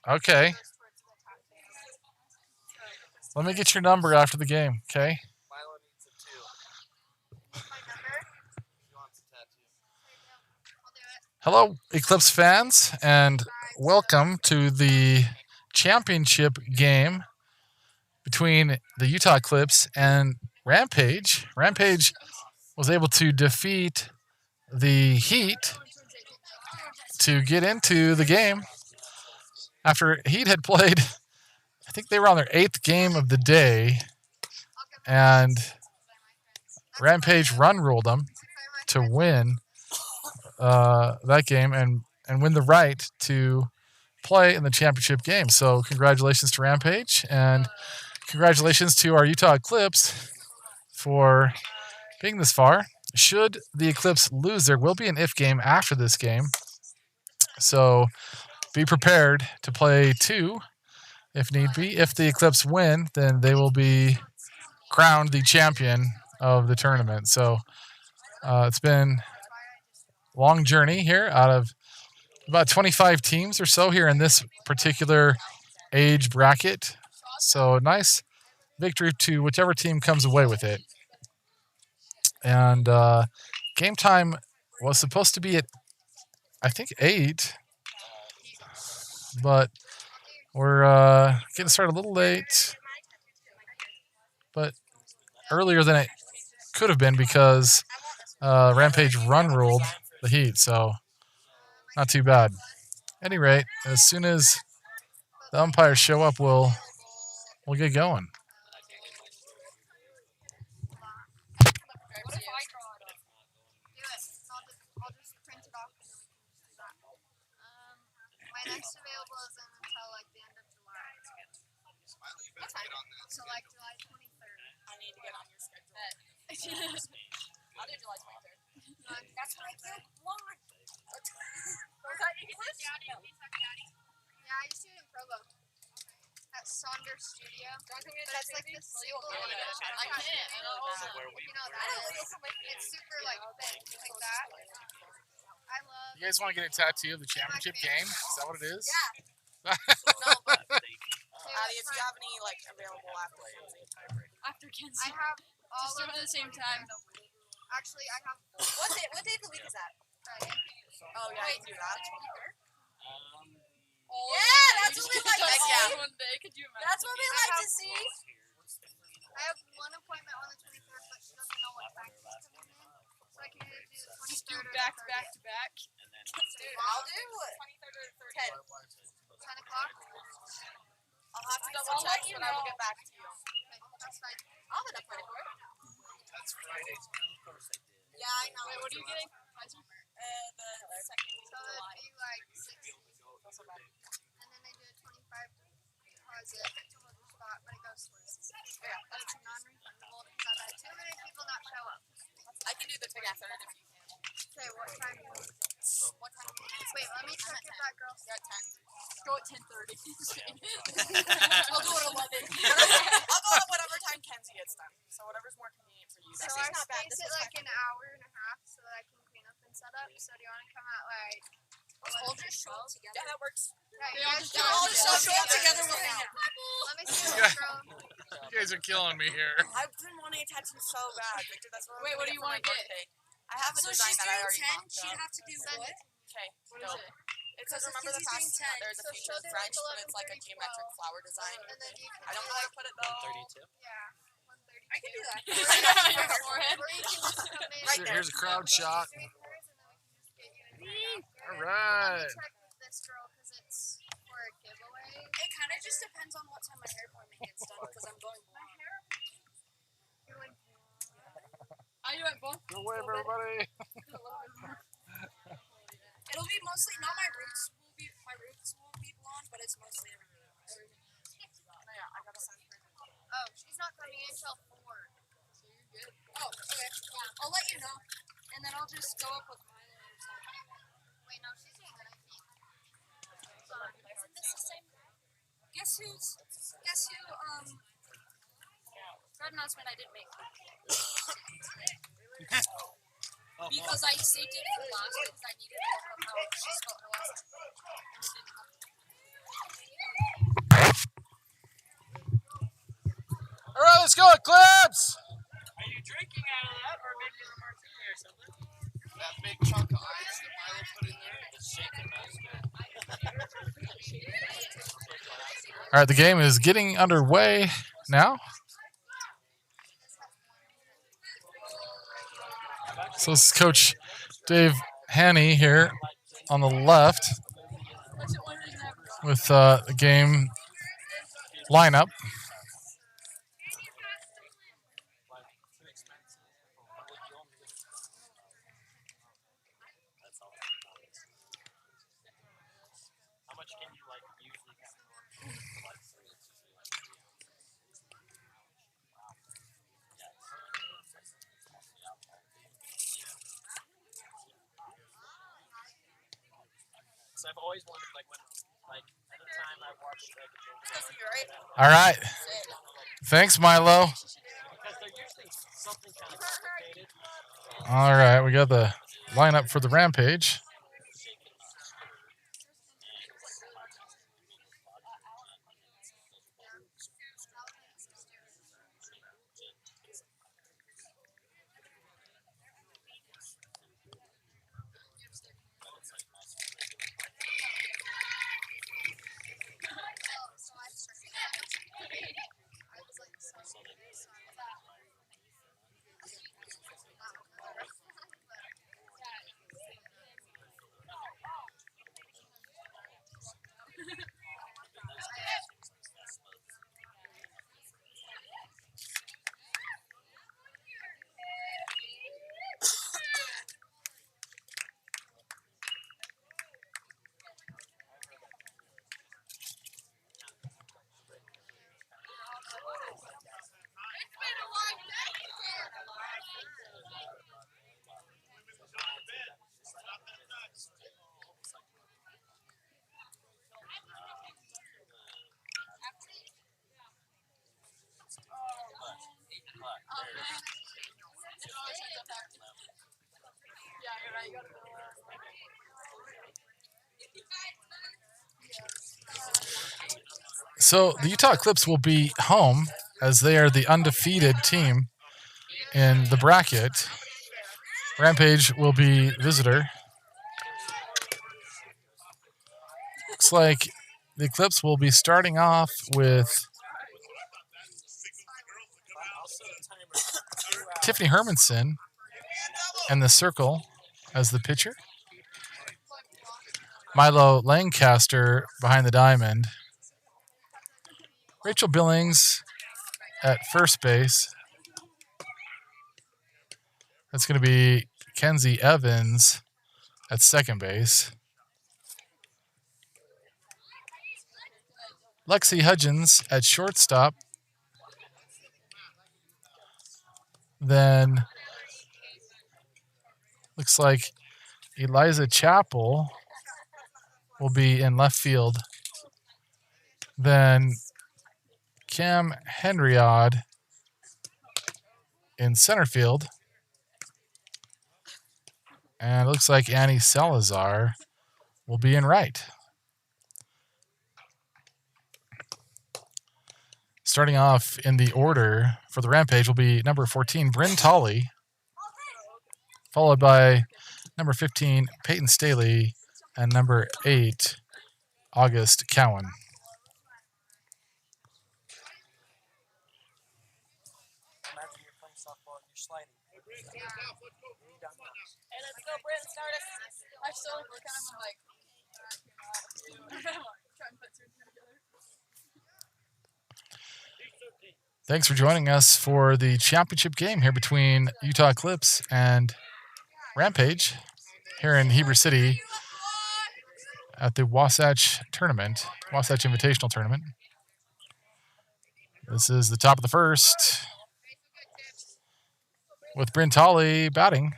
Okay. Let me get your number after the game, okay? Hello, Eclipse fans, and welcome to the championship game between the Utah Eclipse and Rampage. Rampage was able to defeat the Heat to get into the game after Heat had played, I think they were on their 8th game of the day, and Rampage run ruled them to win that game and win the right to play in the championship game. So congratulations to Rampage, and congratulations to our Utah Eclipse for being this far. Should the Eclipse lose, there will be an if game after this game. So be prepared to play 2 if need be. If the Eclipse win, then they will be crowned the champion of the tournament. So it's been a long journey here out of about 25 teams or so here in this particular age bracket. So nice victory to whichever team comes away with it. And game time was supposed to be at, I think, 8. But we're getting started a little late. But earlier than it could have been because Rampage run ruled the Heat. So not too bad. At any rate, as soon as the umpires show up, we'll get going. Next available isn't until like the end of July. That's fine. So like July 23rd. I need to get on your schedule. I'll do July 23rd. That's what I did. Why? Was that English? Yeah, I used to do it in Provo. At Saunders Studio. But it's like this single one. I can't. You know that is. It's super like thin. Like that. I love. You guys want to get a tattoo of the championship game? Is that what it is? Yeah. No, but Addie, if you have any like available after Kenzie, I have all of them at the same time. Actually, I have. What day of the week is that? Friday. Oh yeah, I can do that. Yeah, that's what we like to see. One day, could you imagine? That's what we like to see. I have one appointment on the 23rd, but she doesn't know what time she's coming in. So I can either do the 23rd. Just do back to back to back. I'll do 23rd or 30th. 10 o'clock? I'll have to double check, but I will get back to you. Okay, that's fine. I'll have enough money for it. That's Friday. Yeah, I know. Wait, what are you getting? The second week of July. So it'd be like 60. And then they do a 25 deposit to hold your spot, but it goes towards the seat. Yeah, but it's non-refundable because I've had too many people not show up. I can do the 23rd if you can. Okay, what time? What time? Wait, let me check if that girl's at 10. Go at 10:30. I'll do it at 11. I'll go at whatever time Kenzie gets done. So whatever's more convenient for you. So I space it like an hour and a half so that I can clean up and set up. So do you want to come at like... Hold your show together. Yeah, that works. Yeah, all show up together. We'll hang out. Let me see this girl. You guys are killing me here. I've been wanting a tattoo so bad, Victor. That's what. Wait, what do you want to get? I have a design that I already mocked up. She'd have to do what? Okay. What is it? It's because remember the past there's a feature French, but it's like a geometric flower design. I don't know how to put it though. 132. Yeah. I can do that. Right there. Here's a crowd shot. All right. Check this girl because it's for a giveaway. It kind of just depends on what time my hair appointment gets done because I'm going blonde. You're like blonde. Are you at blonde? Good wave, everybody. It'll be mostly not my roots will be blonde, but it's mostly everything. Oh, yeah, I gotta sign her. Oh, she's not coming in until 4. So you're good. Oh, okay. Yeah, I'll let you know, and then I'll just go up with mine. Wait, no, she's doing the 19th. Isn't this the same guy? Guess who, that announcement I didn't make. Because I saved it for last because I needed to look up how she spelled her last name. And it didn't Let's go, Eclipse! Are you drinking out of that or making a martini or something? That big chunk of ice that Milo put in there. It's shaking most All right, the game is getting underway now. So this is Coach Dave Haney here on the left with the game lineup. How much can you like usually kind of go for like three? It's usually like 3 ounces. Wow. Yeah. So I've always wondered like when like anytime I watched like a joke. All right. Thanks, Milo. Because they're usually something kind of complicated. All right, we got the lineup for the Rampage. So the Utah Eclipse will be home as they are the undefeated team in the bracket. Rampage will be visitor. Looks like the Eclipse will be starting off with Tiffany Hermanson and the Circle as the pitcher. Milo Lancaster behind the diamond. Rachel Billings at first base. That's going to be Kenzie Evans at second base. Lexi Hudgens at shortstop. Then looks like Eliza Chappell will be in left field. Then Cam Henriod in center field. And it looks like Annie Salazar will be in right. Starting off in the order for the Rampage will be number 14, Bryn Tolley, followed by number 15, Peyton Staley, and number 8, August Cowan. Imagine you're playing softball and you're sliding. Hey, let's go, Brent. Start us. I still look at him. I'm like, trying to put two together. Thanks for joining us for the championship game here between Utah Eclipse and Rampage here in Heber City at the Wasatch Tournament, Wasatch Invitational Tournament. This is the top of the first with Bryn Tolley batting.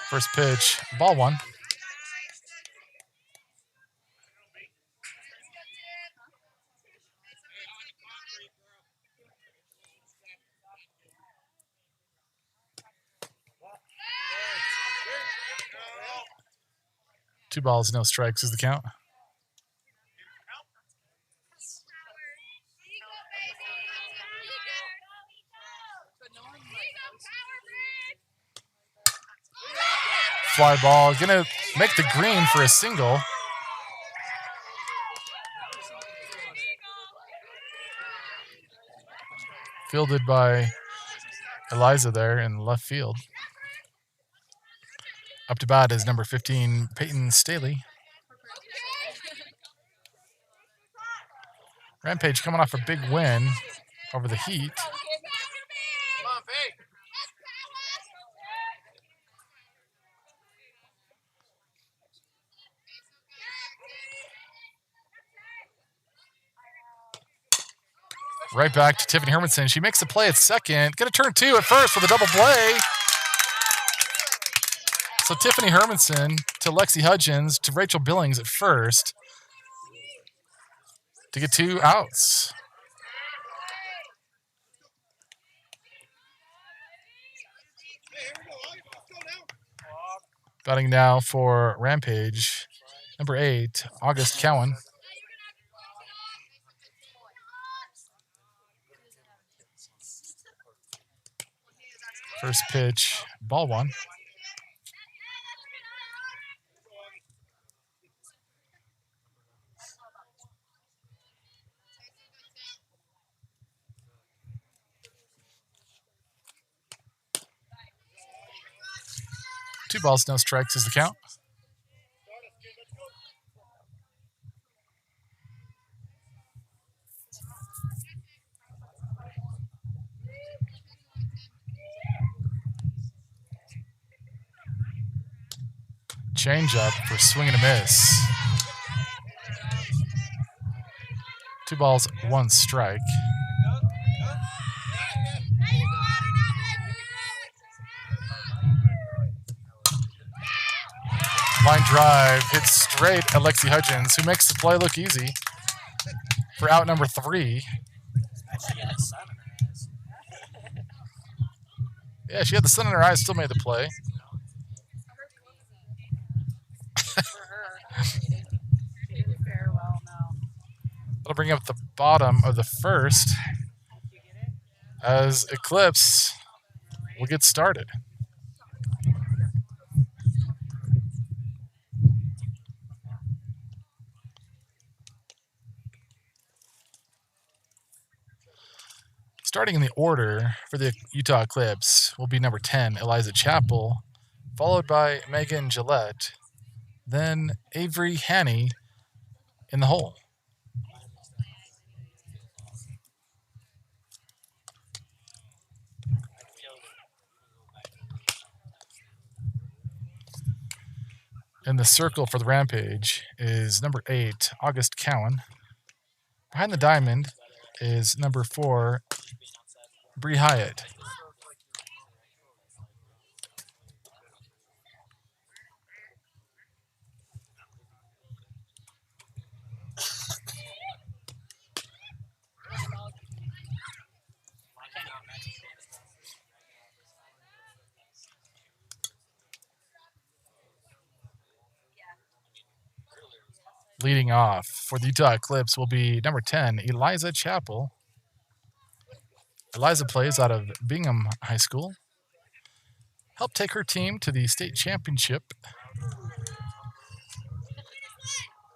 First pitch, ball one. 2 balls, no strikes is the count. Fly ball, gonna make the green for a single. Fielded by Eliza there in left field. Up to bat is number 15, Peyton Staley. Rampage coming off a big win over the Heat. Right back to Tiffany Hermanson. She makes the play at second. Going to turn 2 at first with a double play. So Tiffany Hermanson to Lexi Hudgens to Rachel Billings at first to get 2 outs. Batting now for Rampage, number 8, August Cowan. First pitch, ball 1. Two balls, no strikes is the count. Change up for swing and a miss. 2 balls, 1 strike. Line drive hits straight at Lexi Hudgens, who makes the play look easy for out number 3. Yeah, she had the sun in her eyes, still made the play. That'll bring up the bottom of the first as Eclipse will get started. Starting in the order for the Utah Eclipse will be number 10, Eliza Chappell, followed by Megan Gillette, then Avery Haney in the hole. In the circle for the Rampage is number 8, August Cowan. Behind the diamond is number 4, Bree Hyatt. Leading off for the Utah Eclipse will be number 10, Eliza Chappell. Eliza plays out of Bingham High School. Helped take her team to the state championship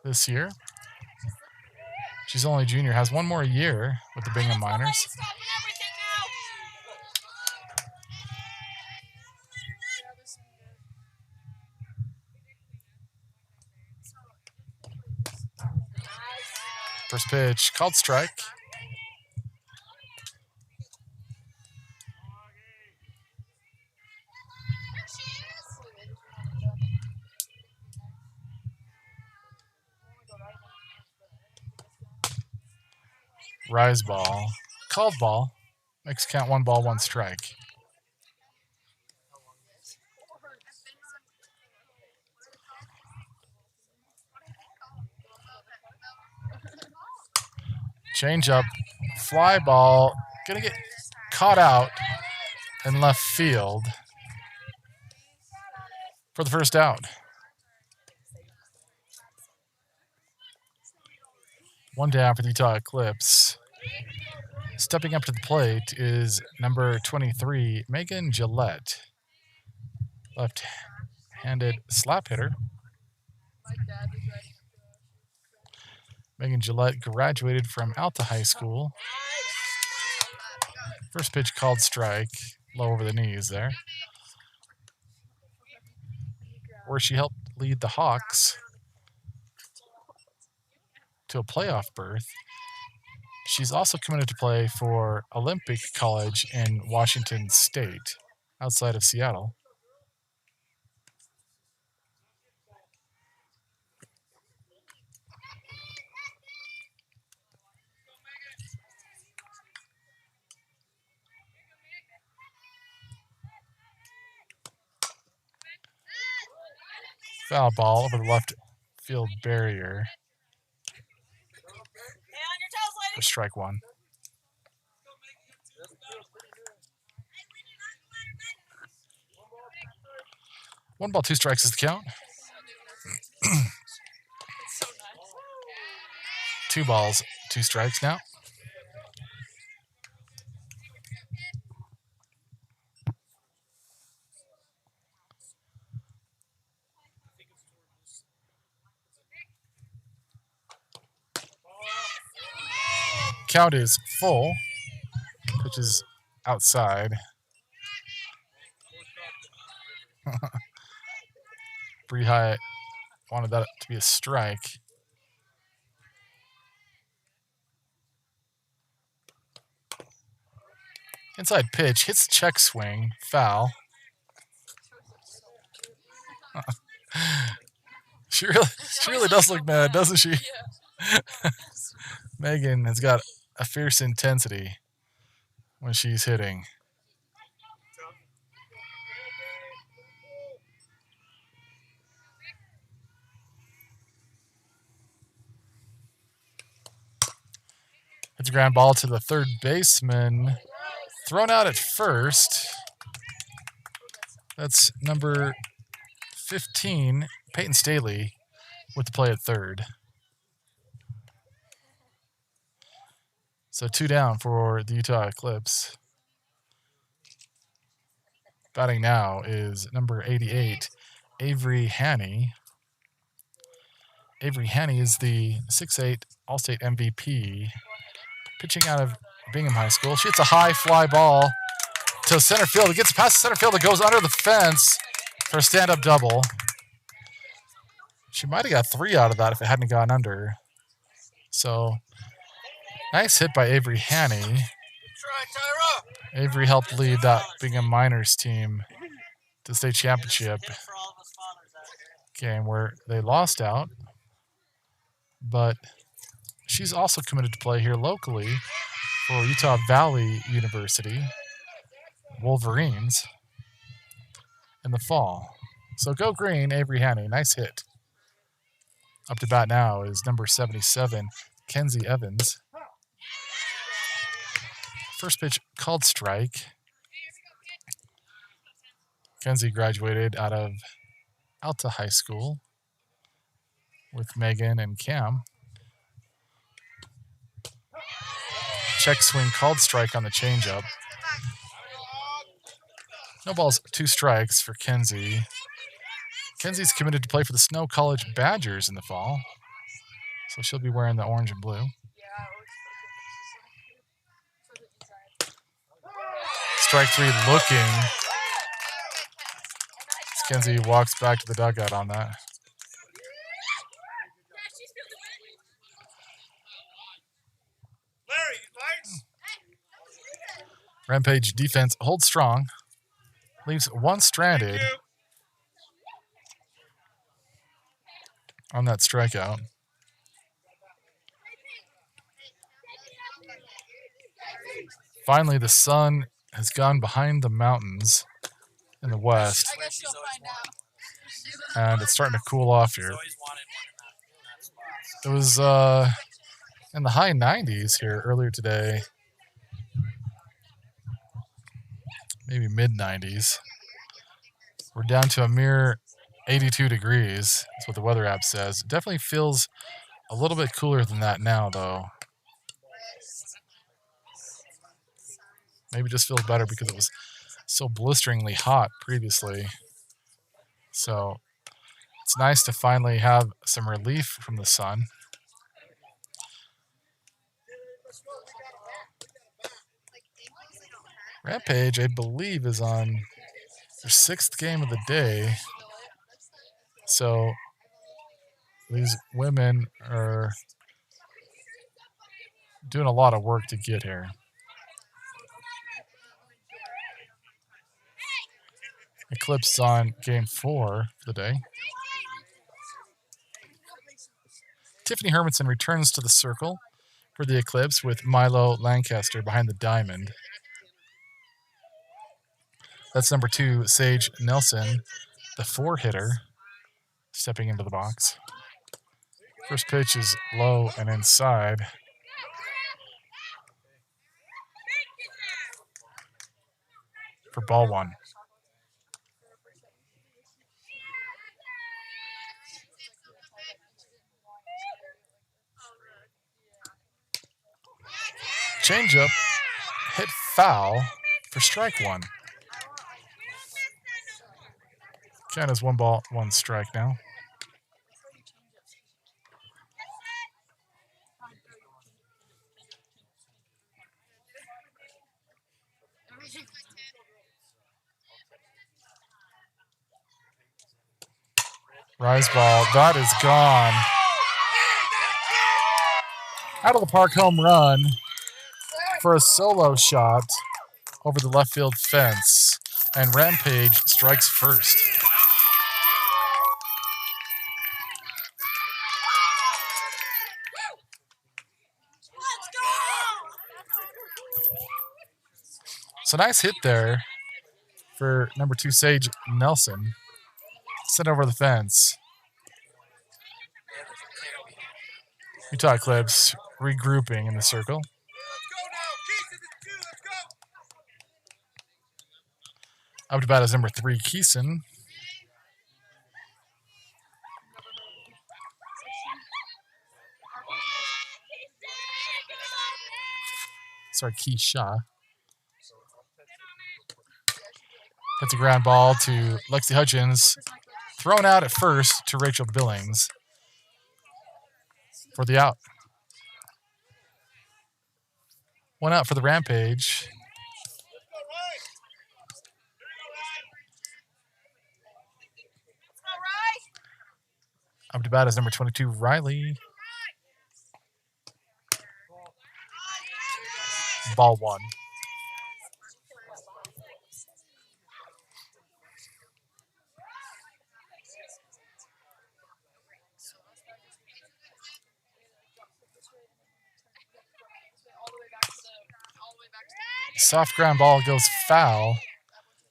this year. She's only a junior, has 1 more year with the Bingham Miners. First pitch, called strike. Rise ball, called ball, makes count 1 ball, 1 strike. Change up, fly ball, gonna get caught out in left field for the first out. One down for the Utah Eclipse. Stepping up to the plate is number 23, Megan Gillette. Left-handed slap hitter. Megan Gillette graduated from Alta High School. First pitch called strike, low over the knees there, where she helped lead the Hawks to a playoff berth. She's also committed to play for Olympic College in Washington State, outside of Seattle. Foul ball over the left field barrier for strike one. One ball, two strikes is the count. 2 balls, 2 strikes now. Count is full. Pitch is outside. Brehigh wanted that to be a strike. Inside pitch, hits the check swing, foul. She really does look mad, doesn't she? Megan has got a fierce intensity when she's hitting. It's a ground ball to the third baseman. Thrown out at first. That's number 15, Peyton Staley, with the play at third. So 2 down for the Utah Eclipse. Batting now is number 88, Avery Haney. Avery Haney is the 6'8 All-State MVP. Pitching out of Bingham High School. She hits a high fly ball to center field. It gets past center field. It goes under the fence for a stand-up double. She might have got 3 out of that if it hadn't gone under. So, nice hit by Avery Haney. Avery helped lead that Bingham Miners team to the state championship game where they lost out. But she's also committed to play here locally for Utah Valley University Wolverines in the fall. So go green, Avery Haney. Nice hit. Up to bat now is number 77, Kenzie Evans. First pitch called strike. Kenzie graduated out of Alta High School with Megan and Cam. Check swing called strike on the changeup. No balls, 2 strikes for Kenzie. Kenzie's committed to play for the Snow College Badgers in the fall. So she'll be wearing the orange and blue. Strike 3 looking. As Kenzie walks back to the dugout on that. Rampage defense holds strong. Leaves 1 stranded on that strikeout. Finally, the sun has gone behind the mountains in the west, and it's starting to cool off here. It was in the high 90s here earlier today, maybe mid-90s. We're down to a mere 82 degrees. That's what the weather app says. It definitely feels A little bit cooler than that now, though. Maybe just feels better because it was so blisteringly hot previously. So it's nice to finally have some relief from the sun. Rampage, I believe, is on their 6th game of the day. So these women are doing a lot of work to get here. Eclipse on game 4 for the day. Tiffany Hermanson returns to the circle for the Eclipse with Milo Lancaster behind the diamond. That's number 2, Sage Nelson, the 4-hitter, stepping into the box. First pitch is low and inside. For ball 1. Changeup hit foul for strike 1. Count as 1 ball, 1 strike now. Rise ball, that is gone. Out of the park home run for a solo shot over the left field fence. And Rampage strikes first. So nice hit there for number 2, Sage Nelson. Sent over the fence. Utah Eclipse regrouping in the circle. Up to bat is number 3, Keeson. Sorry, Keisha. That's a ground ball to Lexi Hutchins. Thrown out at first to Rachel Billings for the out. 1 out for the Rampage. Up to bat is number 22, Riley. Ball 1. Soft ground ball goes foul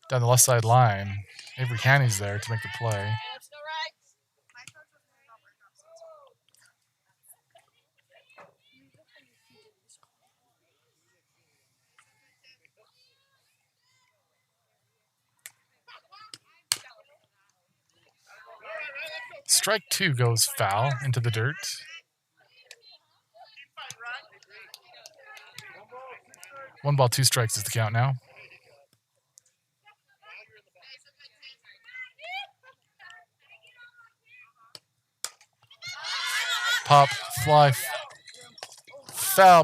down the left side line. Avery Haney's there to make the play. Strike 2 goes foul into the dirt. One ball, 2 strikes is the count now. Pop, fly, foul.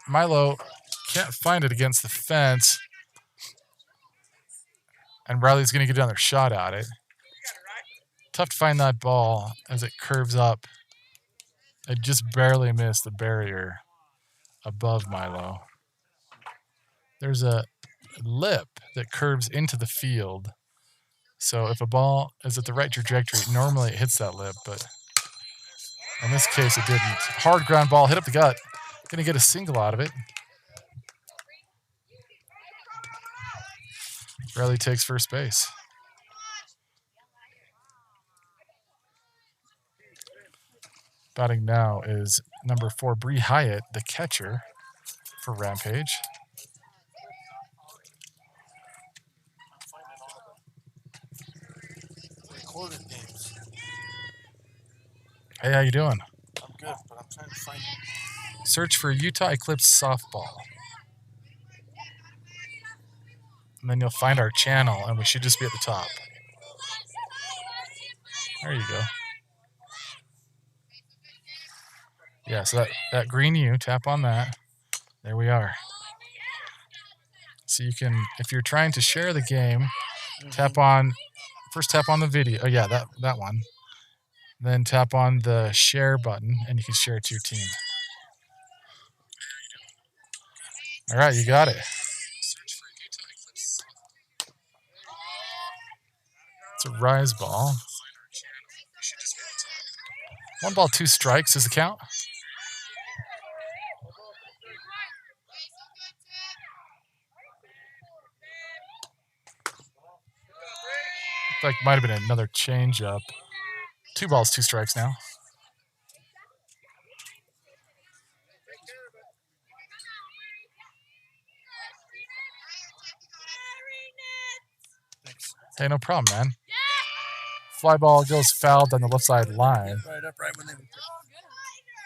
Milo can't find it against the fence. And Riley's going to get another shot at it. Tough to find that ball as it curves up. It just barely missed the barrier above Milo. There's a lip that curves into the field. So if a ball is at the right trajectory, normally it hits that lip, but in this case it didn't. Hard ground ball, hit up the gut. Gonna get a single out of it. Riley takes first base. Batting now is number 4, Bree Hyatt, the catcher for Rampage. Hey, how you doing? I'm good, but I'm trying to find. Search for Utah Eclipse softball. And then you'll find our channel, and we should just be at the top. There you go. Yeah, so that green U, tap on that. There we are. So you can, if you're trying to share the game, first tap on the video. Oh yeah, that one. Then tap on the share button, and you can share it to your team. All right, you got it. It's a rise ball. 1 ball, 2 strikes is the count. Looked like might have been another change up. 2 balls, 2 strikes now. Hey, no problem, man. Fly ball goes fouled on the left side line. Right when they.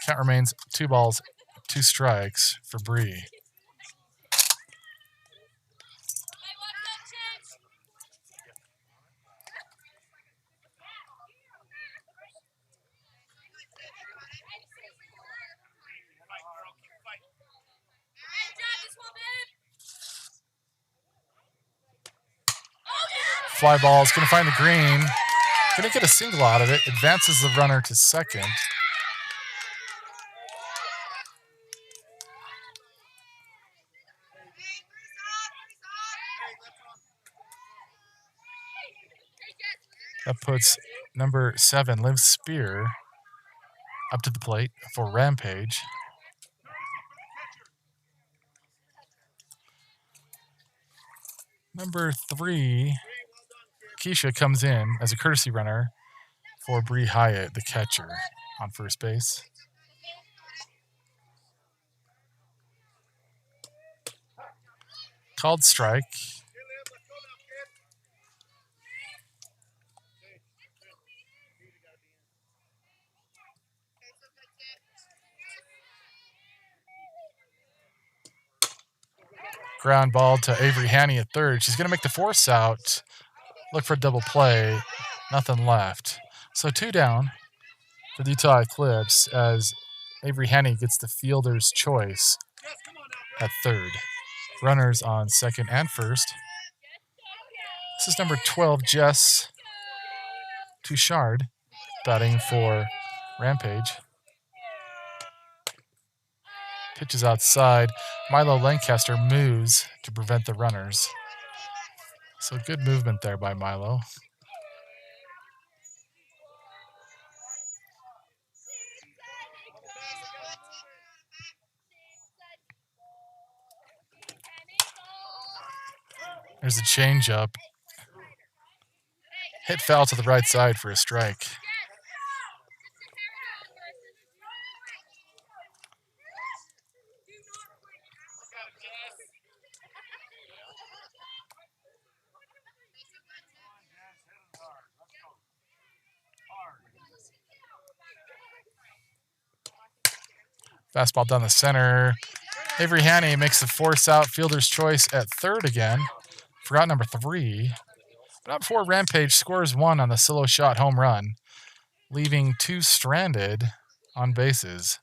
Count remains 2 balls, 2 strikes for Bree. Fly ball is going to find the green. Going to get a single out of it. Advances the runner to second. That puts number 7, Liv Spear, up to the plate for Rampage. Number 3, Keisha, comes in as a courtesy runner for Bree Hyatt, the catcher, on first base. Called strike. Ground ball to Avery Haney at third. She's going to make the force out. Look for a double play. Nothing left. So 2 down for the Utah Eclipse as Avery Haney gets the fielder's choice at third. Runners on second and first. This is number 12, Jess Touchard, batting for Rampage. Pitches outside. Milo Lancaster moves to prevent the runners. So good movement there by Milo. There's a changeup. Hit foul to the right side for a strike. Fastball down the center. Avery Haney makes the force out. Fielder's choice at third again. Forgot number 3. But not before Rampage scores 1 on the solo shot home run, leaving 2 stranded on bases.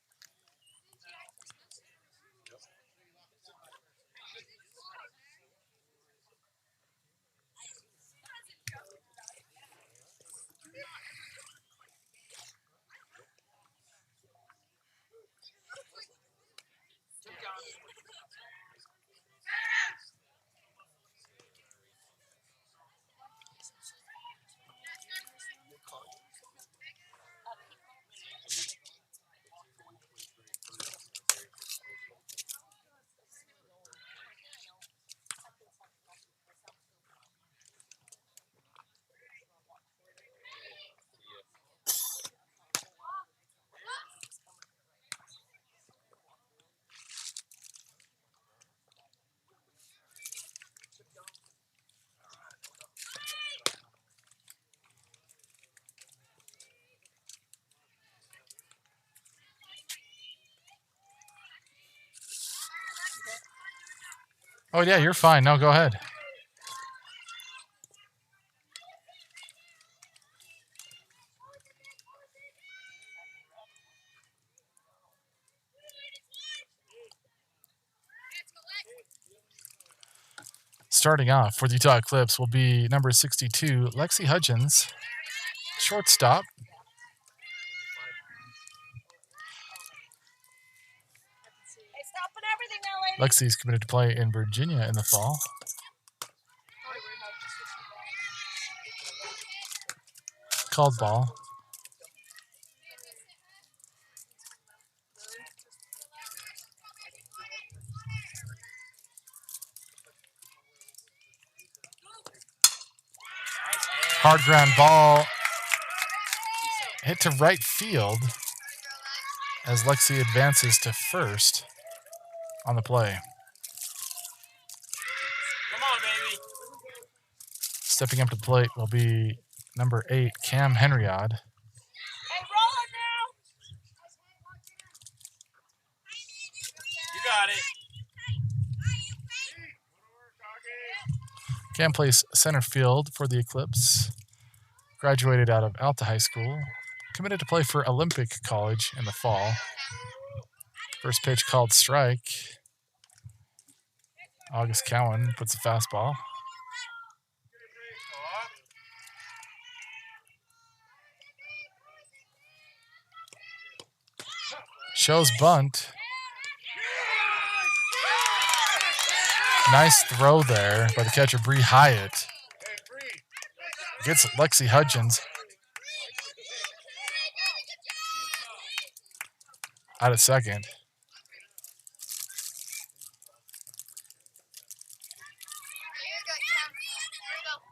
Oh, yeah, you're fine. No, go ahead. Starting off for the Utah Eclipse will be number 62, Lexi Hudgens, shortstop. Hey, stop and everything now, lady. Lexi's committed to play in Virginia in the fall. Called ball. Hard ground ball hit to right field as Lexi advances to first on the play. Come on, baby. Stepping up to the plate will be number 8, Cam Henriod. Hey, roll it now. You got it. Cam plays center field for the Eclipse. Graduated out of Alta High School. Committed to play for Olympic College in the fall. First pitch called strike. August Cowan puts a fastball. Shows bunt. Nice throw there by the catcher, Bree Hyatt. Gets Lexi Hudgens out at second.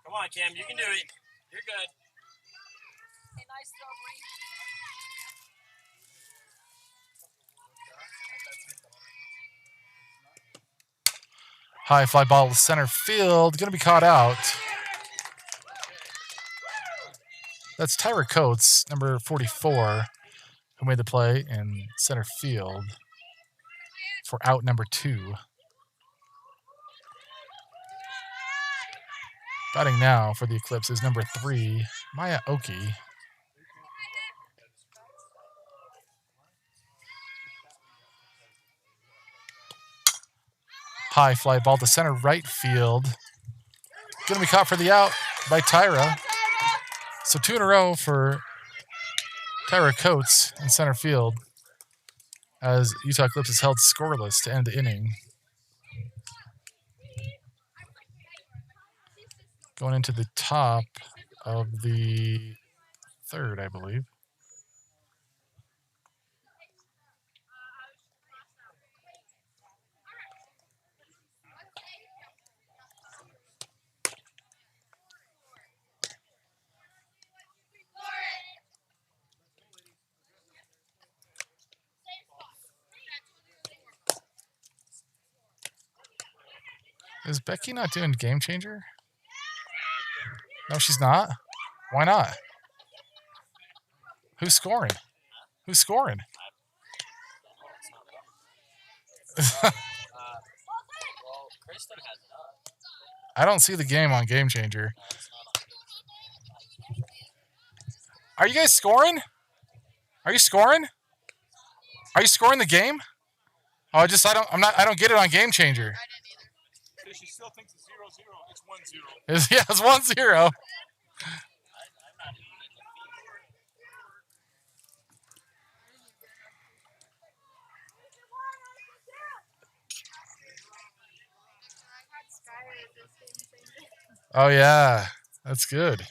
Come on, Cam. You can do it. You're good. Hey, nice throw, Bree. High fly ball to center field. Going to be caught out. That's Tyra Coates, number 44, who made the play in center field for out number 2. Batting now for the Eclipse is number 3, Maya Oki. High fly ball to center right field. Going to be caught for the out by Tyra. So 2 in a row for Tyra Coates in center field as Utah Eclipse is held scoreless to end the inning. Going into the top of the 3rd, I believe. Is Becky not doing Game Changer? No, she's not. Why not? Who's scoring? Who's scoring? Well, Kristen has it up. I don't see the game on Game Changer. Are you guys scoring? Are you scoring? Are you scoring the game? Oh, I don't get it on Game Changer. She still thinks it's 0-0. It's 1-0. Yeah, it's 1-0. Oh yeah, that's good.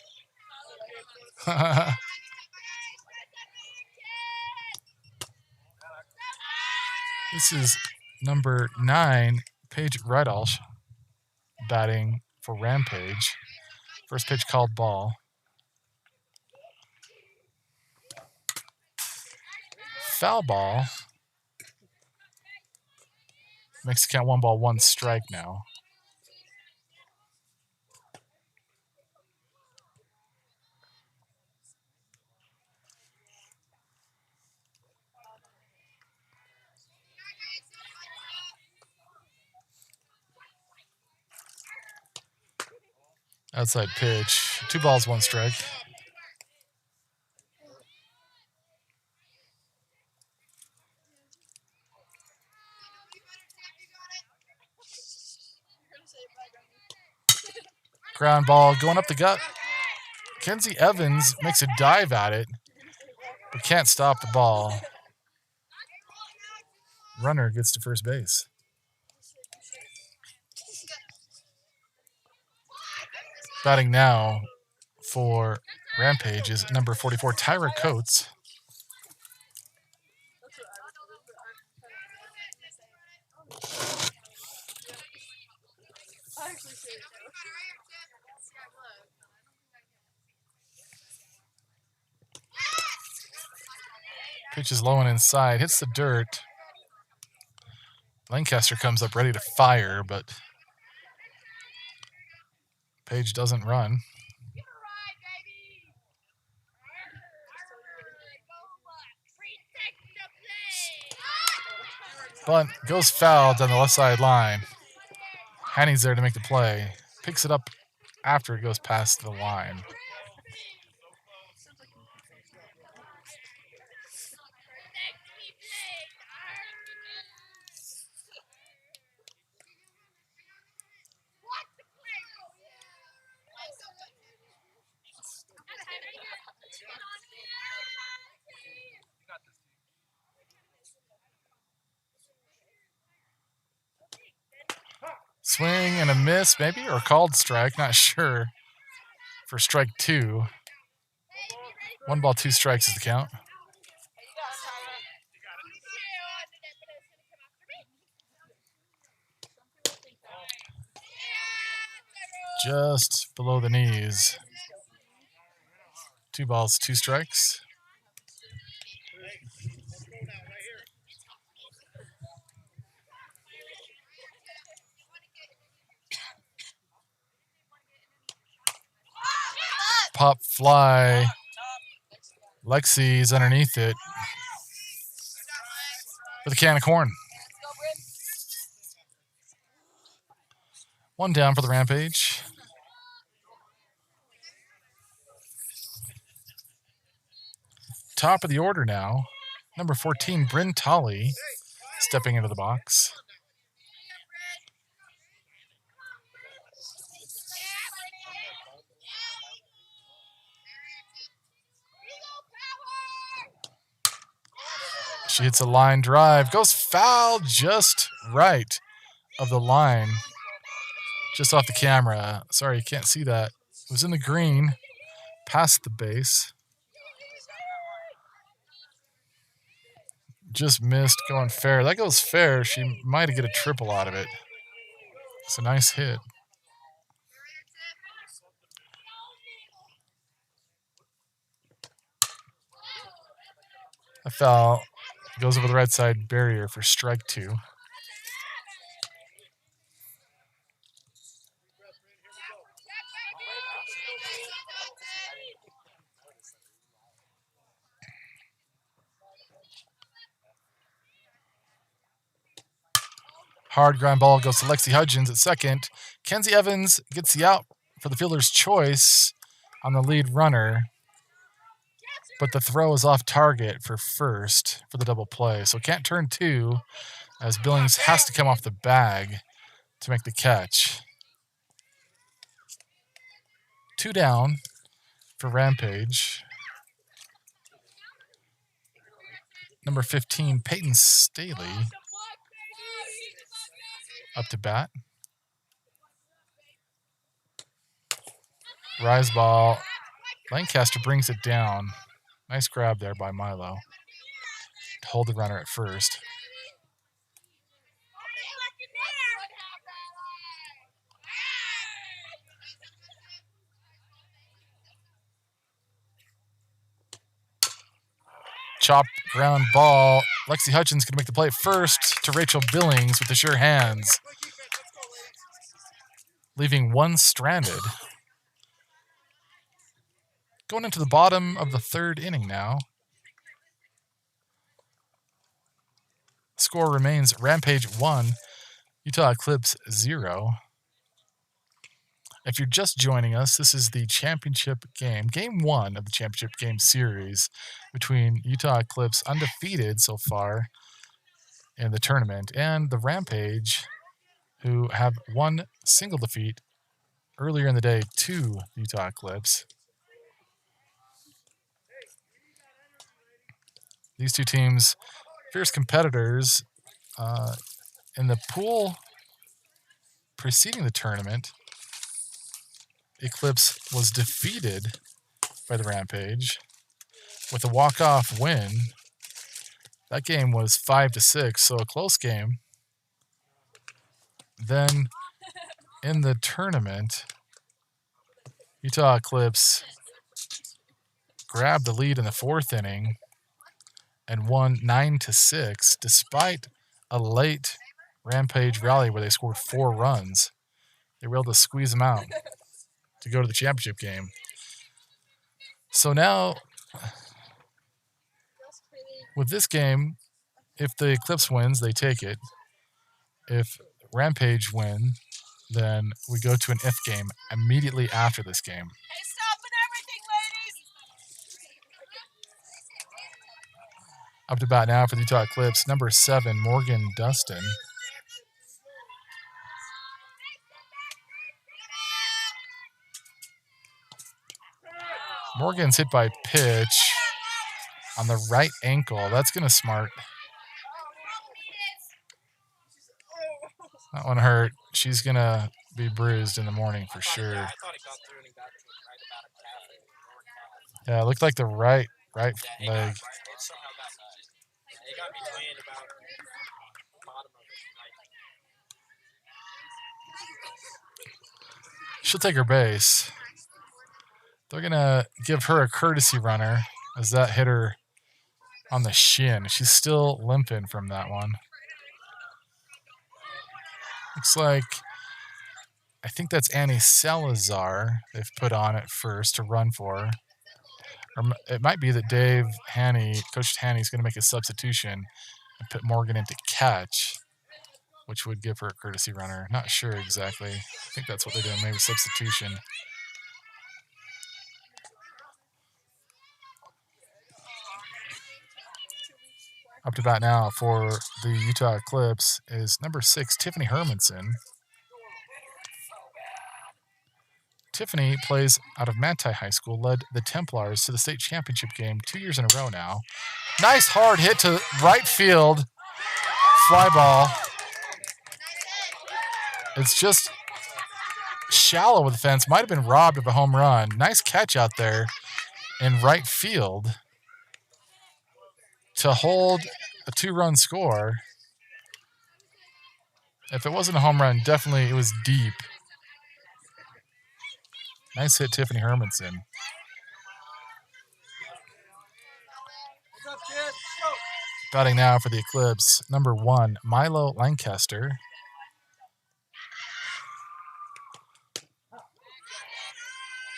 This is number 9, Paige Rydalsh, batting for Rampage. First pitch called ball. Foul ball. Makes the count 1-1 strike now. Outside pitch. 2 balls, 1 strike. Ground ball going up the gut. Kenzie Evans makes a dive at it, but can't stop the ball. Runner gets to first base. Batting now for Rampage is number 44, Tyra Coates. Pitch is low and inside, hits the dirt. Lancaster comes up ready to fire, but Page doesn't run. Bunt goes foul down the left side line. Hanning's there to make the play. Picks it up after it goes past the line. Swing and a miss, maybe, or called strike, not sure, for strike 2. 1 ball, 2 strikes is the count. Just below the knees. 2 balls, 2 strikes. Pop fly. Lexi's underneath it with a can of corn. 1 down for the Rampage. Top of the order now. Number 14, Bryn Tolley, stepping into the box. She hits a line drive, goes foul just right of the line, just off the camera. Sorry, you can't see that. It was in the green, past the base. Just missed going fair. That goes fair. She might get a triple out of it. It's a nice hit. A foul goes over the right side barrier for strike 2. Hard ground ball goes to Lexi Hudgens at second. Kenzie Evans gets the out for the fielder's choice on the lead runner, but the throw is off target for first for the double play. So can't turn 2 as Billings has to come off the bag to make the catch. 2 down for Rampage. Number 15, Peyton Staley, up to bat. Rise ball. Lancaster brings it down. Nice grab there by Milo to hold the runner at first. Chop ground ball. Lexi Hutchins going to make the play first to Rachel Billings with the sure hands, leaving 1 stranded. Going into the bottom of the 3rd inning now. Score remains Rampage 1, Utah Eclipse 0. If you're just joining us, this is the championship game, game 1 of the championship game series between Utah Eclipse, undefeated so far in the tournament, and the Rampage, who have one single defeat earlier in the day to Utah Eclipse. These two teams, fierce competitors. In the pool preceding the tournament, Eclipse was defeated by the Rampage with a walk-off win. That game was 5-6, so a close game. Then in the tournament, Utah Eclipse grabbed the lead in the 4th inning and won 9-6, despite a late Rampage rally where they scored 4 runs. They were able to squeeze them out to go to the championship game. So now, with this game, if the Eclipse wins, they take it. If Rampage win, then we go to an if game immediately after this game. Hey, stop and everything, ladies! Up to bat now for the Utah Eclipse, number 7, Morgan Dustin. Morgan's hit by pitch on the right ankle. That's going to smart. That one hurt. She's going to be bruised in the morning for sure. I thought he got through and he got to right about a calf and lower calf. Yeah, it looked like the right Yeah, he got leg. it somehow got that. Yeah, he got between about bottom of his right. She'll take her base. They're going to give her a courtesy runner as that hit her on the shin. She's still limping from that one. Looks like, I think that's Annie Salazar they've put on at first to run for. Or it might be that Dave Haney, Coach Haney, is going to make a substitution and put Morgan into catch, which would give her a courtesy runner. Not sure exactly. I think that's what they're doing, maybe substitution. Up to bat now for the Utah Eclipse is number 6, Tiffany Hermanson. Tiffany plays out of Manti High School, led the Templars to the state championship game 2 years in a row now. Nice hard hit to right field. Fly ball. It's just shallow with the fence. Might have been robbed of a home run. Nice catch out there in right field to hold a 2-run score. If it wasn't a home run, definitely it was deep. Nice hit, Tiffany Hermanson. Batting now for the Eclipse, number 1, Milo Lancaster.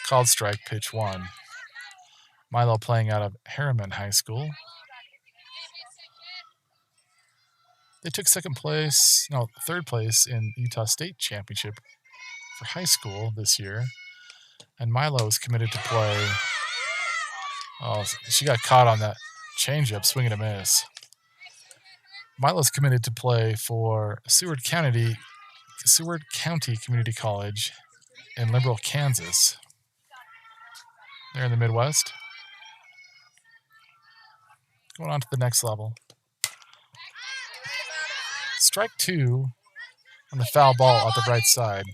Called strike, pitch 1. Milo playing out of Harriman High School. They took third place in Utah State Championship for high school this year. And Milo is committed to play. Oh, she got caught on that changeup, swing and a miss. Milo's committed to play for Seward County Community College in Liberal, Kansas. They're in the Midwest. Going on to the next level. Strike 2 on the foul ball at the right side.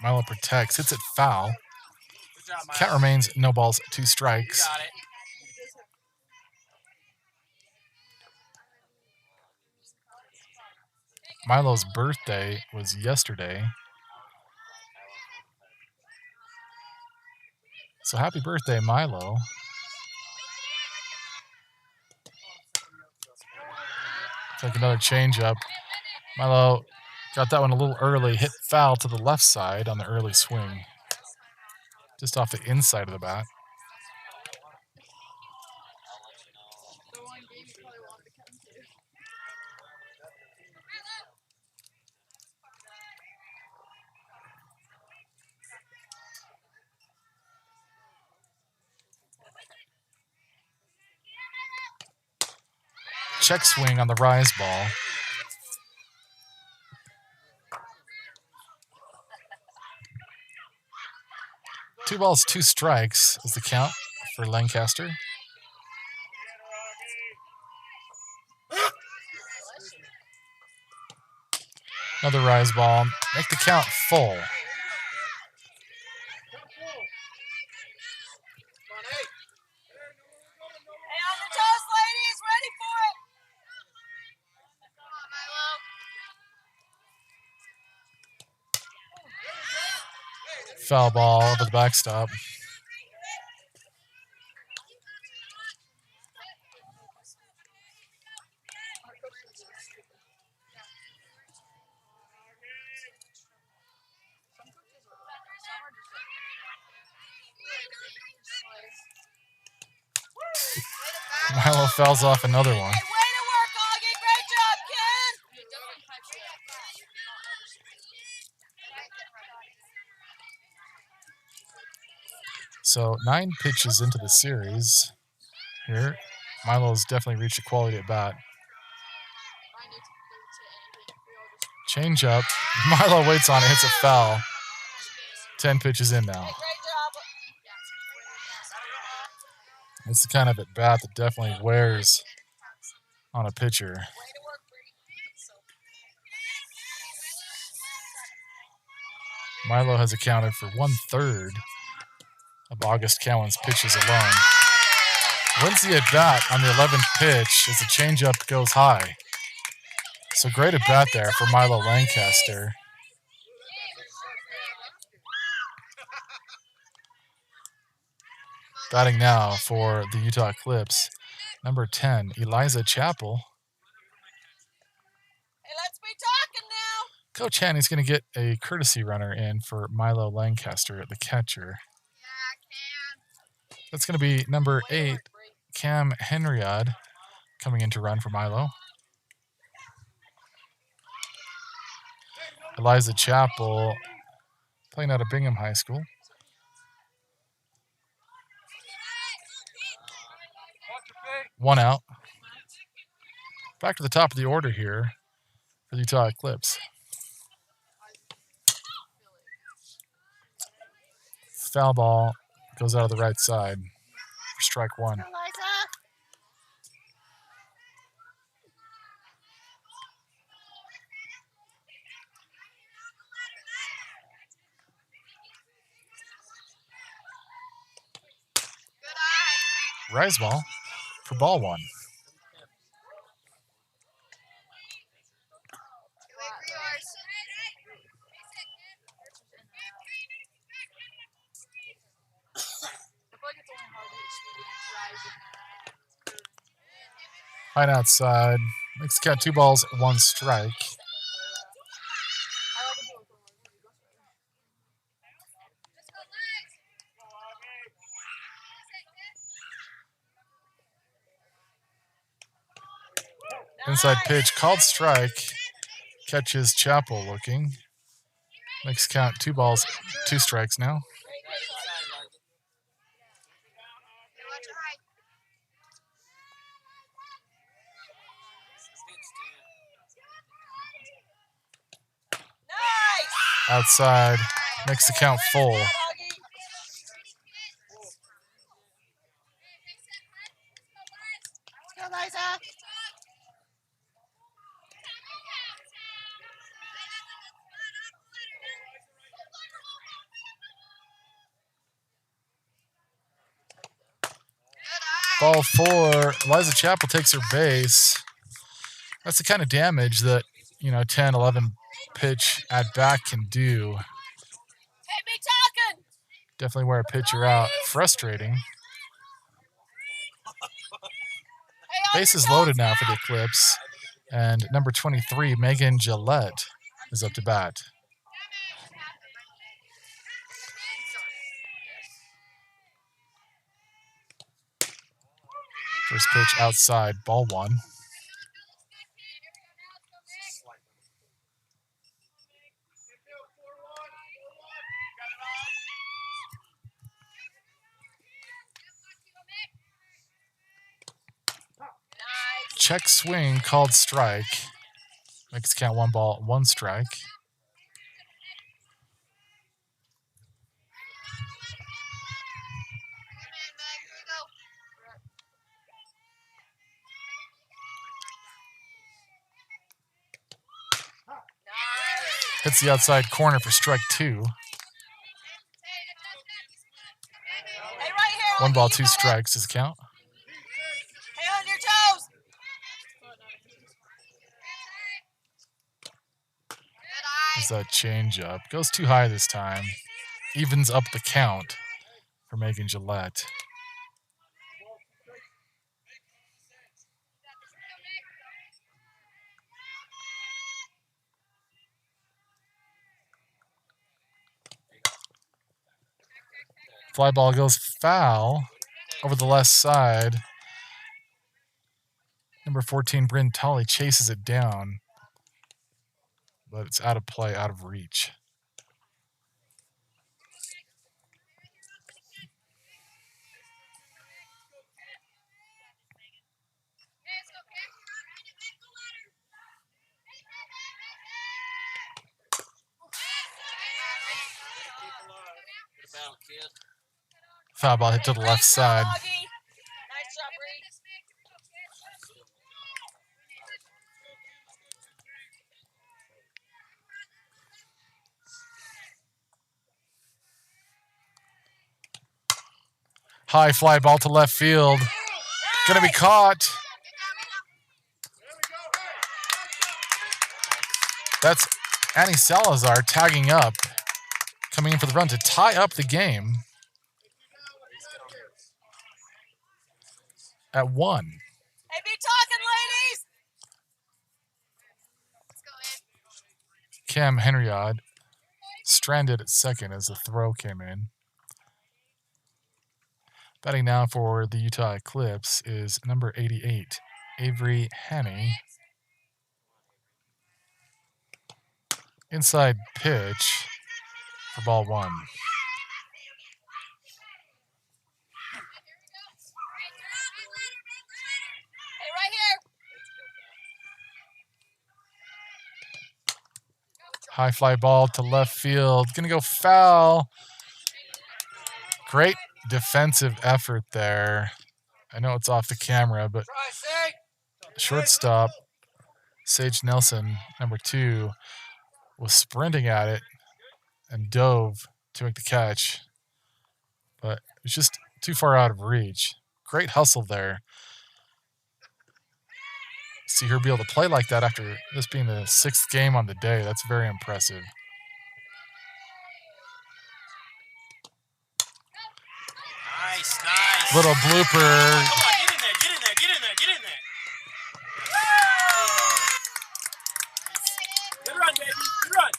Milo protects, hits it foul. Good job, Mike. Count remains no balls, 2 strikes. You got it. Milo's birthday was yesterday. So happy birthday, Milo. Take another changeup. Milo got that one a little early, hit foul to the left side on the early swing. Just off the inside of the bat. The one game you probably wanted to come to. Check swing on the rise ball. 2 balls, 2 strikes is the count for Lancaster. Another rise ball. Make the count full. Hey, on the toes, ladies, ready for it. Come on, Milo. Foul ball over the backstop. Milo fouls off another one. Hey, way to work, Augie. Great job, kid. So 9 pitches into the series here. Milo's definitely reached a quality at bat. Change up. Milo waits on it, hits a foul. 10 pitches in now. Hey, great job. It's the kind of at bat that definitely wears on a pitcher. Way to work, Bree. Milo has accounted for 1/3 of August Cowan's pitches alone. Wins the at bat on the 11th pitch as the changeup goes high. So great at bat there for Milo Lancaster. Batting now for the Utah Eclipse, number 10, Eliza Chappell. Hey, let's be talking now. Coach Hanny's going to get a courtesy runner in for Milo Lancaster, the catcher. Yeah, Cam. That's going to be number 8, Cam Henriad, coming in to run for Milo. Eliza Chappell, playing out of Bingham High School. One out. Back to the top of the order here for the Utah Eclipse. Foul ball goes out of the right side for strike 1. Rise ball for ball 1. High and outside. Makes the count 2 balls, 1 strike. Inside pitch, called strike. Catches Chappell looking. Makes the count 2 balls, 2 strikes now. Outside, makes the count full. Ball 4, Eliza Chappell takes her base. That's the kind of damage that, 10, 11 pitch at bat can do. Hey, be talking. Definitely wear a pitcher out. Frustrating. Base is loaded now for the Eclipse. And number 23, Megan Gillette, is up to bat. First pitch outside, ball one. Check swing called strike. Makes count 1 ball, 1 strike. Hits the outside corner for strike 2. 1 ball, 2 strikes is count. Hey, on your toes. Is that changeup? Goes too high this time. Evens up the count for Megan Gillette. Fly ball goes foul over the left side. Number 14, Bryn Tully chases it down, but it's out of play, out of reach. Foul ball hit to the left side. High fly ball to left field. Gonna be caught. That's Annie Salazar tagging up, coming in for the run to tie up the game at 1. Hey, be talking, ladies. Cam Henriod stranded at second as the throw came in. Batting now for the Utah Eclipse is number 88, Avery Haney. Inside pitch for ball 1. Hey, right here. High fly ball to left field. Gonna go foul. Great defensive effort there. I know it's off the camera, but shortstop Sage Nelson, number 2, was sprinting at it and dove to make the catch, but it was just too far out of reach. Great hustle there. See her be able to play like that after this being the 6th game on the day, that's very impressive. Nice. Little blooper. Come on, get in there. Good run, baby. Good run.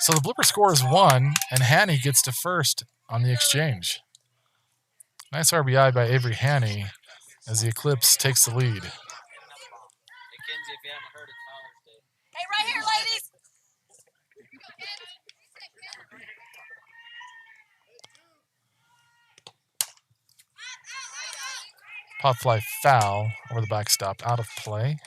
So the blooper score is 1, and Haney gets to first on the exchange. Nice RBI by Avery Haney as the Eclipse takes the lead. Hey, right here, ladies. Pop fly foul over the backstop, out of play.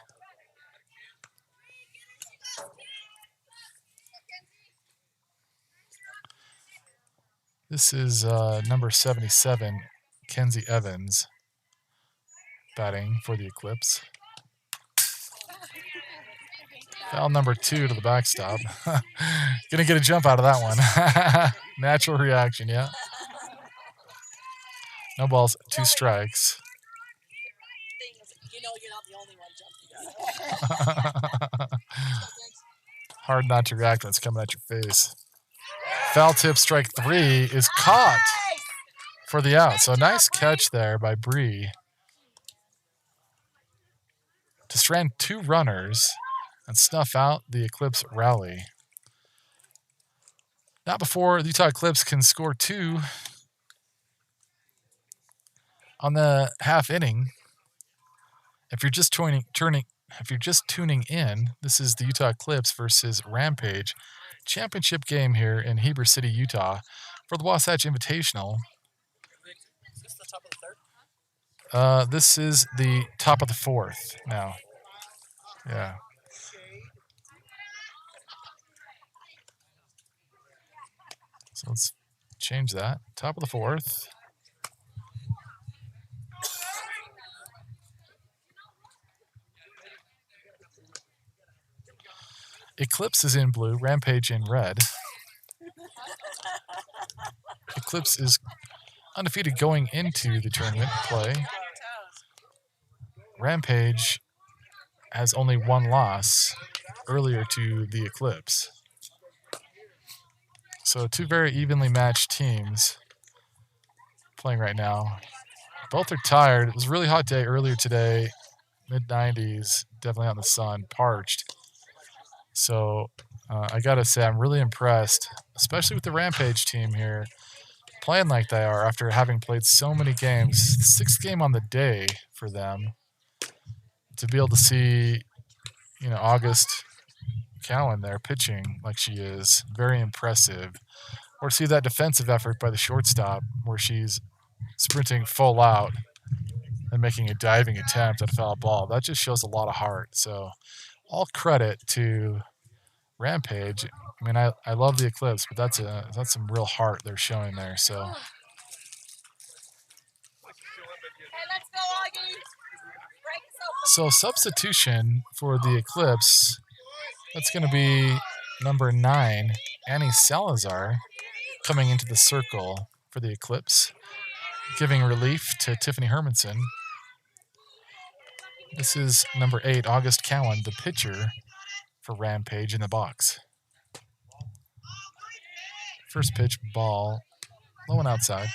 This is number 77, Kenzie Evans, batting for the Eclipse. Foul number 2 to the backstop. Gonna get a jump out of that one. Natural reaction, yeah. No balls, 2 strikes. You know you're not the only one jumping. Hard not to react when it's coming at your face. Foul tip, strike 3 is caught for the out. So nice catch there by Bree. to strand 2 runners and snuff out the Eclipse rally. Not before the Utah Eclipse can score 2 on the half inning. If you're just tuning in, this is the Utah Eclipse versus Rampage championship game here in Heber City, Utah, for the Wasatch Invitational. Is this the top of the 3rd? This is the top of the 4th now. Yeah. So let's change that. Top of the 4th. Eclipse is in blue, Rampage in red. Eclipse is undefeated going into the tournament play. Rampage has only 1 loss earlier to the Eclipse. So 2 very evenly matched teams playing right now. Both are tired. It was a really hot day earlier today, mid-90s, definitely out in the sun, parched. So I got to say, I'm really impressed, especially with the Rampage team here, playing like they are after having played so many games. 6th game on the day for them. To be able to see, August Cowan there pitching like she is, very impressive. Or see that defensive effort by the shortstop where she's sprinting full out and making a diving attempt at a foul ball. That just shows a lot of heart. So all credit to Rampage. I mean, I love the Eclipse, but that's some real heart they're showing there. So substitution for the Eclipse, that's going to be number 9, Annie Salazar, coming into the circle for the Eclipse, giving relief to Tiffany Hermanson. This is number 8, August Cowan, the pitcher for Rampage in the box. First pitch, ball, low and outside.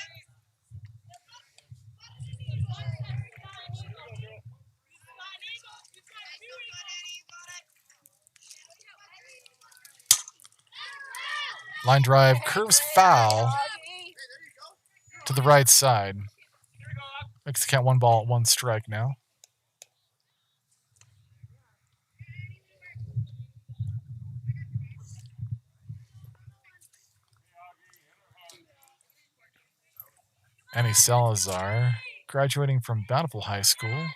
Line drive, curves foul to the right side. Makes the count 1 ball, 1 strike now. Annie Salazar, graduating from Bountiful High School.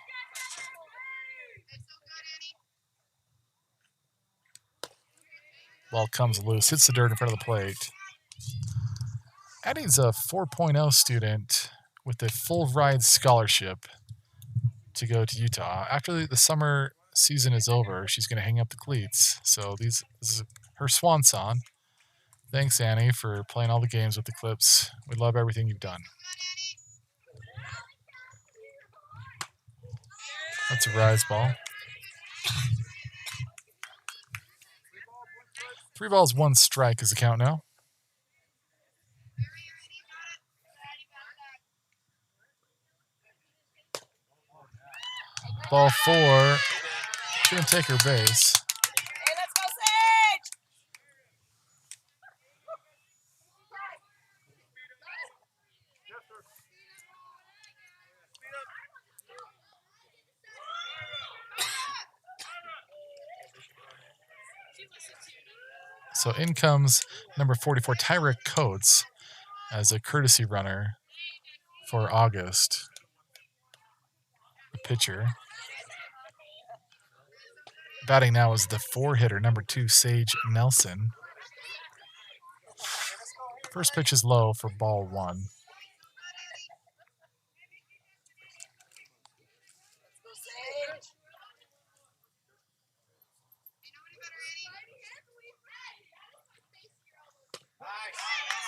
Ball comes loose, hits the dirt in front of the plate. Annie's a 4.0 student with a full ride scholarship to go to Utah. After the summer season is over, she's going to hang up the cleats. So this is her swan song. Thanks, Annie, for playing all the games with Eclipse. We love everything you've done. That's a rise ball. 3 balls, 1 strike is the count now. Ball 4. Couldn't take her base. Hey, let's go, Sage! So in comes number 44, Tyra Coates, as a courtesy runner for August, the pitcher. Batting now is the 4-hitter, number 2, Sage Nelson. First pitch is low for ball 1.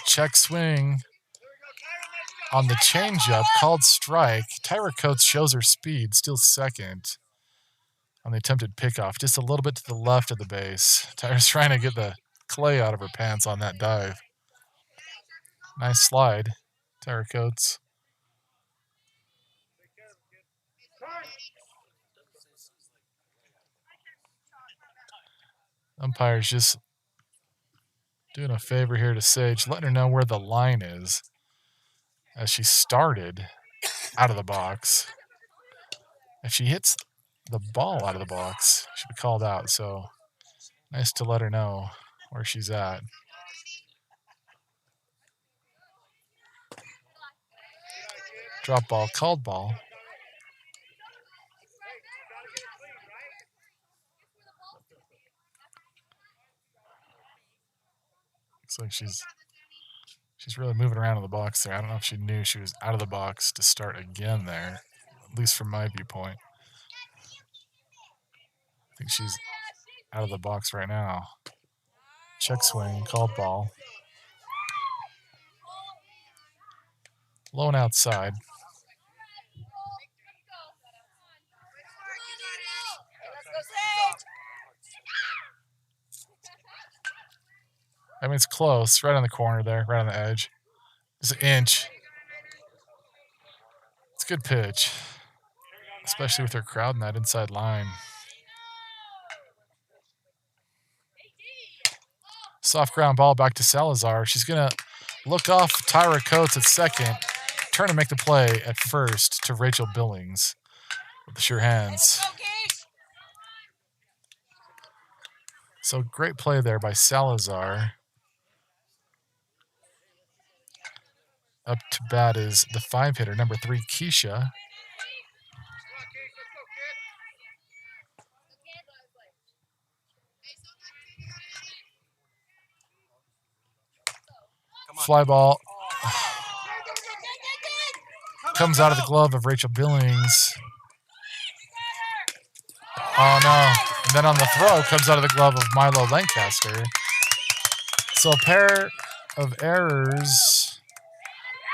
Check swing on the changeup, called strike. Tyra Coates shows her speed, still second on the attempted pickoff, just a little bit to the left of the base. Tyra's trying to get the clay out of her pants on that dive. Nice slide, Tyra Coates. Umpire's just doing a favor here to Sage, letting her know where the line is as she started out of the box. If she hits the ball out of the box, she'll be called out. So nice to let her know where she's at. Drop ball, called ball. Looks like she's really moving around in the box there. I don't know if she knew she was out of the box to start again there, at least from my viewpoint. I think she's out of the box right now. Check swing, called ball. Low and outside. I mean, it's close, right on the corner there, right on the edge. Just an inch. It's a good pitch, especially with her crowd in that inside line. Soft ground ball back to Salazar. She's going to look off Tyra Coates at second, turn and make the play at first to Rachel Billings with the sure hands. So great play there by Salazar. Up to bat is the 5 hitter, number 3, Keisha. Fly ball comes out of the glove of Rachel Billings. Oh no. And then on the throw comes out of the glove of Milo Lancaster. So a pair of errors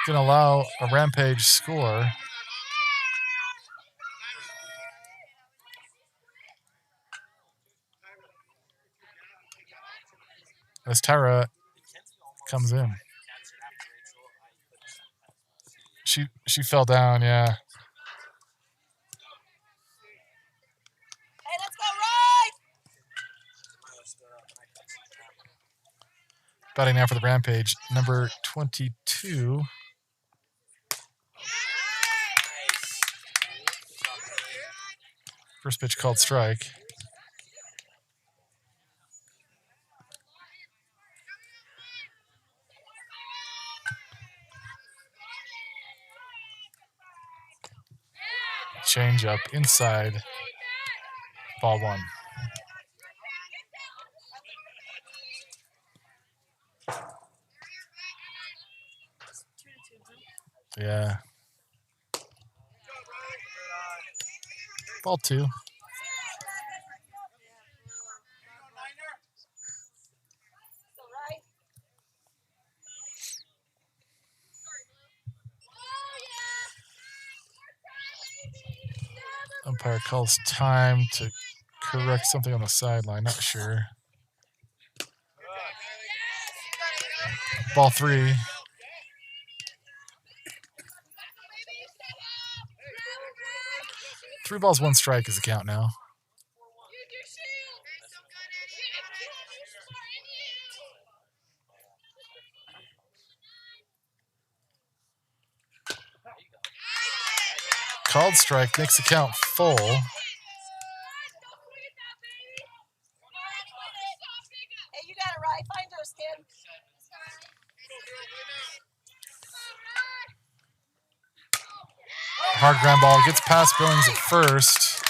can allow a Rampage score. As Tyra comes in. She fell down, yeah. Hey, let's go, right! Batting now for the Rampage, number 22. First pitch called strike. Change up inside. Ball 1. Yeah. Ball 2. Umpire calls time to correct something on the sideline. Not sure. Ball 3. 3 balls, 1 strike is the count now. Called strike makes the count full. Hey, you got it right. Find those, kid. Hard ground ball gets past Billings at first.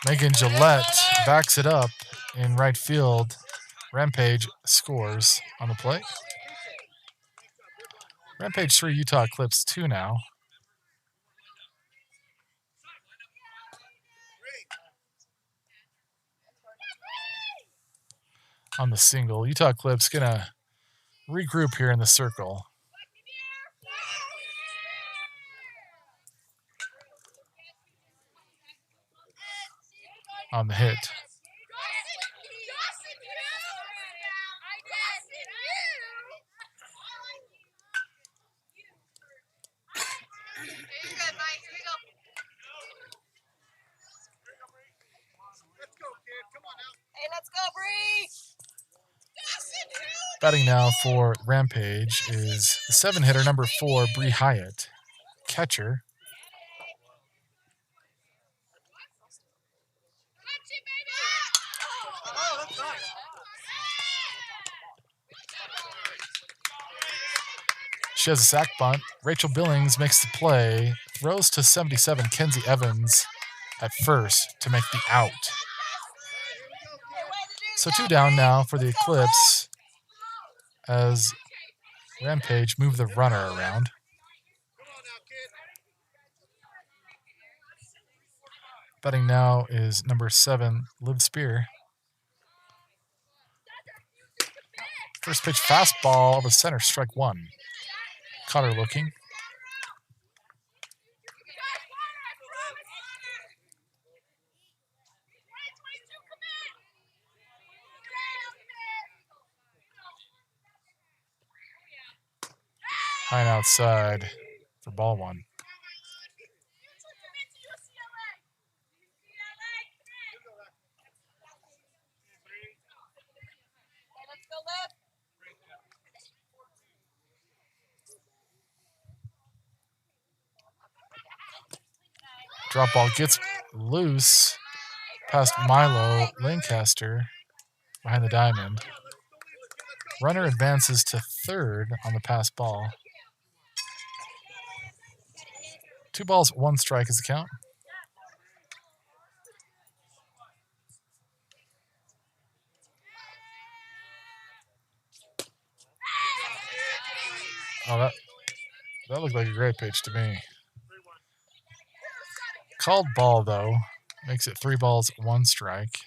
Megan Gillette backs it up in right field. Rampage scores on the play. Rampage 3, Utah Eclipse 2 now. On the single, Utah Eclipse gonna regroup here in the circle. On the hit. Batting now for Rampage is the 7-hitter, number 4, Bree Hyatt. Catcher, she has a sac bunt. Rachel Billings makes the play, throws to 77, Kenzie Evans at first to make the out. So 2 down now for the Eclipse as Rampage move the runner around. Batting now is number 7, Liv Spear. First pitch fastball over the center, strike 1. Caught her looking. High and outside for ball 1. Drop ball gets loose past Milo Lancaster behind the diamond. Runner advances to third on the pass ball. 2 balls, 1 strike is the count. Oh, that looked like a great pitch to me. Called ball, though. Makes it 3 balls, 1 strike.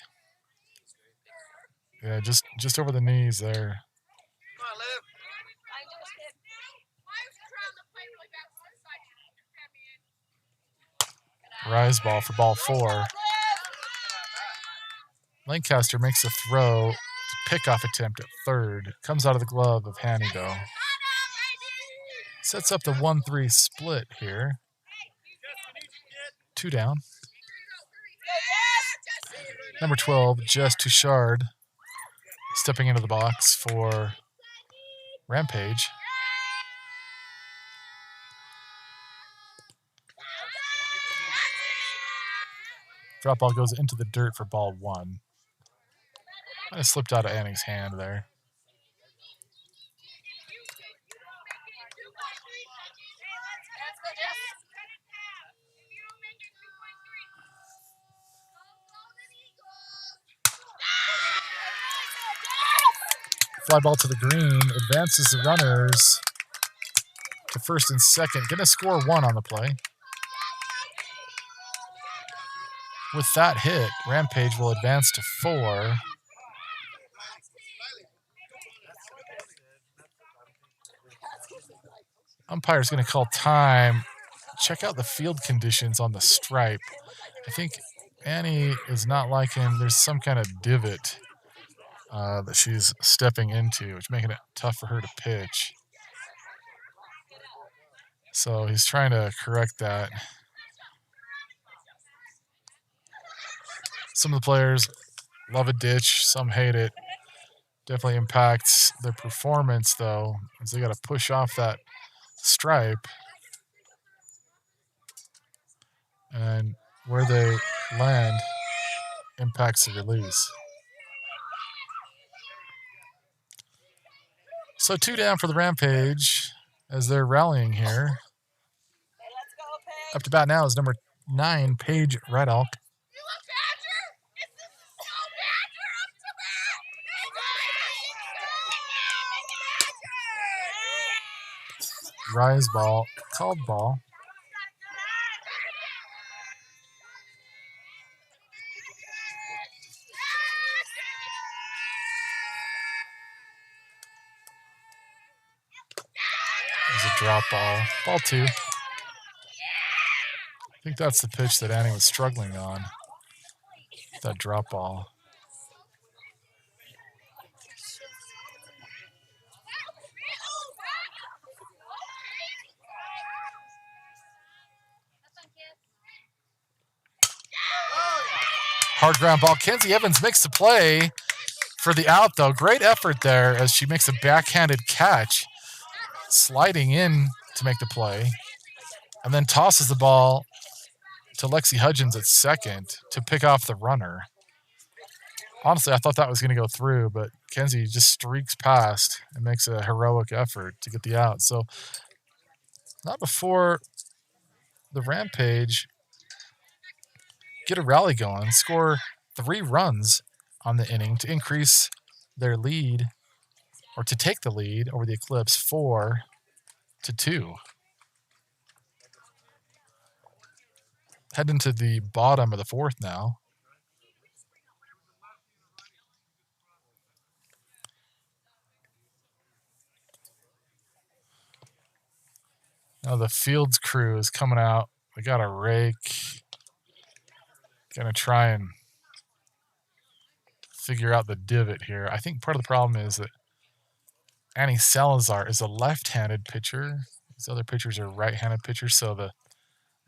Yeah, just over the knees there. Rise ball for ball 4. Lancaster makes a throw. Pickoff attempt at third. Comes out of the glove of Hanny, though. Sets up the 1-3 split here. 2 down. Number 12, Jess Touchard, stepping into the box for Rampage. Drop ball goes into the dirt for ball 1. Kind of slipped out of Annie's hand there. Fly ball to the green, advances the runners to first and second. Going to score 1 on the play. With that hit, Rampage will advance to 4. Umpire's going to call time. Check out the field conditions on the stripe. I think Annie is not liking, there's some kind of divot that she's stepping into, which is making it tough for her to pitch. So he's trying to correct that. Some of the players love a ditch, some hate it. Definitely impacts their performance, though, as they got to push off that stripe. And where they land impacts the release. So 2 down for the Rampage as they're rallying here. Up to bat now is number 9, Paige Redalk. Rise ball, called ball. There's a drop ball. Ball 2. I think that's the pitch that Annie was struggling on. That drop ball. Hard ground ball. Kenzie Evans makes the play. for the out, though. Great effort there as she makes a backhanded catch, sliding in to make the play, and then tosses the ball to Lexi Hudgens at second to pick off the runner. Honestly, I thought that was going to go through, but Kenzie just streaks past and makes a heroic effort to get the out. So not before the Rampage get a rally going, score 3 runs on the inning to increase their lead, or to take the lead over the Eclipse 4-2. Heading to the bottom of the 4th now. Now the Fields crew is coming out. They got a rake. Gonna try and figure out the divot here. I think part of the problem is that Annie Salazar is a left-handed pitcher. These other pitchers are right-handed pitchers, so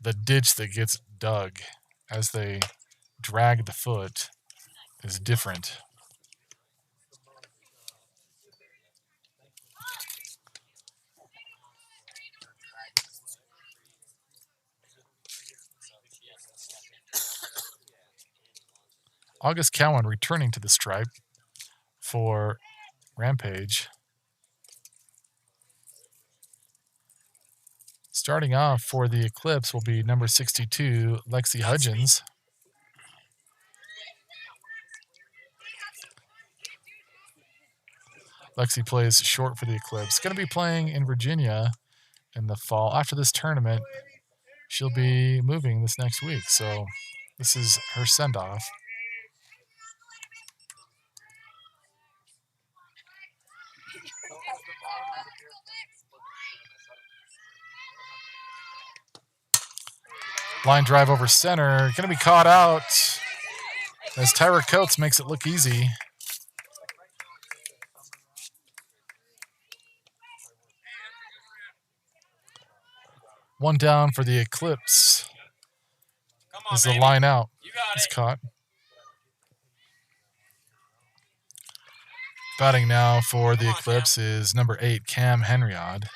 the ditch that gets dug as they drag the foot is different. August Cowan returning to the stripe for Rampage. Starting off for the Eclipse will be number 62, Lexi Hudgens. Lexi plays short for the Eclipse. Going to be playing in Virginia in the fall. After this tournament, she'll be moving this next week, so this is her send-off. Line drive over center. Going to be caught out as Tyra Coates makes it look easy. One down for the Eclipse. As the line out is caught. Batting now for the Eclipse is number 8, Cam Henriod.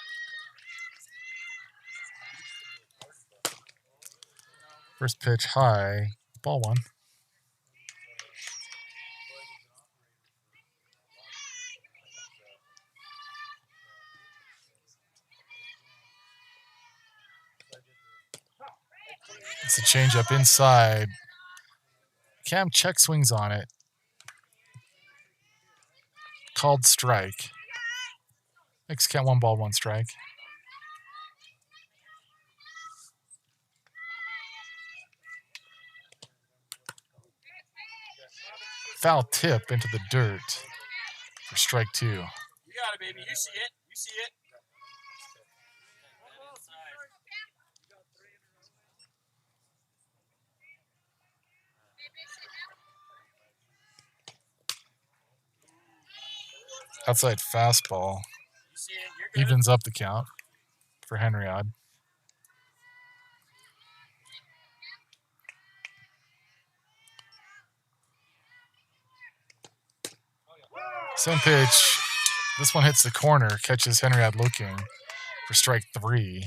First pitch high, ball 1. It's a changeup inside. Cam check swings on it. Called strike. Next count 1 ball, 1 strike. Foul tip into the dirt for strike 2. You got it, baby. You see it. You see it. Outside fastball You see it. You're good. evens up the count for Henriod. Same pitch. This one hits the corner, catches Henriod looking for strike 3.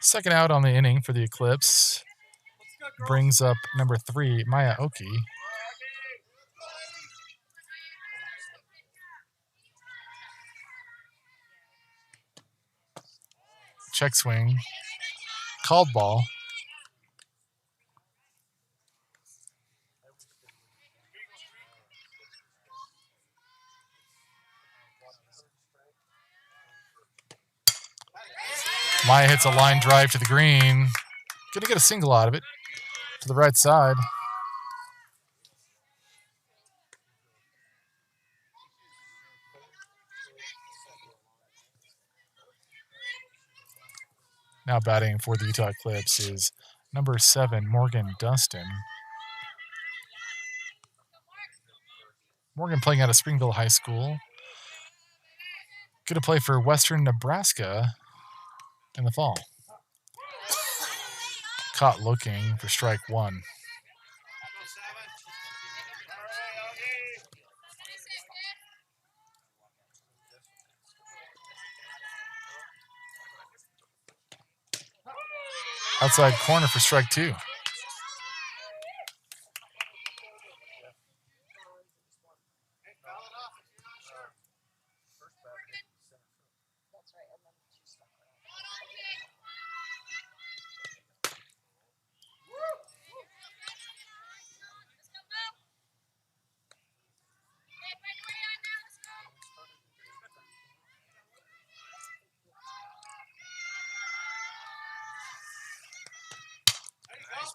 Second out on the inning for the Eclipse. Brings up number 3, Maya Oki. Check swing. Called ball. Maya hits a line drive to the green. Gonna get a single out of it to the right side. Now batting for the Utah Eclipse is number 7, Morgan Dustin. Morgan playing out of Springville High School. Going to play for Western Nebraska in the fall. Caught looking for strike 1. Outside corner for strike 2.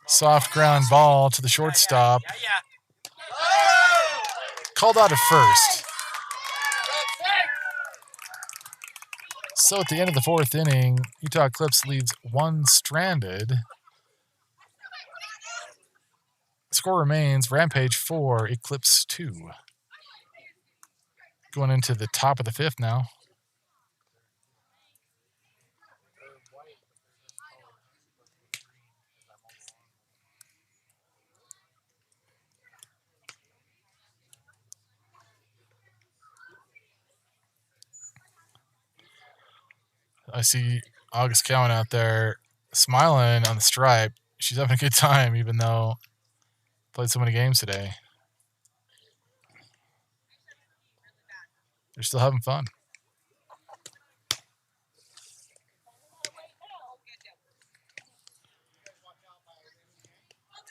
Soft ground ball to the shortstop. Called out at first. So at the end of the 4th inning, Utah Eclipse leads 1 stranded. Score remains Rampage 4, Eclipse 2. Going into the top of the 5th now. I see August Cowan out there smiling on the stripe. She's having a good time, even though played so many games today. They're still having fun.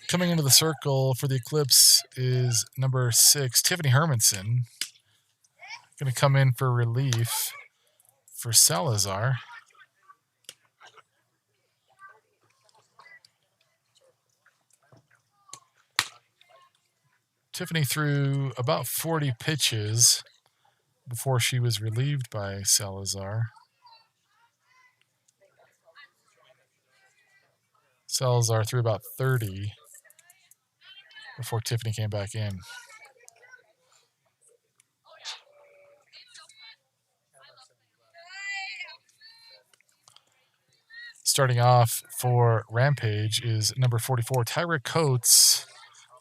Coming into the circle for the Eclipse is number 6, Tiffany Hermanson. Going to come in for relief for Salazar. Tiffany threw about 40 pitches before she was relieved by Salazar. Salazar threw about 30 before Tiffany came back in. Starting off for Rampage is number 44, Tyra Coates,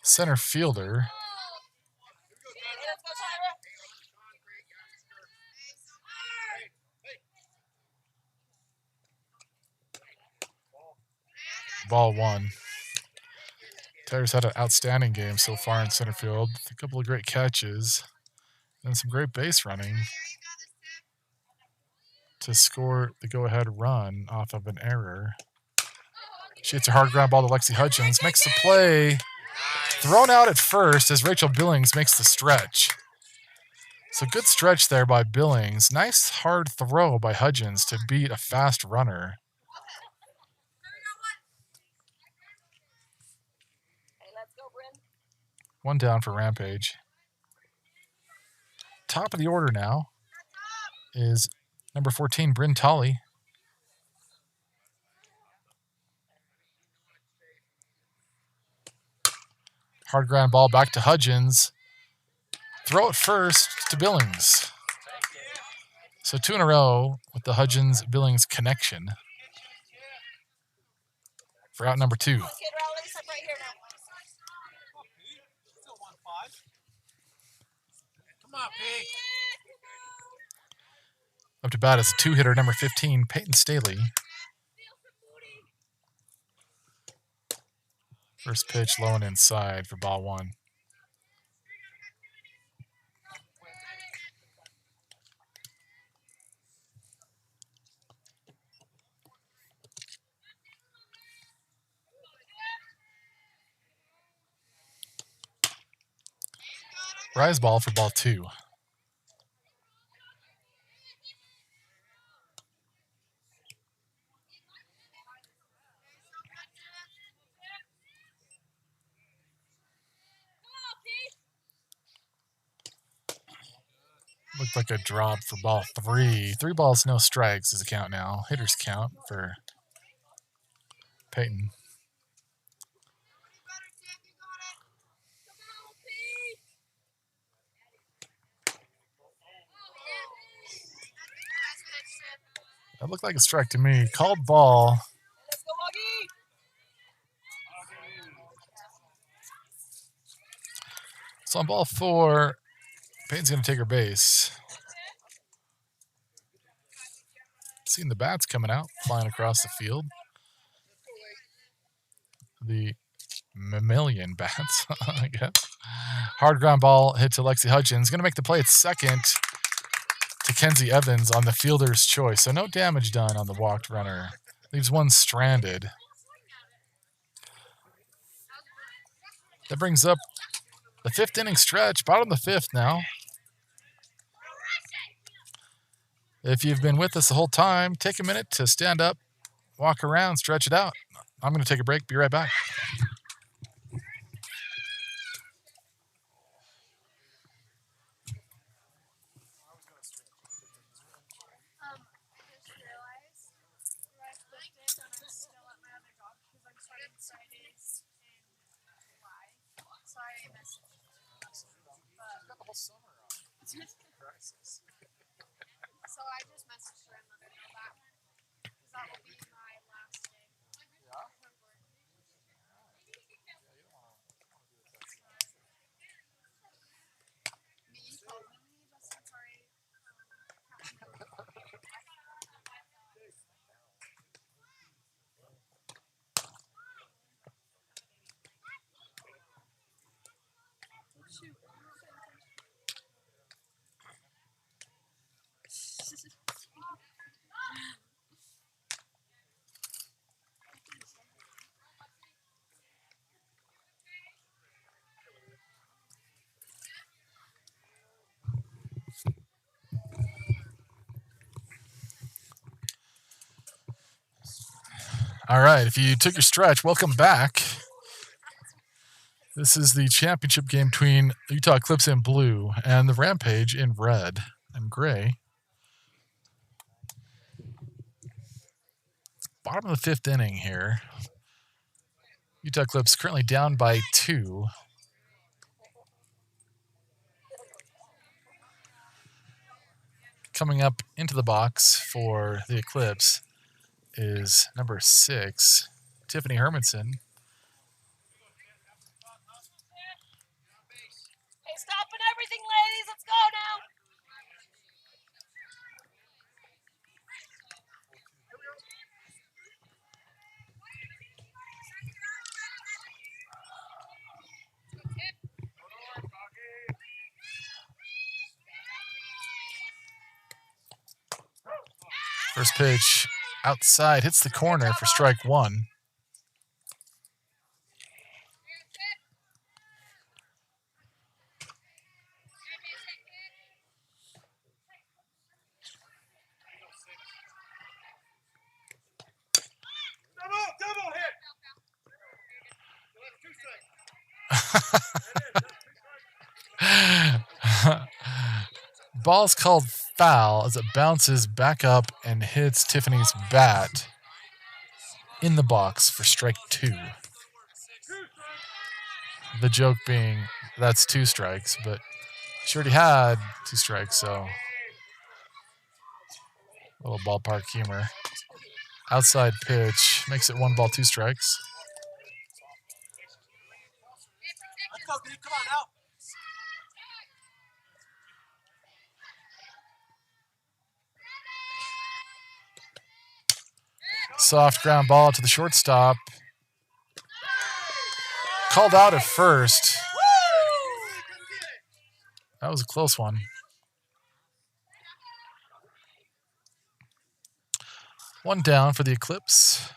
center fielder. Ball 1. Tyra's had an outstanding game so far in center field. A couple of great catches and some great base running to score the go-ahead run off of an error. She hits a hard ground ball to Lexi Hutchins, makes the play. Thrown out at first as Rachel Billings makes the stretch. So good stretch there by Billings. Nice hard throw by Hutchins to beat a fast runner. One down for Rampage. Top of the order now is number 14, Bryn Tolley. Hard ground ball back to Hutchins. Throw it first to Billings. So 2 in a row with the Hutchins-Billings connection for out number 2. Up to bat is a 2-hitter, number 15, Peyton Staley. First pitch low and inside for ball 1. Rise ball for ball 2. Looked like a drop for ball 3. 3 balls, no strikes is the count now. Hitter's count for Peyton. That looked like a strike to me. Called ball. So on ball 4, Payne's going to take her base. Seeing the bats coming out, flying across the field. The mammalian bats, I guess. Hard ground ball hit to Lexi Hutchins. Going to make the play at second to Kenzie Evans on the fielder's choice. So no damage done on the walked runner. Leaves one stranded. That brings up the 5th inning stretch, bottom of the 5th now. If you've been with us the whole time, take a minute to stand up, walk around, stretch it out. I'm going to take a break. Be right back. So I just messaged her and let her know that. Because that will be my last day. Me, totally. That's sorry. Shoot. All right, if you took your stretch, welcome back. This is the championship game between Utah Eclipse in blue and the Rampage in red and gray. Bottom of the 5th inning here. Utah Eclipse currently down by 2. Coming up into the box for the Eclipse is number 6, Tiffany Hermanson. Hey, stopping everything, ladies. Let's go now. First pitch outside, hits the corner for strike 1. Double hit. Ball's called foul as it bounces back up and hits Tiffany's bat in the box for strike 2. The joke being that's 2 strikes, but she already had 2 strikes, so a little ballpark humor. Outside pitch makes it 1 ball, 2 strikes. Let's go, dude. Come on now. Soft ground ball to the shortstop. Called out at first. That was a close one. One down for the Eclipse.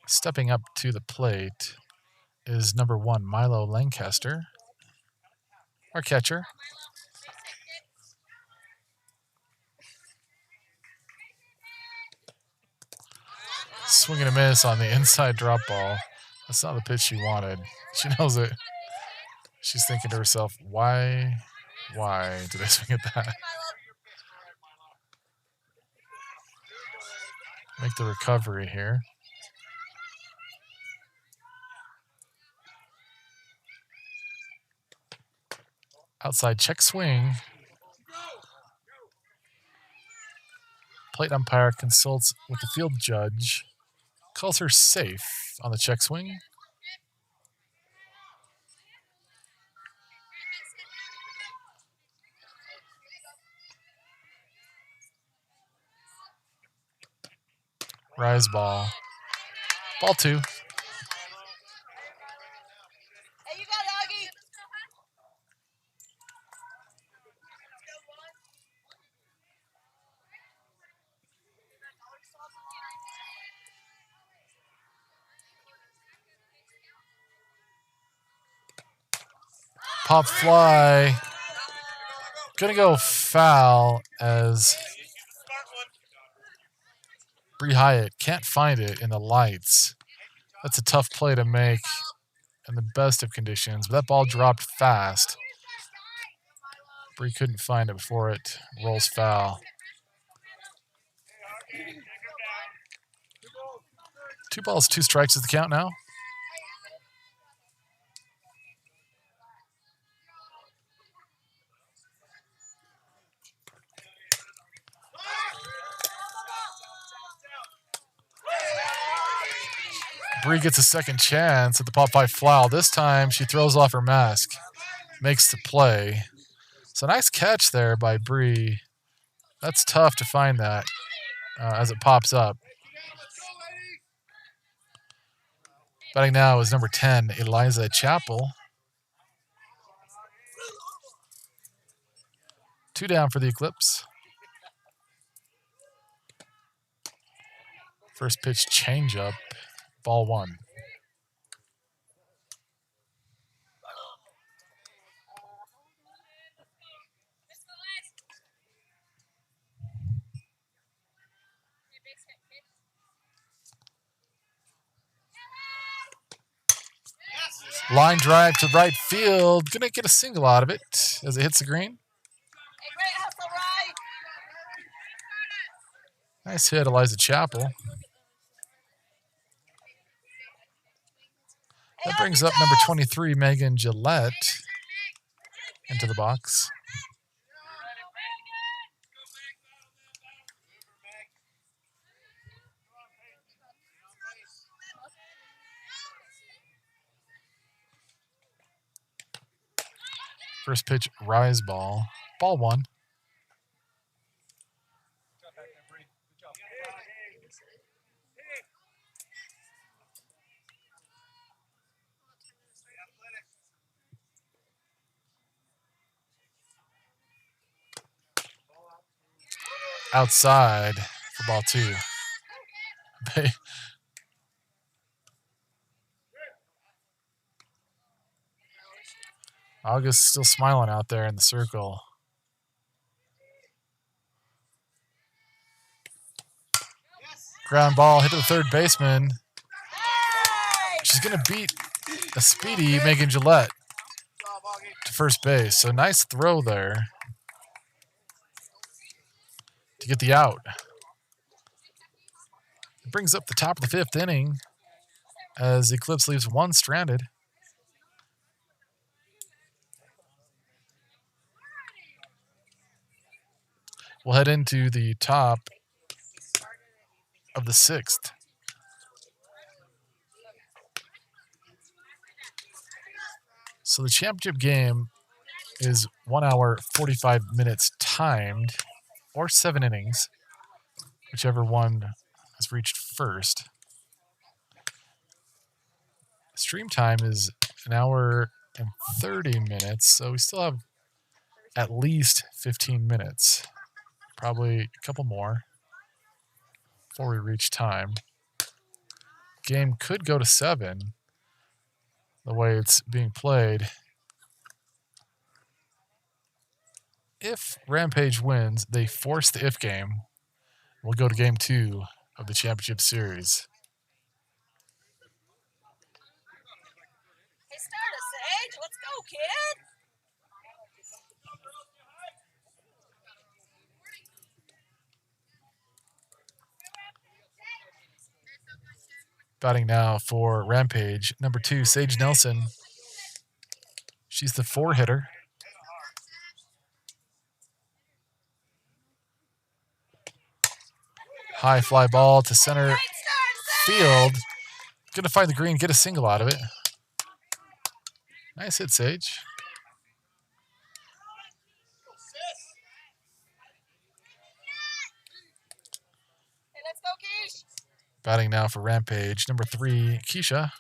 Stepping up to the plate is number 1, Milo Lancaster, our catcher. Swing and a miss on the inside drop ball. That's not the pitch she wanted. She knows it. She's thinking to herself, why did I swing at that? Make the recovery here. Outside check swing. Plate umpire consults with the field judge. Calls her safe on the check swing. Rise ball. Ball 2. Hey, you got it, Augie. Pop fly. Gonna go foul as Bree Hyatt can't find it in the lights. That's a tough play to make in the best of conditions, but that ball dropped fast. Bree couldn't find it before it rolls foul. 2 balls, 2 strikes is the count now. Bree gets a second chance at the pop by foul. This time she throws off her mask, makes the play. So nice catch there by Bree. That's tough to find that as it pops up. Batting now is number 10, Eliza Chappell. 2 down for the Eclipse. First pitch changeup, ball 1. Line drive to right field. Gonna get a single out of it as it hits the green. Nice hit, Eliza Chappell. That brings up number 23, Megan Gillette, into the box. First pitch, rise ball. Ball 1. Outside for ball 2. August still smiling out there in the circle. Ground ball hit to the third baseman. She's going to beat a speedy Megan Gillette to first base. So nice throw there to get the out. It brings up the top of the 5th inning as Eclipse leaves 1 stranded. We'll head into the top of the 6th. So the championship game is 1 hour, 45 minutes timed, or 7 innings, whichever one has reached first. Stream time is 1 hour and 30 minutes, so we still have at least 15 minutes. Probably a couple more before we reach time. Game could go to 7 the way it's being played. If Rampage wins, they force the if game. We'll go to game 2 of the championship series. Hey, start us, Sage. Let's go, kid. Batting now for Rampage, number 2, Sage Nelson. She's the 4 hitter. High fly ball to center field. Gonna find the green, get a single out of it. Nice hit, Sage. Hey, let's go, Keish. Batting now for Rampage, number 3, Keisha.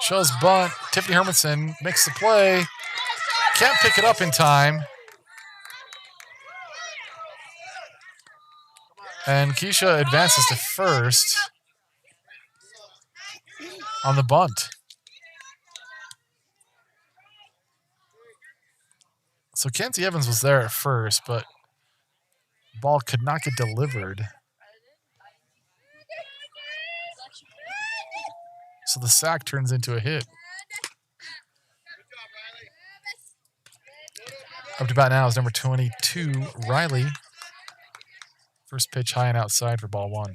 Shows bunt. Tiffany Hermanson makes the play. Can't pick it up in time. And Keisha advances to first on the bunt. So Kenzie Evans was there at first, but ball could not get delivered. So the sack turns into a hit. Up to bat now is number 22, Riley. First pitch high and outside for ball 1.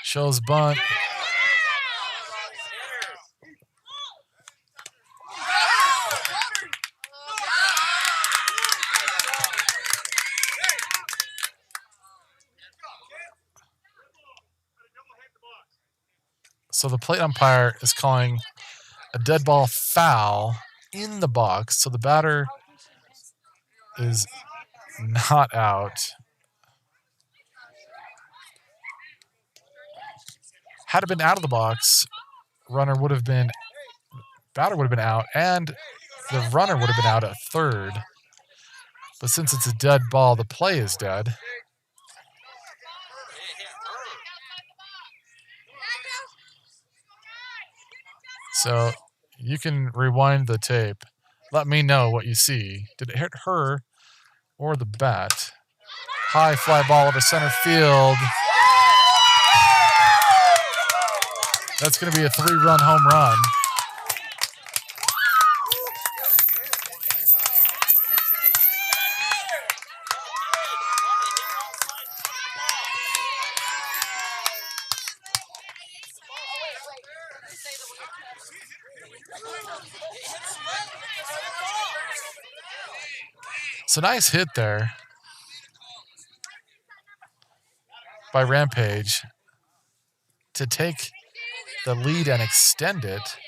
Shows bunt. So the plate umpire is calling a dead ball foul in the box. So the batter is not out. Had it been out of the box, batter would have been out, and the runner would have been out at third. But since it's a dead ball, the play is dead. So you can rewind the tape. Let me know what you see. Did it hit her or the bat? High fly ball over center field. That's going to be a 3-run home run. So nice hit there by Rampage to take the lead and extend it.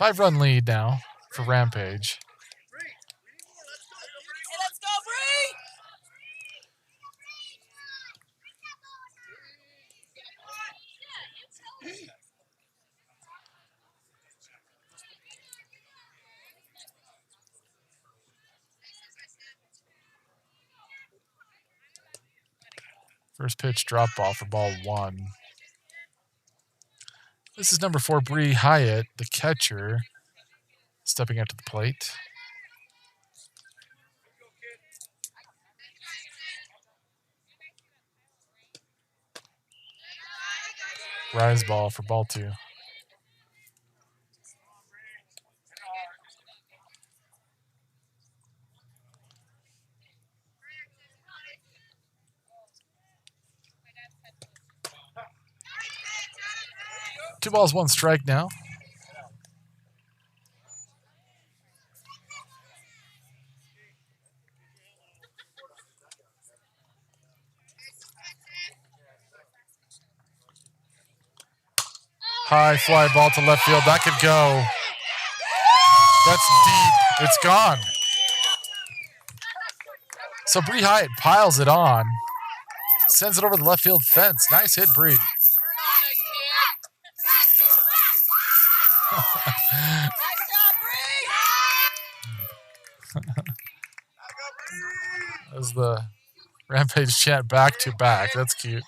5-run lead now for Rampage. Hey, let's go, Bree! First pitch drop ball for ball 1. This is number 4, Bree Hyatt, the catcher, stepping up to the plate. Rise ball for ball 2. Two balls, 1 strike now. High fly ball to left field. That could go. That's deep. It's gone. So Bree Hyatt piles it on. Sends it over the left field fence. Nice hit, Bree. As the Rampage chant back to back. That's cute.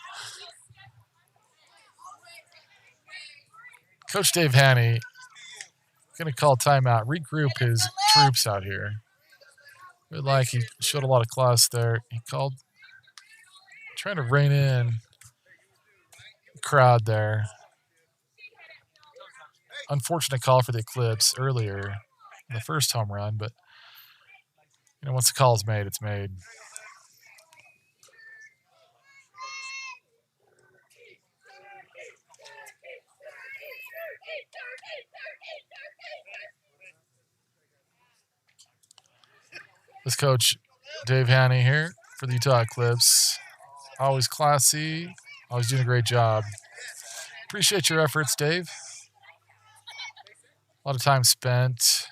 Coach Dave Haney going to call timeout, regroup his troops out here. Really like he showed a lot of class there. He called, trying to rein in the crowd there. Unfortunate call for the Eclipse earlier in the first home run, but You know, once the call's made, it's made. This coach, Dave Haney here for the Utah Eclipse. Always classy, always doing a great job. Appreciate your efforts, Dave. A lot of time spent,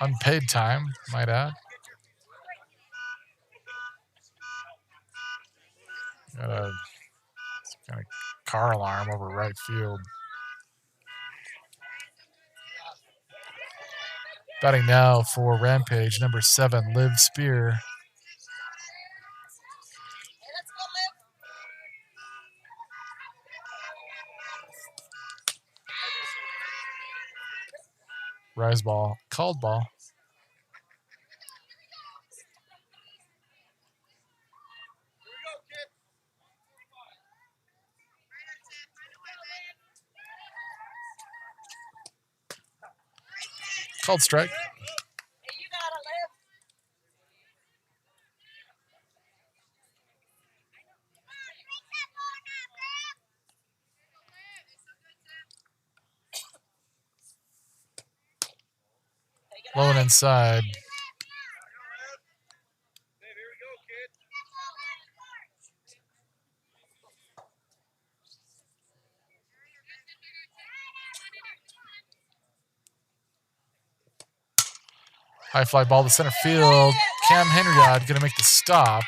unpaid time, might add. Got a kind of car alarm over right field. Batting now for Rampage, number 7, Liv Spear. Rise ball, called ball. Called strike. Low and inside. High fly ball to center field. Cam Henriod going to make the stop.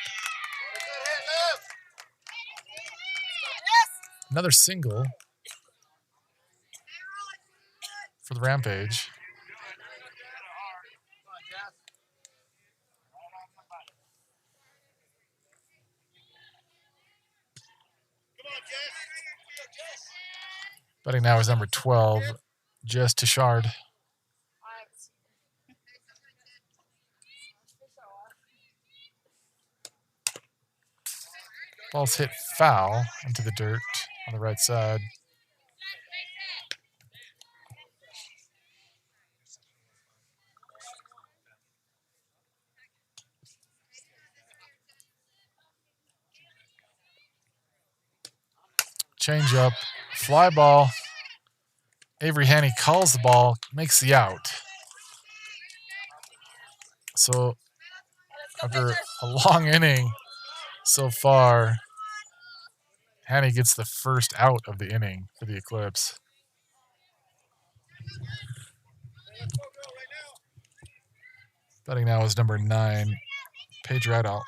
Another single for the Rampage. Batting now is number 12, Jess Tichard. Ball's hit foul into the dirt on the right side. Change up, fly ball. Avery Haney calls the ball, makes the out. So after a long inning so far, Haney gets the first out of the inning for the Eclipse. Batting now is number 9, Paige Rideout.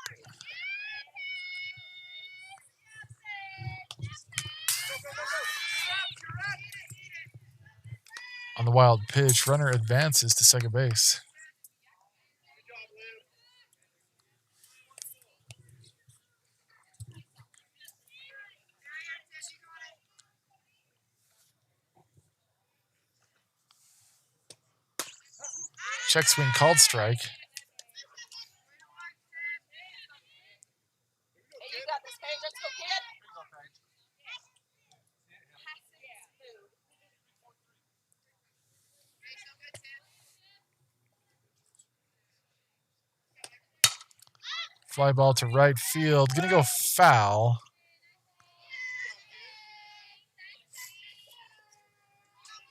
On the wild pitch, runner advances to second base. Check swing called strike. Fly ball to right field. Going to go foul.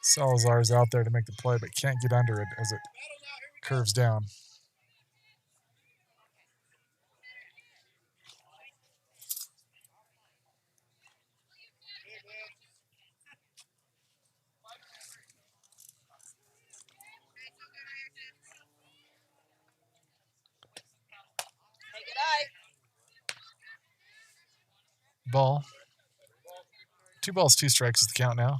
Salazar's out there to make the play, but can't get under it as it curves down. Ball. 2 balls, 2 strikes is the count now.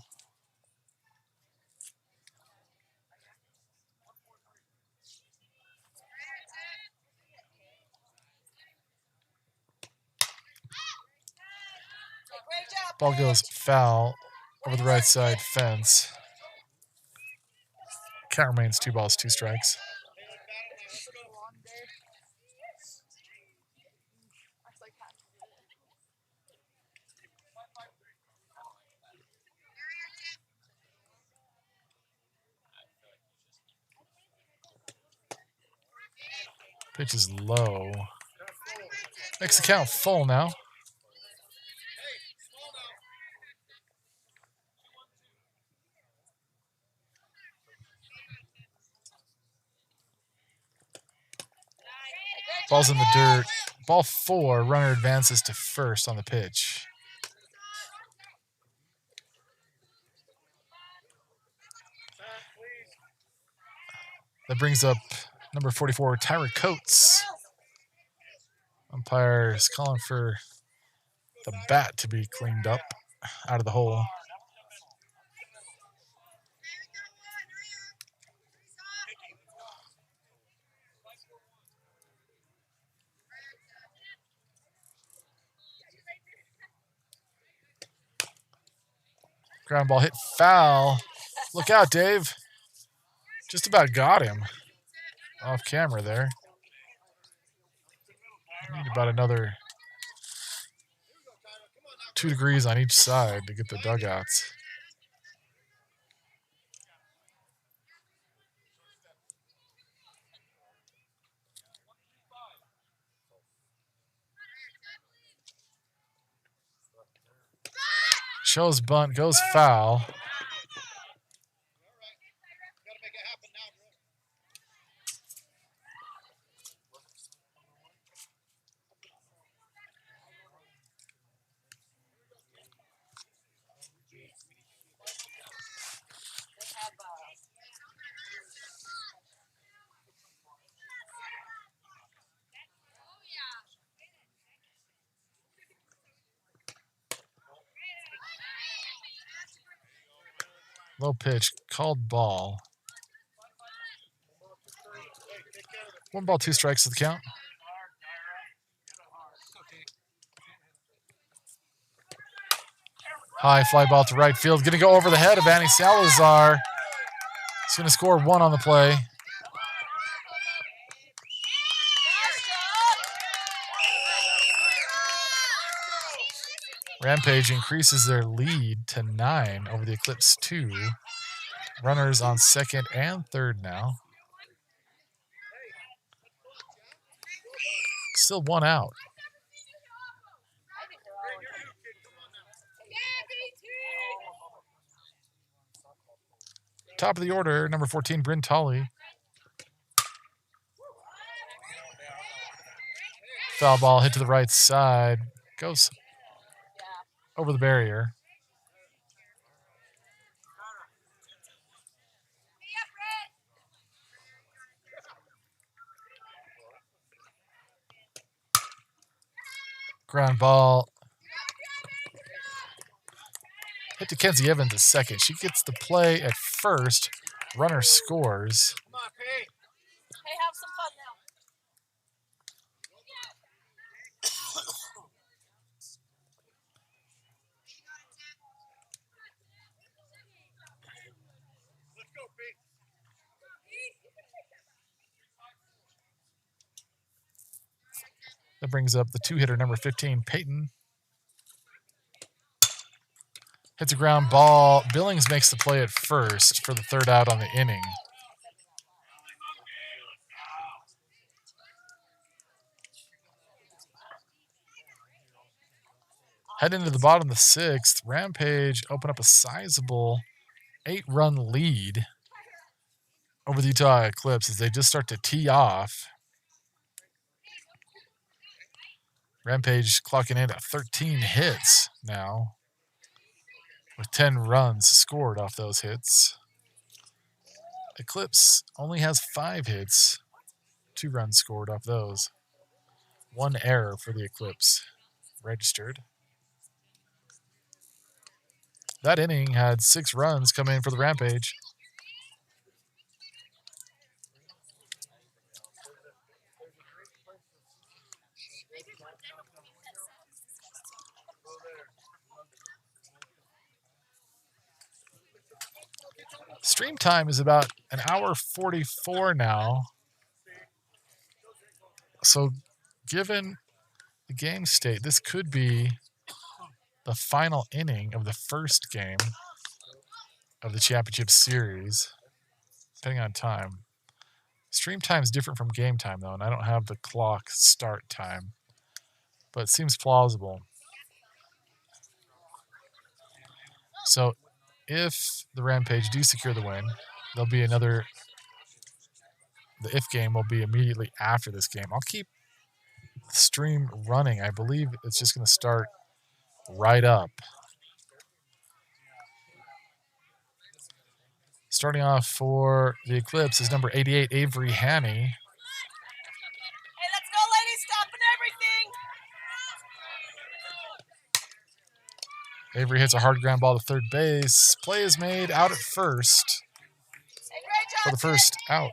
Ball goes foul over the right side fence. Count remains 2 balls, 2 strikes. Pitch is low. Makes the count full now. Ball's in the dirt. Ball 4. Runner advances to first on the pitch. That brings up number 44, Tyra Coates. Umpire's calling for the bat to be cleaned up out of the hole. Ground ball hit foul. Look out, Dave. Just about got him off camera there. Need about another 2 degrees on each side to get the dugouts. Shows bunt, goes foul. Low pitch, called ball. 1 ball, 2 strikes to the count. High fly ball to right field. Going to go over the head of Annie Salazar. He's going to score 1 on the play. Rampage increases their lead to 9 over the Eclipse 2. Runners on second and third now. Still 1 out. Top of the order, number 14, Bryn Tolley. Foul ball hit to the right side. Goes over the barrier. Ground ball. Hit to Kenzie Evans at second. She gets the play at first. Runner scores. Come on, Pete. Hey, have some fun now. Let's go, Pete. That brings up the 2-hitter, number 15, Peyton. Hits a ground ball. Billings makes the play at first for the 3rd out on the inning. Heading into the bottom of the 6th, Rampage open up a sizable 8-run lead over the Utah Eclipse as they just start to tee off. Rampage clocking in at 13 hits now, with 10 runs scored off those hits. Eclipse only has 5 hits, 2 runs scored off those. 1 error for the Eclipse registered. That inning had 6 runs come in for the Rampage. Stream time is about 1 hour 44 now. So given the game state, this could be the final inning of the first game of the championship series, depending on time. Stream Stream time is different from game time, though, and I don't have the clock start time. But it seems plausible. So if the Rampage do secure the win, there'll be another... The if game will be immediately after this game. I'll keep the stream running. I believe it's just going to start right up. Starting off for the Eclipse is number 88, Avery Haney. Hey, let's go, ladies. Stopping everything. Avery hits a hard ground ball to third base. Play is made out at first Hey, great job, for the first out.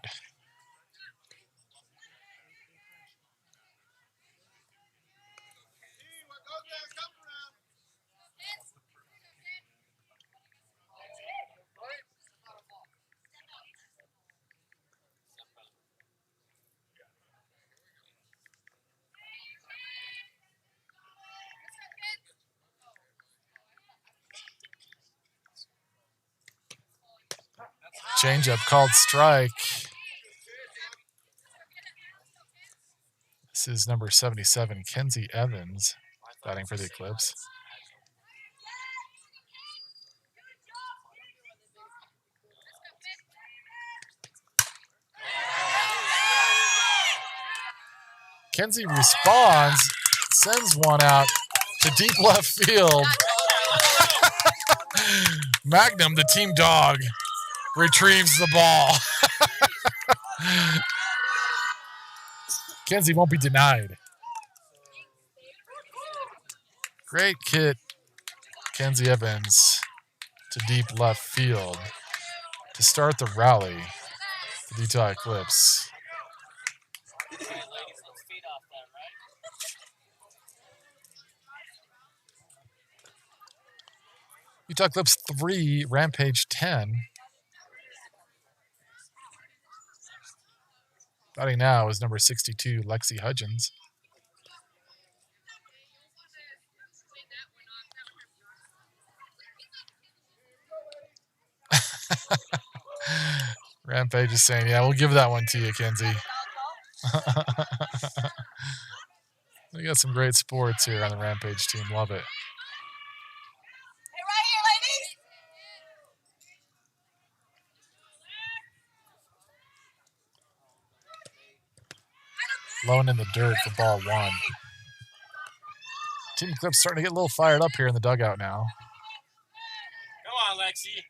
Changeup called strike. This is number 77, Kenzie Evans, batting for the Eclipse. Kenzie responds, sends one out to deep left field. Magnum, the team dog, retrieves the ball. Kenzie won't be denied. Great hit, Kenzie Evans, to deep left field to start the rally for the Utah Eclipse. Utah Eclipse 3, Rampage 10. Batting now is number 62, Lexi Hudgens. Rampage is saying, yeah, we'll give that one to you, Kenzie. We got some great sports here on the Rampage team. Love it. Hey, right here, ladies. Low and in the dirt for ball one. Team Eclipse starting to get a little fired up here in the dugout now. Come on, Lexi.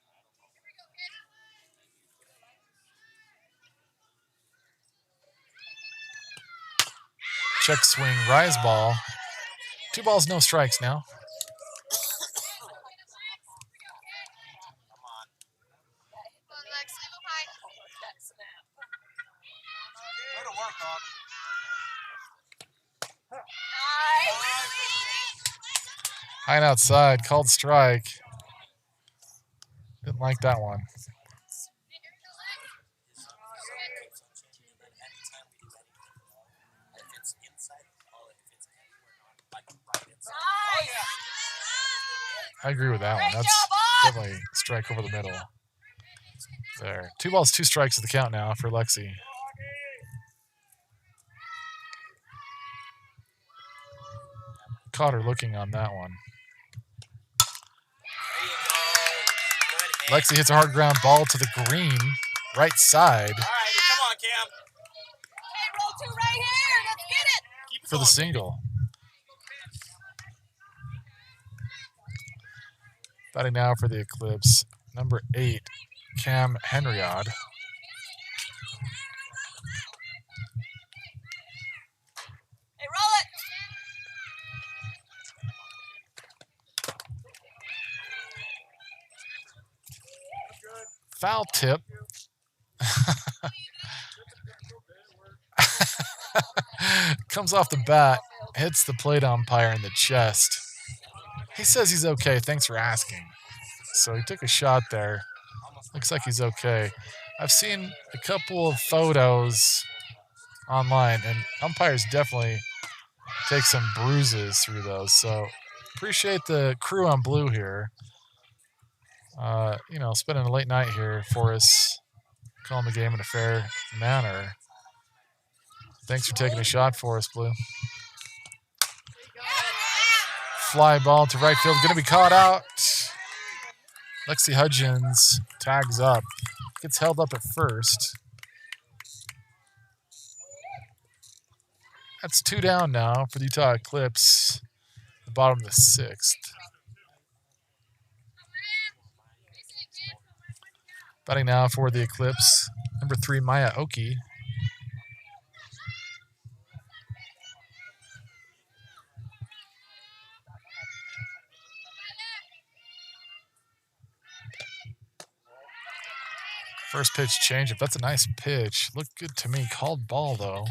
Check swing, rise ball. 2 balls, no strikes now. Way to work, Hawk. High and outside, called strike. Didn't like that one. I agree with that one. That's definitely strike over the middle. There. 2 balls, 2 strikes is the count now for Lexi. Caught her looking on that one. Lexi hits a hard ground ball to the green, right side. All right, come on, Cam. Hey, roll 2 right here. Let's get it. Keep it For the going. single. Batting now for the Eclipse, number 8, Cam Henriod. Hey, roll it. Foul tip. Comes off the bat, hits the plate umpire in the chest. He says he's okay. Thanks for asking. So he took a shot there. Looks like he's okay. I've seen a couple of photos online, and umpires definitely take some bruises through those. So appreciate the crew on blue here. Spending a late night here for us, calling the game in a fair manner. Thanks for taking a shot for us, Blue. Fly ball to right field. Going to be caught out. Lexi Hudgens tags up. Gets held up at first. That's 2 down now for the Utah Eclipse. The bottom of the 6th. Batting now for the Eclipse, number 3, Maya Oki. First pitch changeup. That's a nice pitch. Looked good to me. Called ball, though.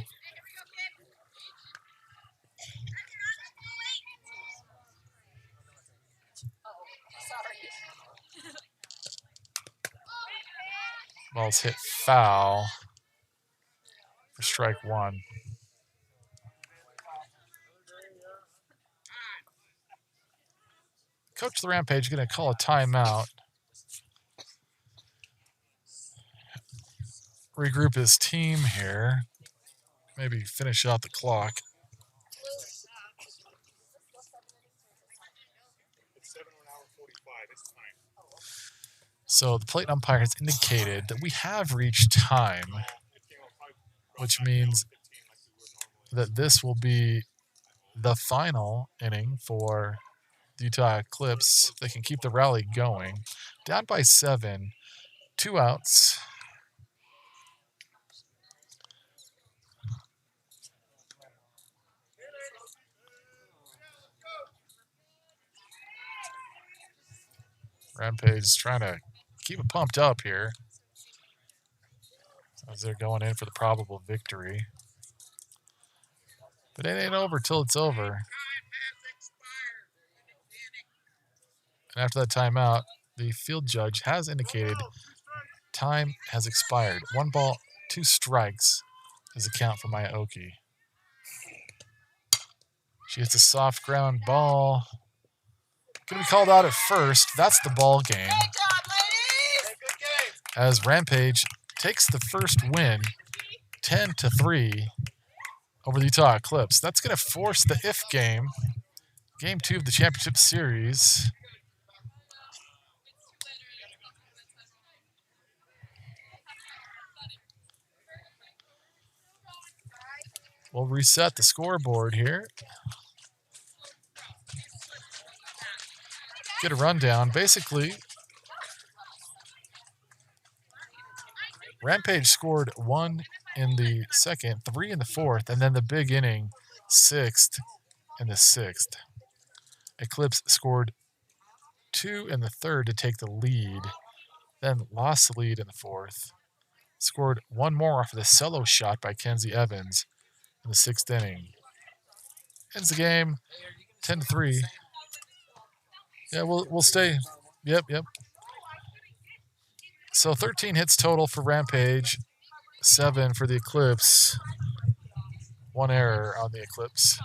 Ball's hit foul for strike 1. Coach of the Rampage is going to call a timeout. Regroup his team here. Maybe finish out the clock. So the plate umpire has indicated that we have reached time, which means that this will be the final inning for the Utah Eclipse. If they can keep the rally going. Down by 7, 2 outs. Rampage is trying to keep it pumped up here as they're going in for the probable victory. But it ain't over till it's over. And after that timeout, the field judge has indicated time has expired. 1 ball, 2 strikes is the count for Maya Oki. She hits a soft ground ball. Going to be called out at first. That's the ball game. As Rampage takes the first win, 10-3 over the Utah Eclipse. That's going to force the if game, game 2 of the championship series. We'll reset the scoreboard here. Get a rundown. Basically, Rampage scored 1 in the 2nd, 3 in the 4th, and then the big inning, 6th in the 6th. Eclipse scored 2 in the 3rd to take the lead, then lost the lead in the 4th. Scored 1 more off of the solo shot by Kenzie Evans in the 6th inning. Ends the game 10-3. Yeah, we'll stay. Yep. So 13 hits total for Rampage, 7 for the Eclipse. 1 error on the Eclipse.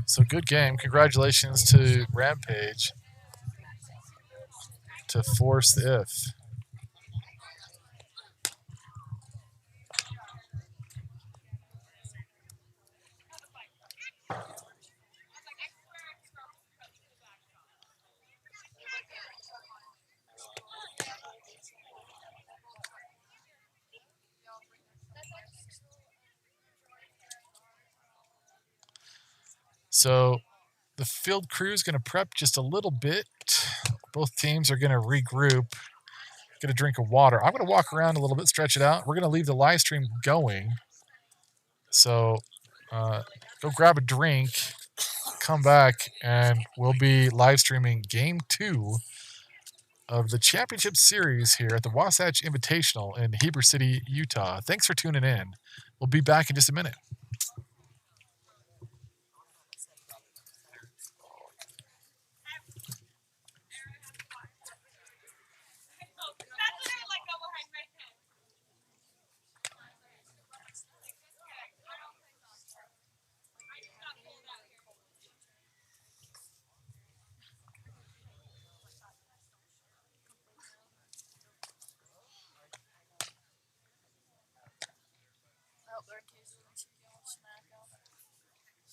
So good game. Congratulations to Rampage to force the if. So the field crew is going to prep just a little bit. Both teams are going to regroup, get a drink of water. I'm going to walk around a little bit, stretch it out. We're going to leave the live stream going. So go grab a drink, come back, and we'll be live streaming game 2 of the championship series here at the Wasatch Invitational in Heber City, Utah. Thanks for tuning in. We'll be back in just a minute.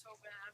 so bad.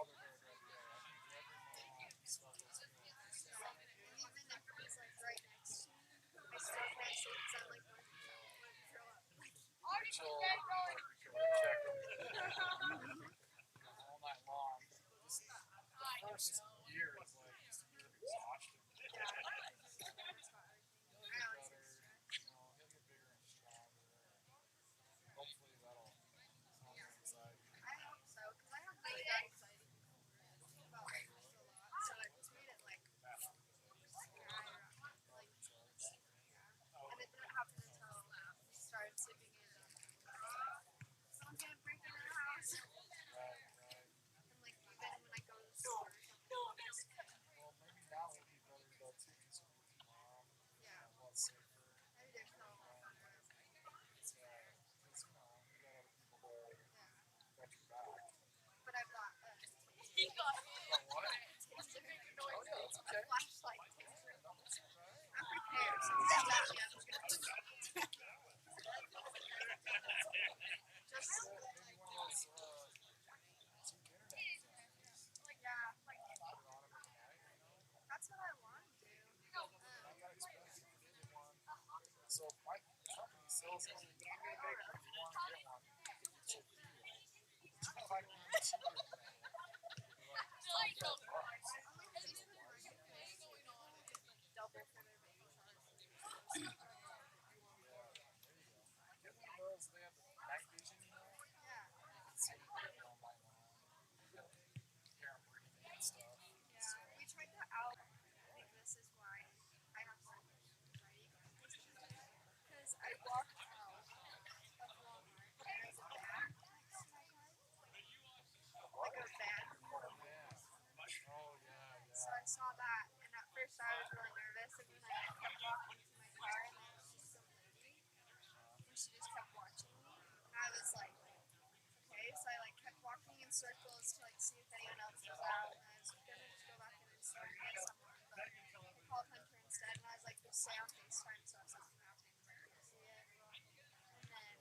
all the road right there. I think every mom stuff is good. And even if it was like right next to me, I still can't see because I'm like, what throw up. So, check all night long. Just, the first year is like just a year of exhaustion. Yeah, it's just better. I always get stressed. He'll get bigger and stronger. Hopefully that'll calm the anxiety. I hope so, because I have really bad anxiety about like this a lot. So it just made it like skyrocket. Like, yeah. And it didn't happen until we started sleeping in. Someone's gonna break into the house. Right. And like even when I go to the store or something, just Well, maybe now will be better though too, because you're with your mom. yeah. A lot safer. Maybe there's no risk. Because you got other people there. Yeah. Got your back. But I've got a But what? taser. Oh yeah, that's okay. A flashlight taser. No, that's alright. I'm prepared. So if that me, I'm just gonna put it. Just Maybe one of those cheap internet things. yeah, like Put it on every night, that's what I want to do. Not that expensive. You get one. So my company sells them. You can make one if you want to get one. It's a deal. But you can find it even cheaper than that. Like $25. Double for their baby showers. Yeah, there you go. Get one of those. They have night vision, Yeah. You can see it all night long. You can hear them breathing and stuff. Yeah. We tried that out. I think this is why I have more anxiety. Because I walked out of Walmart and there's a bag next to my car. Like a bag. Oh yeah. So I saw that, and at first I was really nervous, and then I kept walking to my car, and then she's some lady, and she just kept watching me. And I was like, okay, so I like kept walking in circles to like see if anyone else was out, and I was gonna just go back in and start to get someone, but I called Hunter instead, and I was like, just stay on FaceTime so if something happens, I can see it. And then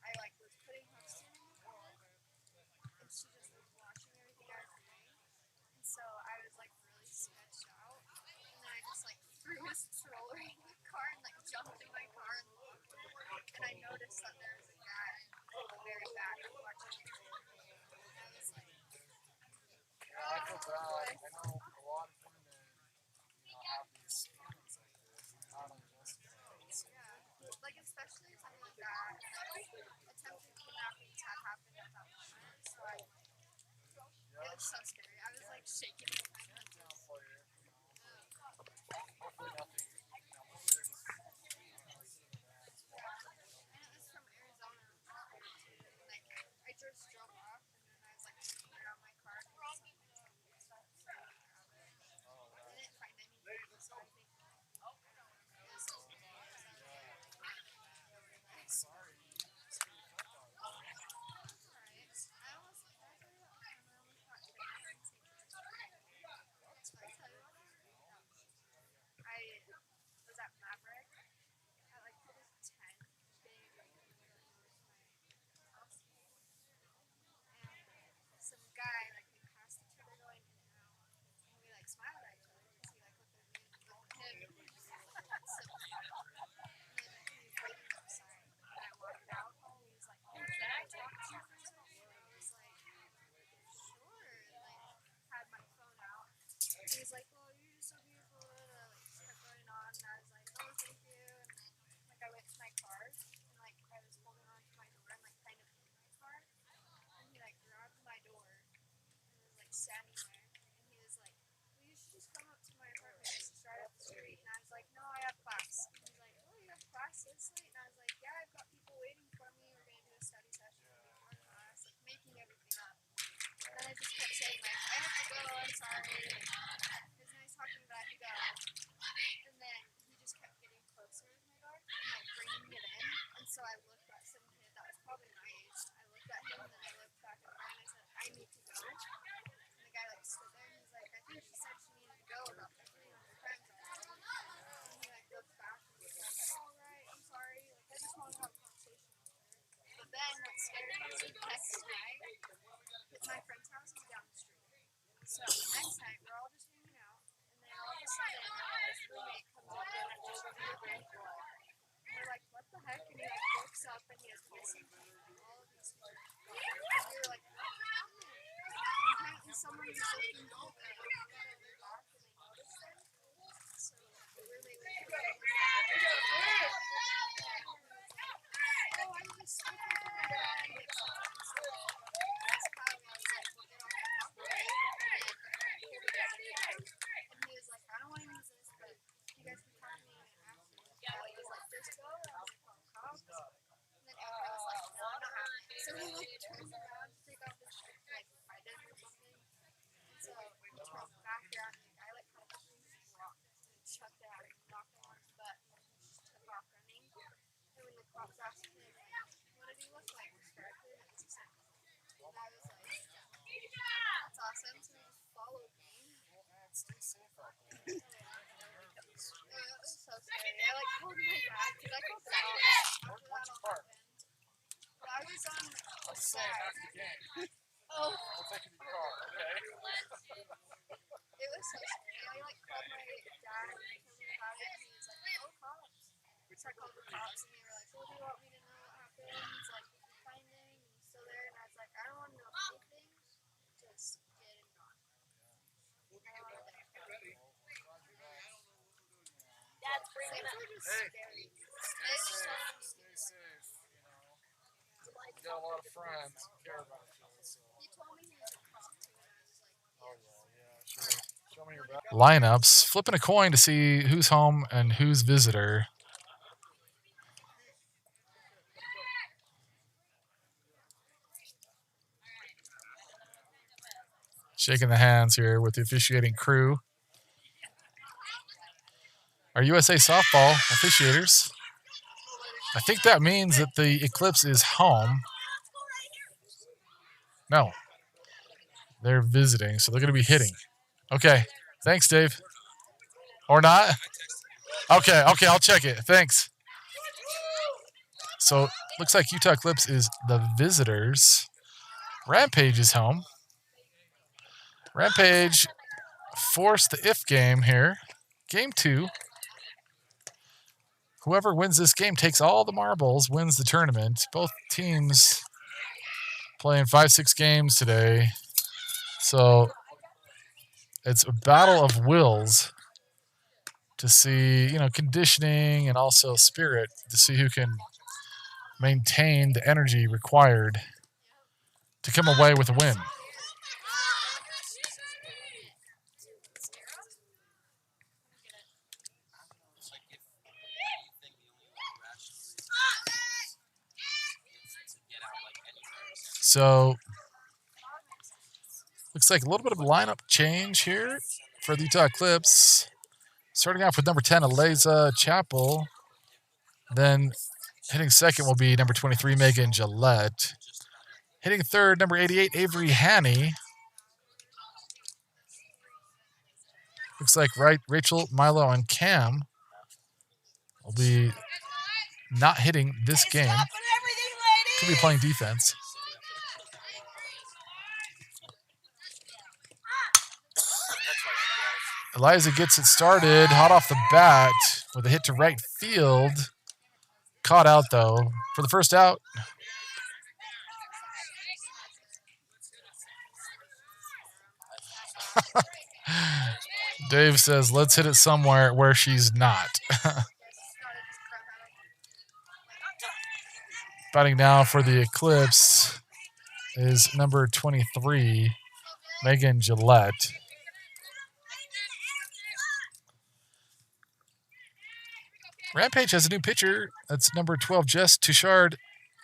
I like was putting Hudson in the car, and she just was watching everything I was doing. And so I was like really sketched out, and then I just like threw his stroller in the car and like jumped in my car and looked, and I noticed that there was a guy in the very back watching me. And I was like, Yeah, I feel bad. I know a lot of women, have these feelings like this. Not unjustified. yeah, like especially something like that. Like, attempted kidnappings have happened at that moment, so I it was so scary. I was like shaking my hand. Downplay it. Hopefully nothing. Hopefully they're just seeing events. And it was from Arizona. Like I just drove off, and then I was like looking around my car and something and stuff. So I didn't find anything, so I think it was so Sorry. Just be felt on it. alright. I almost got kidnapped. I was at Maverick at like 10, getting a drink in the middle of my house. And some guy, like, we passed each other going in and out. And we like smiled at each other to see like what they're doing with him. And then he was waiting outside. And I walked out and he was like, oh, can I talk to you for a second? And I was like, sure. And like had my phone out. And he was like, oh, you're just so beautiful. And like just kept going on. And I was like, oh, thank you. And then like I went to my car and like I was holding on to my door and like kind of in my car. And he like grabbed my door and was like standing there. And he was like, well, you should just come up to my apartment. It's just right up the street. And I was like, no, I have class. And he's like, oh, you have class this late? And I was like, yeah, I've got people waiting for me. We're going to do a study session before class. Like making everything up. And then I just kept saying like, I have to go, I'm sorry. It was nice talking, but I have to go. And then he just kept getting closer to my door and like bringing it in. And so I looked at some kid that was probably my age. I looked at him and then I looked back at mine and I said, I need to go. And the guy like stood there and he's like, I think she said she needed to go about 300 times already. And he like looked back and was like, all right, I'm sorry. Like I just want to have a conversation with her. But then what's scary is the next night, my friend's house is down the street. So the next night, we're all just hanging out, and then all of a sudden, his roommate comes up and just and we're like, what the heck? And he like looks up and he has missing teeth and all of these words. And we were like, what happened? And apparently someone was looking through the window of their dock and they noticed him. So the roommate was like, oh, I'm just looking for my friend. Like, that's how I was like, well, get off the top of it. And he was like, I don't want to use this, but you guys can talk to me after. He was like, just go. And I was like, call cops. And then Avery was like, no, not happening. So he like turns around to take off his shirt, like fight it or something. And so we turned back around and the guy like kind of rocked and chucked out and knocked him on his butt and he just took off running. And when the cops asked him, what did he look like? Describe it. And he said, and I was like, that's awesome. So he just followed me. Stay safe out there. It was so scary. I like called my dad because I felt bad after that all happened. But I was on the I'm saying side. after the game. Oh, We'll take you to your car, okay? it was so scary. I like called my dad and he told me about it and he was like, oh, cops. So I called the cops and they were like, well, do you want me to know what happens? Like, if you find him and he's still there. And I was like, I don't want to know anything. Just get him gone. Dad's bringing Things up. are just Hey. scary. Stay safe, you know. You got a lot of friends who care about you, so. He told me he was a cop too, and I was like, Oh, yeah, sure. Show me your back. Lineups. Flipping a coin to see who's home and who's visitor. Shaking the hands here with the officiating crew. Our USA softball officiators. I think that means that the Eclipse is home. No. They're visiting, so they're going to be hitting. Okay. Thanks, Dave. Or not? Okay, I'll check it. Thanks. So, looks like Utah Eclipse is the visitors. Rampage is home. Rampage forced the if game here. Game 2. Whoever wins this game takes all the marbles, wins the tournament. Both teams playing 5-6 games today. So it's a battle of wills to see, conditioning and also spirit to see who can maintain the energy required to come away with a win. So, looks like a little bit of a lineup change here for the Utah Eclipse. Starting off with number 10, Eliza Chappell. Then hitting second will be number 23, Megan Gillette. Hitting third, number 88, Avery Haney. Looks like Rachel, Milo, and Cam will be not hitting this game. Could be playing defense. Eliza gets it started, hot off the bat, with a hit to right field. Caught out, though, for the first out. Dave says, let's hit it somewhere where she's not. Batting now for the Eclipse is number 23, Megan Gillette. Rampage has a new pitcher. That's number 12, Jess Touchard,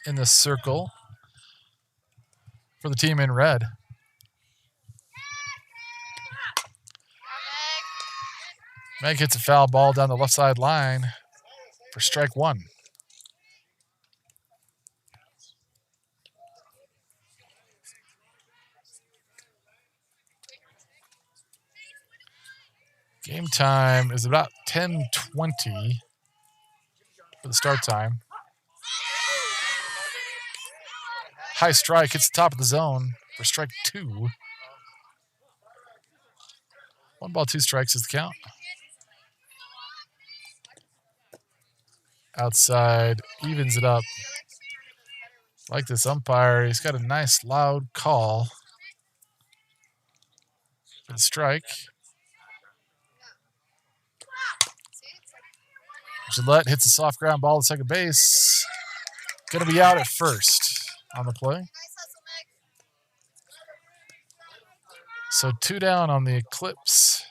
in the circle for the team in red. Meg hits a foul ball down the left side line for strike one. Game time is about 10:20 for the start time. High strike hits the top of the zone for strike two. 1 ball, 2 strikes is the count. Outside, evens it up. Like this umpire, he's got a nice loud call. Good strike. Gillette hits a soft ground ball to second base. Going to be out at first on the play. So 2 down on the Eclipse.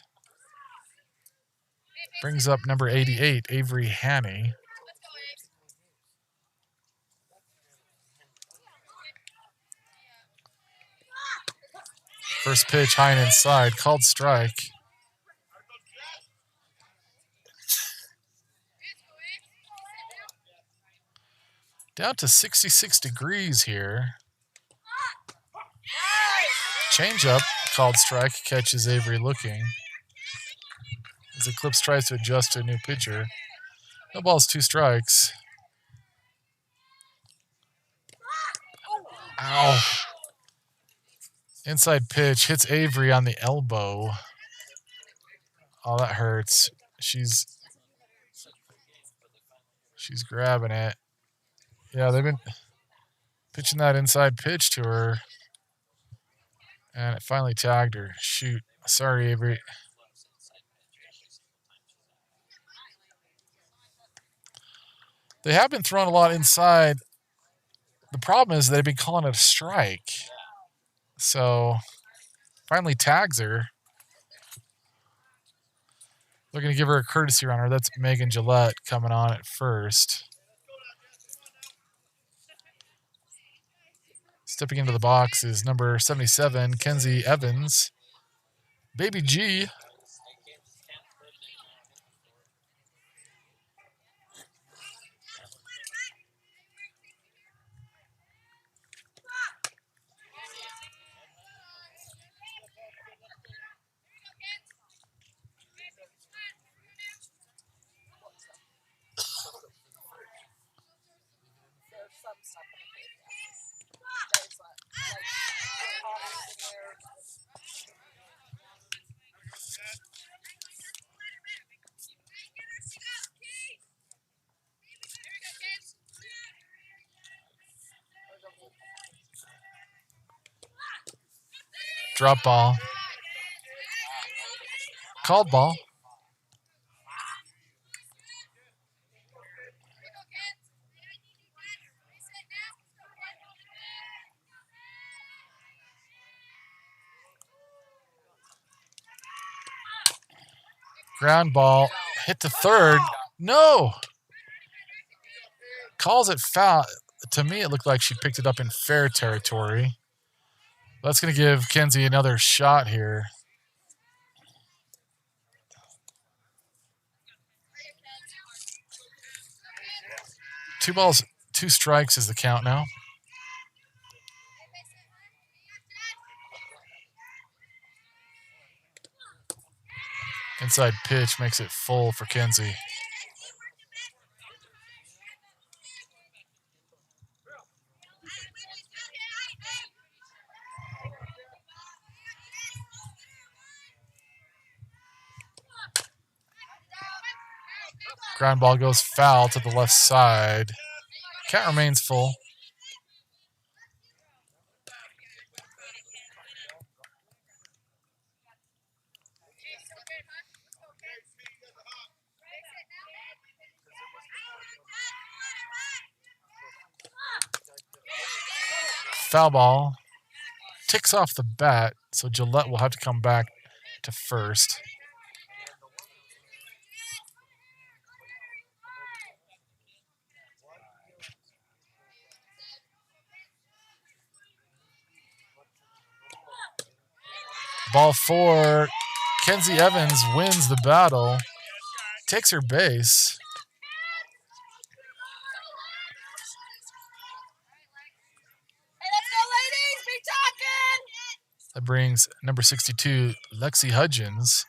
Brings up number 88, Avery Haney. First pitch, high and inside, called strike. Down to 66 degrees here. Changeup, called strike, catches Avery looking. As Eclipse tries to adjust to a new pitcher. No balls, 2 strikes. Ow. Inside pitch, hits Avery on the elbow. Oh, that hurts. She's grabbing it. Yeah, they've been pitching that inside pitch to her. And it finally tagged her. Shoot. Sorry, Avery. They have been throwing a lot inside. The problem is they've been calling it a strike. So, finally tags her. They're going to give her a courtesy runner. That's Megan Gillette coming on at first. Stepping into the box is number 77, Kenzie Evans. Baby G. Drop ball. Called ball. Ground ball. Hit to third. No. Calls it foul. To me, it looked like she picked it up in fair territory. That's going to give Kenzie another shot here. 2 balls, 2 strikes is the count now. Inside pitch makes it full for Kenzie. Ground ball goes foul to the left side. Count remains full. Foul ball. Ticks off the bat, so Gillette will have to come back to first. Ball 4. Kenzie Evans wins the battle. Takes her base. Hey, let's go, ladies! Be talking! That brings number 62, Lexi Hudgens,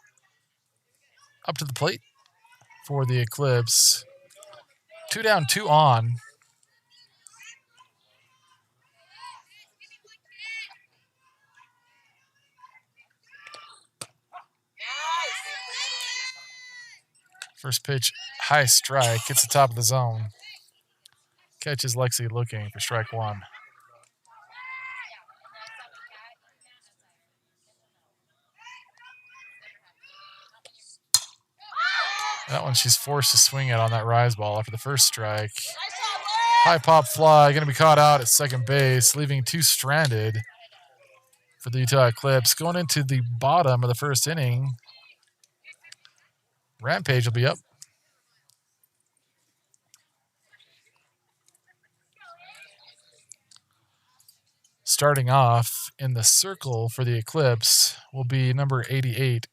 up to the plate for the Eclipse. 2 down, 2 on. First pitch, high strike, hits the top of the zone. Catches Lexi looking for strike one. That one she's forced to swing it on that rise ball after the first strike. High pop fly, going to be caught out at second base, leaving two stranded for the Utah Eclipse. Going into the bottom of the first inning, Rampage will be up. Starting off in the circle for the Eclipse will be number 88,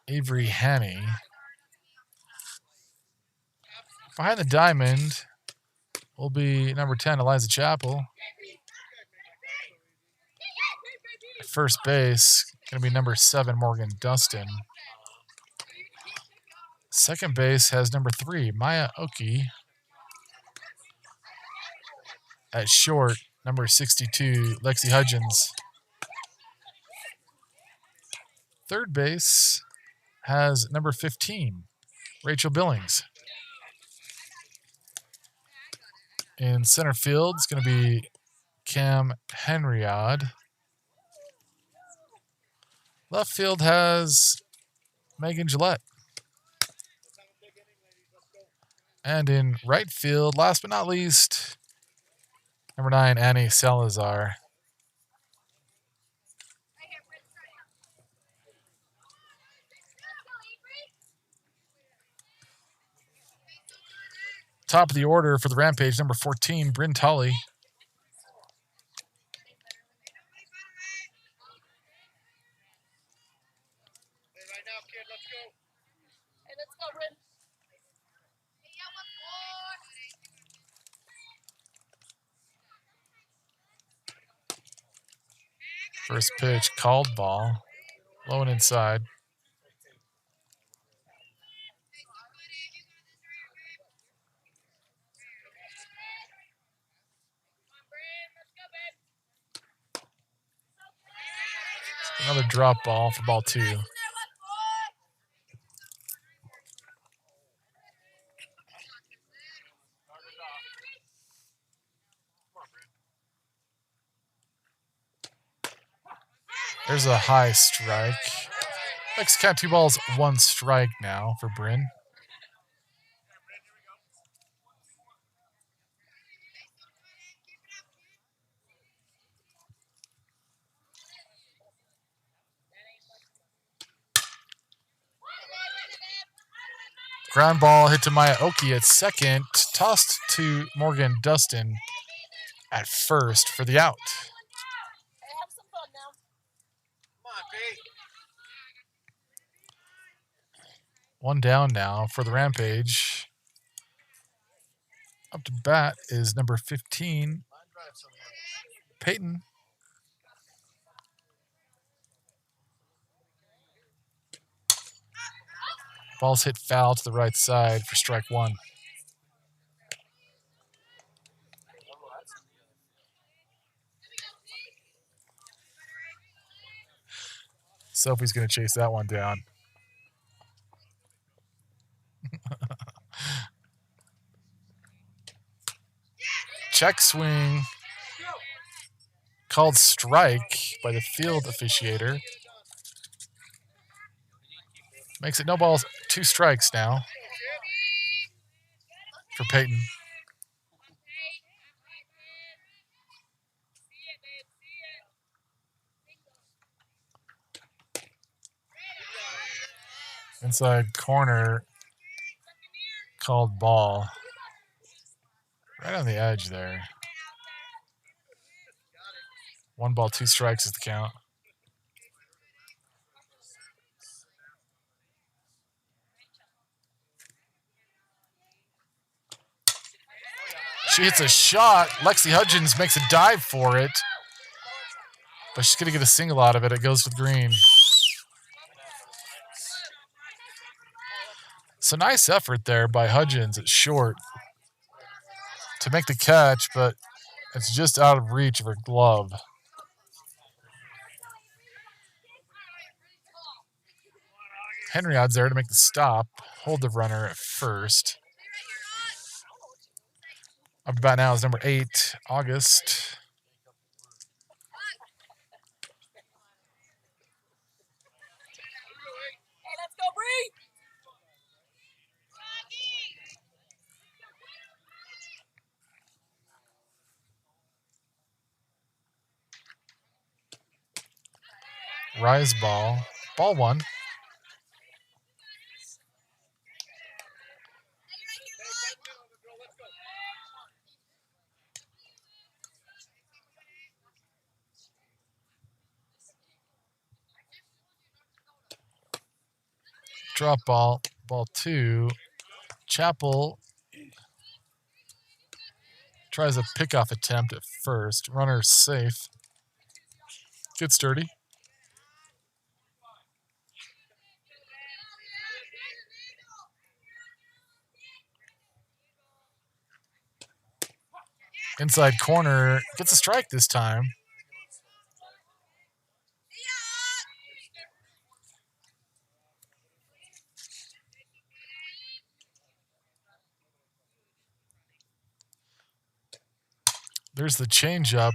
Avery Haney. Behind the diamond will be number 10, Eliza Chappell. At first base, going to be number 7, Morgan Dustin. Second base has number 3, Maya Oki. At short, number 62, Lexi Hudgens. Third base has number 15, Rachel Billings. In center field, it's going to be Cam Henriod. Left field has Megan Gillette. And in right field, last but not least, number 9, Annie Salazar. Top of the order for the Rampage, number 14, Bryn Tully. First pitch, called ball, low and inside. Another drop ball for ball 2. There's a high strike. Next count 2 balls, 1 strike now for Bryn. Ground ball hit to Maya Oki at second, tossed to Morgan Dustin at first for the out. One down now for the Rampage. Up to bat is number 15, Peyton. Ball's hit foul to the right side for strike 1. Sophie's going to chase that one down. Check swing. Called strike by the field officiator. Makes it no balls, 2 strikes now for Peyton. Inside corner, called ball. Right on the edge there. 1 ball, 2 strikes is the count. She hits a shot. Lexi Hudgens makes a dive for it. But she's going to get a single out of it. It goes to the green. It's a nice effort there by Hudgens at short to make the catch, but it's just out of reach of her glove. Henriod's there to make the stop. hold the runner at first. Up to bat now is number 8, August. Hey, let's go, Bree! Rise ball. Ball 1. Drop ball. Ball 2. Chapel tries a pickoff attempt at first. Runner safe. Good sturdy. Inside corner. Gets a strike this time. There's the changeup.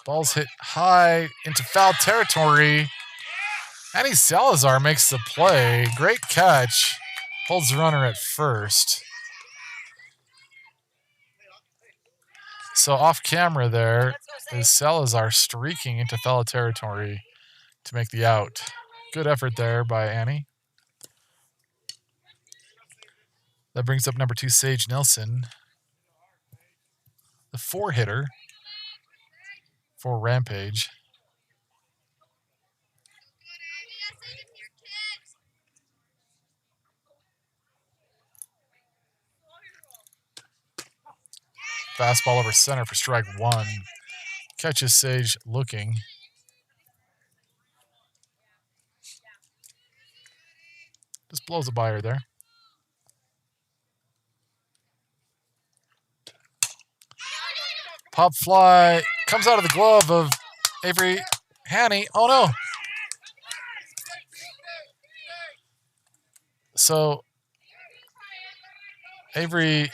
Ball's hit high into foul territory. Annie Salazar makes the play. Great catch. Holds the runner at first. So off camera there is Salazar streaking into foul territory to make the out. Good effort there by Annie. That brings up number 2, Sage Nelson, the 4-hitter for Rampage. Fastball over center for strike 1. Catches Sage looking. Just blows a by her there. Pop fly comes out of the glove of Avery Haney. Oh no. So Avery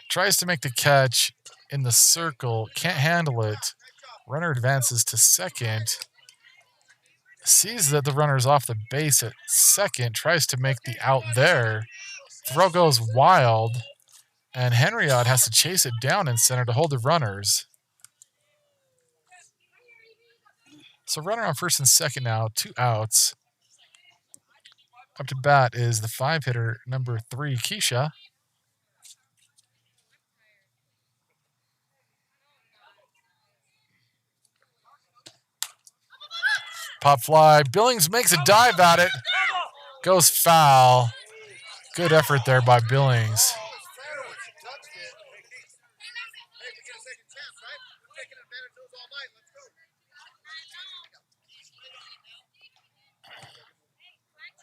tries to make the catch in the circle, can't handle it. Runner advances to second. Sees that the runner's off the base at second, tries to make the out there. Throw goes wild, and Henriot has to chase it down in center to hold the runners. So runner on first and second now, 2 outs. Up to bat is the 5-hitter, number 3, Keisha. Pop fly. Billings makes a dive at it. Goes foul. Good effort there by Billings.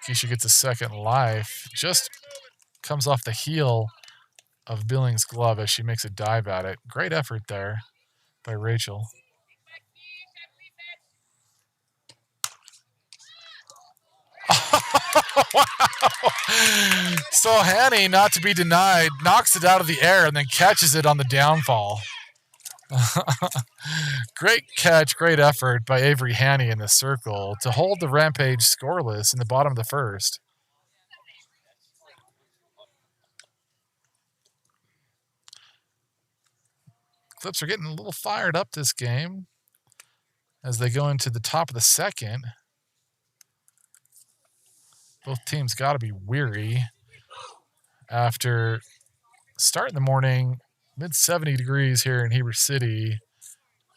Keisha gets a second life. Just comes off the heel of Billings' glove as she makes a dive at it. Great effort there by Rachel. Wow. So Hanny, not to be denied, knocks it out of the air and then catches it on the downfall. Great catch, great effort by Avery Hanny in the circle to hold the Rampage scoreless in the bottom of the first. Clips are getting a little fired up this game as they go into the top of the second. Both teams got to be weary after starting the morning, mid-70 degrees here in Heber City,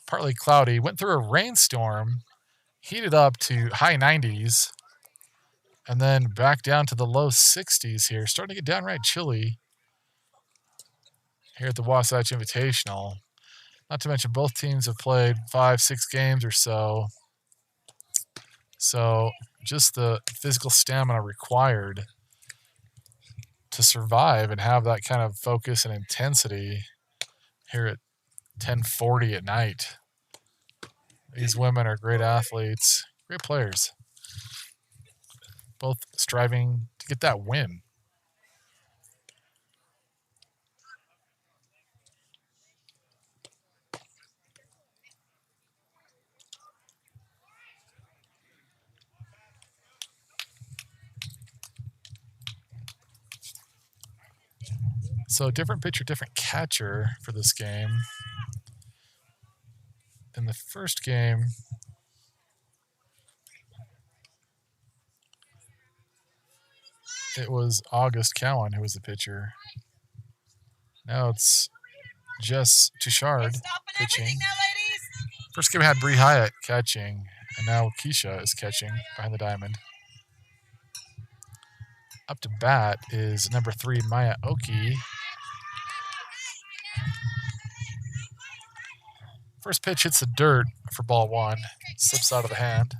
partly cloudy. Went through a rainstorm, heated up to high 90s, and then back down to the low 60s here. Starting to get downright chilly here at the Wasatch Invitational. Not to mention both teams have played 5-6 games or so. So just the physical stamina required to survive and have that kind of focus and intensity here at 10:40 at night. These women are great athletes, great players. both striving to get that win. So different pitcher, different catcher for this game. In the first game, it was August Cowan who was the pitcher. Now it's Jess Touchard pitching. First game had Bree Hyatt catching, and now Keisha is catching behind the diamond. Up to bat is number 3, Maya Oki. First pitch hits the dirt for ball 1. Slips out of the hand.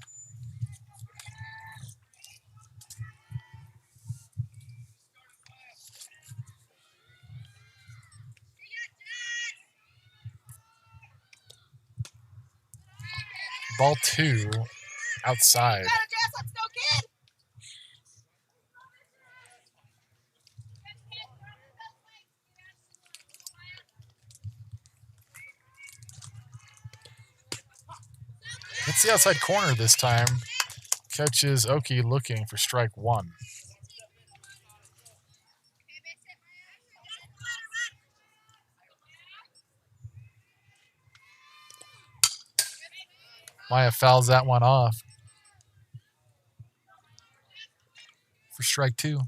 Ball 2 outside. It's the outside corner this time. Catches Oki looking for strike 1. Maya fouls that one off for strike 2.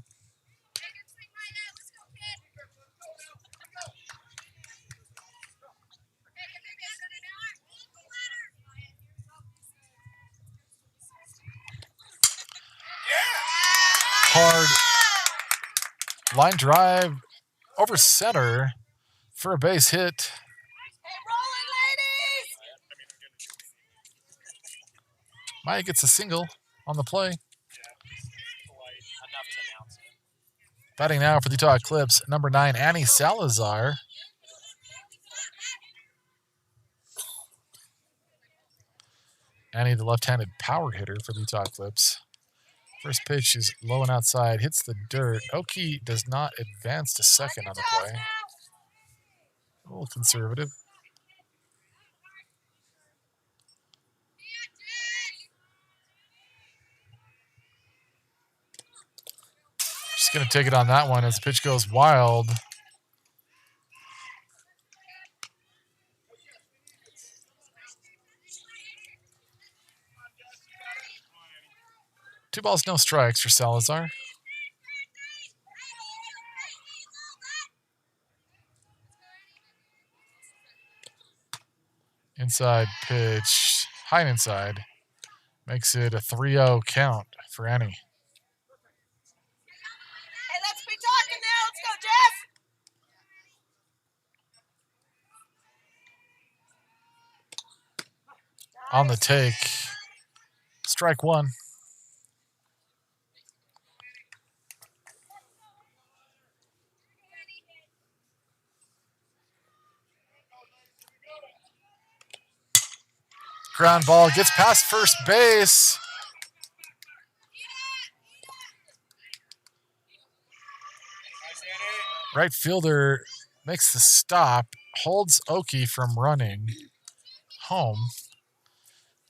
Hard line drive over center for a base hit. Maya gets a single on the play. Batting now for the Utah Eclipse, number 9, Annie Salazar. Annie, the left-handed power hitter for the Utah Eclipse. First pitch is low and outside, hits the dirt. Oki does not advance to second on the play. A little conservative. Just going to take it on that one as the pitch goes wild. Two balls, no strikes for Salazar. Inside pitch, high and inside. Makes it a 3-0 count for Annie. Hey, let's be talking now. Let's go, Jeff. On the take, strike 1. Ground ball gets past first base. Right fielder makes the stop, holds Oki from running home.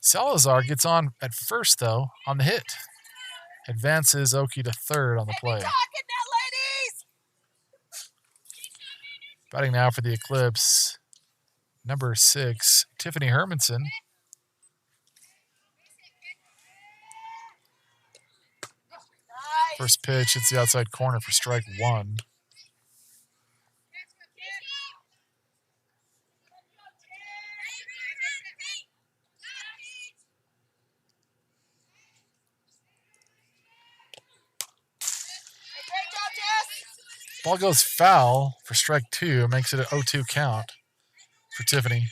Salazar gets on at first, though, on the hit. Advances Oki to third on the play. Batting now for the Eclipse, number 6, Tiffany Hermanson. First pitch, it's the outside corner for strike 1. Ball goes foul for strike 2, makes it an 0-2 count for Tiffany.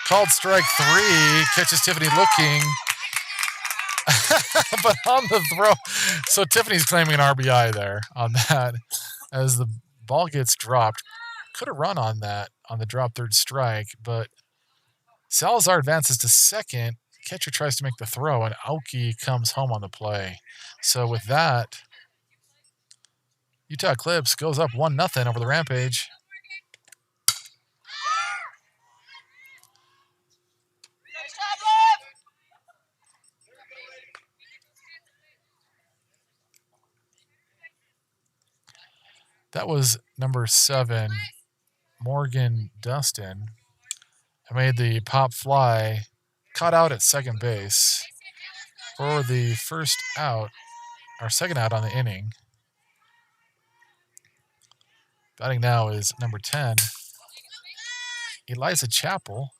Called strike 3, catches Tiffany looking but on the throw, so Tiffany's claiming an RBI there on that as the ball gets dropped. Could have run on that on the drop third strike, but Salazar advances to second. Catcher tries to make the throw, and Aoki comes home on the play. So with that, Utah Eclipse goes up 1-0 over the Rampage. That was number 7, Morgan Dustin. I made the pop fly, caught out at second base for the first out, or second out on the inning. Batting now is number 10, Eliza Chappell.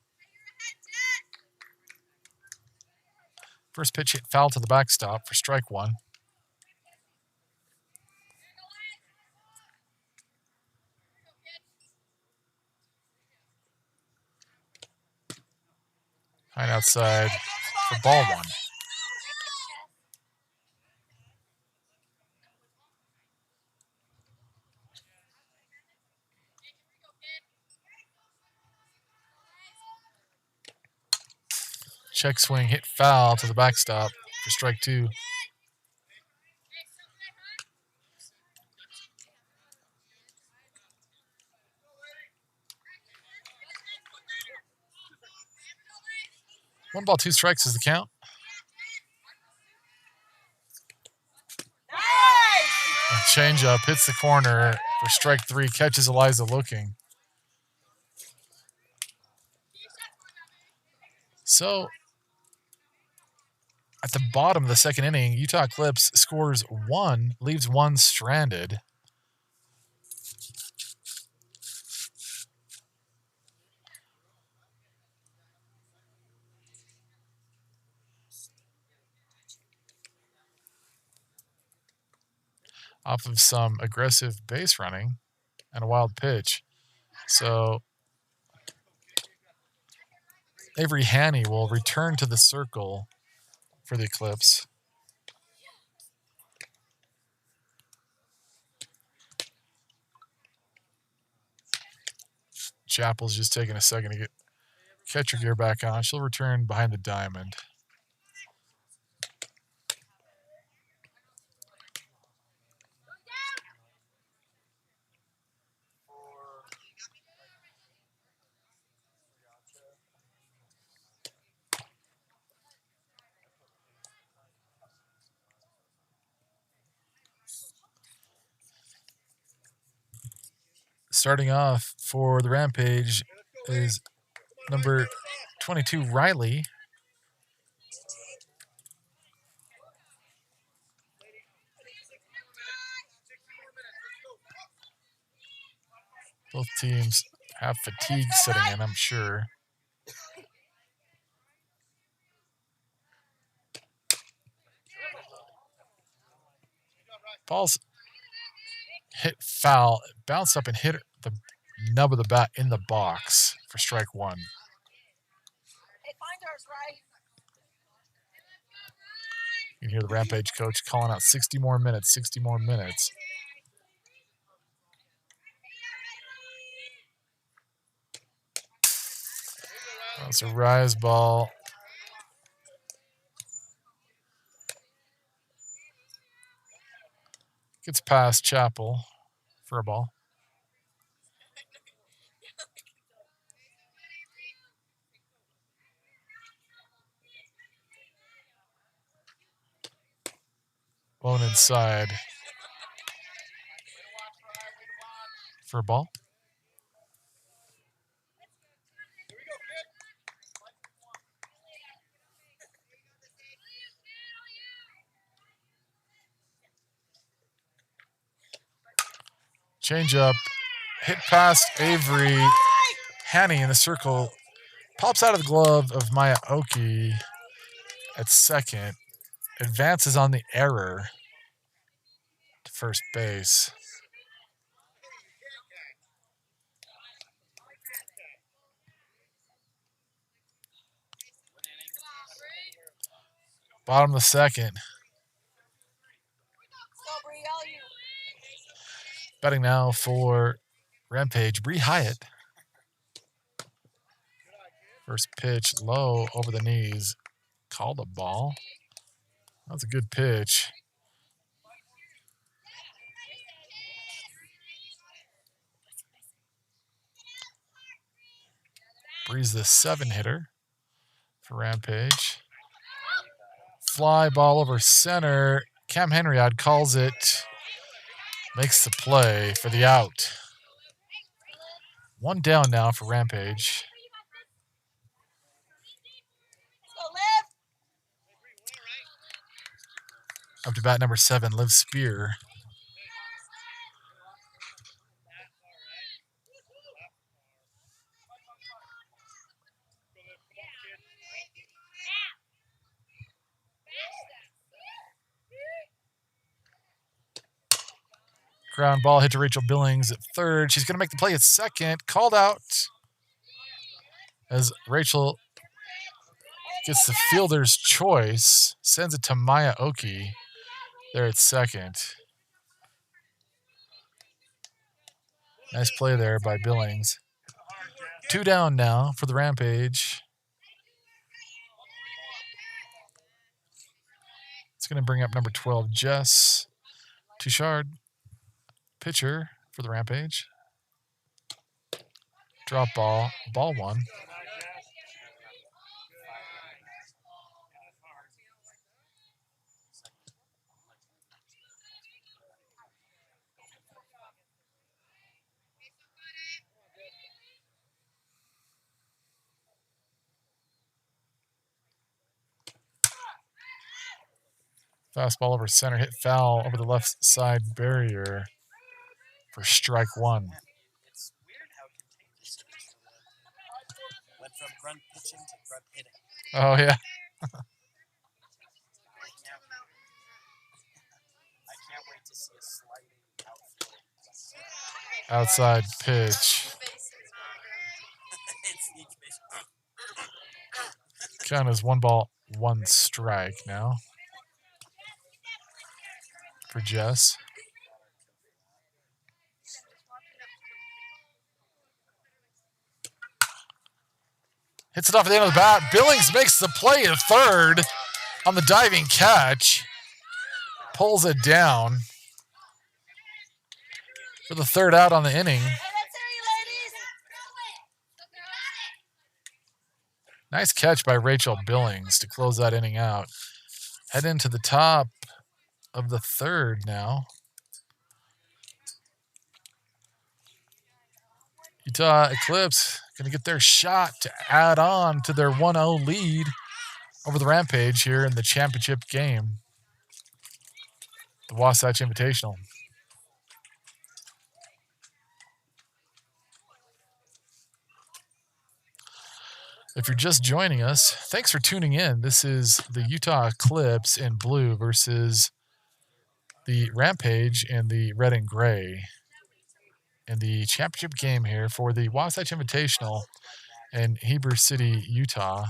First pitch hit foul to the backstop for strike 1. High outside for ball 1. Check swing hit foul to the backstop for strike 2. One ball, 2 strikes is the count. And changeup hits the corner for strike 3. Catches Eliza looking. So at the bottom of the second inning, Utah Eclipse scores 1, leaves 1 stranded. Off of some aggressive base running and a wild pitch. So Avery Haney will return to the circle for the Eclipse. Chappell's just taking a second to get catcher gear back on. She'll return behind the diamond. Starting off for the Rampage is number 22, Riley. Both teams have fatigue setting in, I'm sure. Ball's hit foul, bounced up and hit the nub of the bat in the box for strike 1. You can hear the Rampage coach calling out 60 more minutes, 60 more minutes. That's a rise ball. Gets past Chappell for a ball. Blown inside for a ball. Change up, hit past Avery. Haney in the circle, pops out of the glove of Maya Oki at second. Advances on the error to first base. Bottom of the second. Betting now for Rampage, Bree Hyatt. First pitch low over the knees. Called a ball. That's a good pitch. Bree's the 7-hitter for Rampage. Fly ball over center. Cam Henriod calls it. Makes the play for the out. One down now for Rampage. Up to bat number 7, Liv Spear. Ground ball hit to Rachel Billings at third. She's going to make the play at second. Called out as Rachel gets the fielder's choice. Sends it to Maya Oki there at second. Nice play there by Billings. 2 down now for the Rampage. It's going to bring up number 12, Jess Touchard. Pitcher for the Rampage. Drop ball. Ball 1. Fastball over center, hit foul over the left side barrier for strike 1. It's weird how contagious it is. Went from grunt pitching to grunt hitting. Oh, yeah. I can't wait to see a sliding outfield. Outside pitch. Count as 1 ball, 1 strike now for Jess. Hits it off at the end of the bat. Billings makes the play at third on the diving catch. Pulls it down for the 3rd out on the inning. Nice catch by Rachel Billings to close that inning out. Head into the top of the 3rd now. Utah Eclipse going to get their shot to add on to their 1-0 lead over the Rampage here in the championship game. The Wasatch Invitational. If you're just joining us, thanks for tuning in. This is the Utah Eclipse in blue versus the Rampage in the red and gray in the championship game here for the Wasatch Invitational in Heber City, Utah.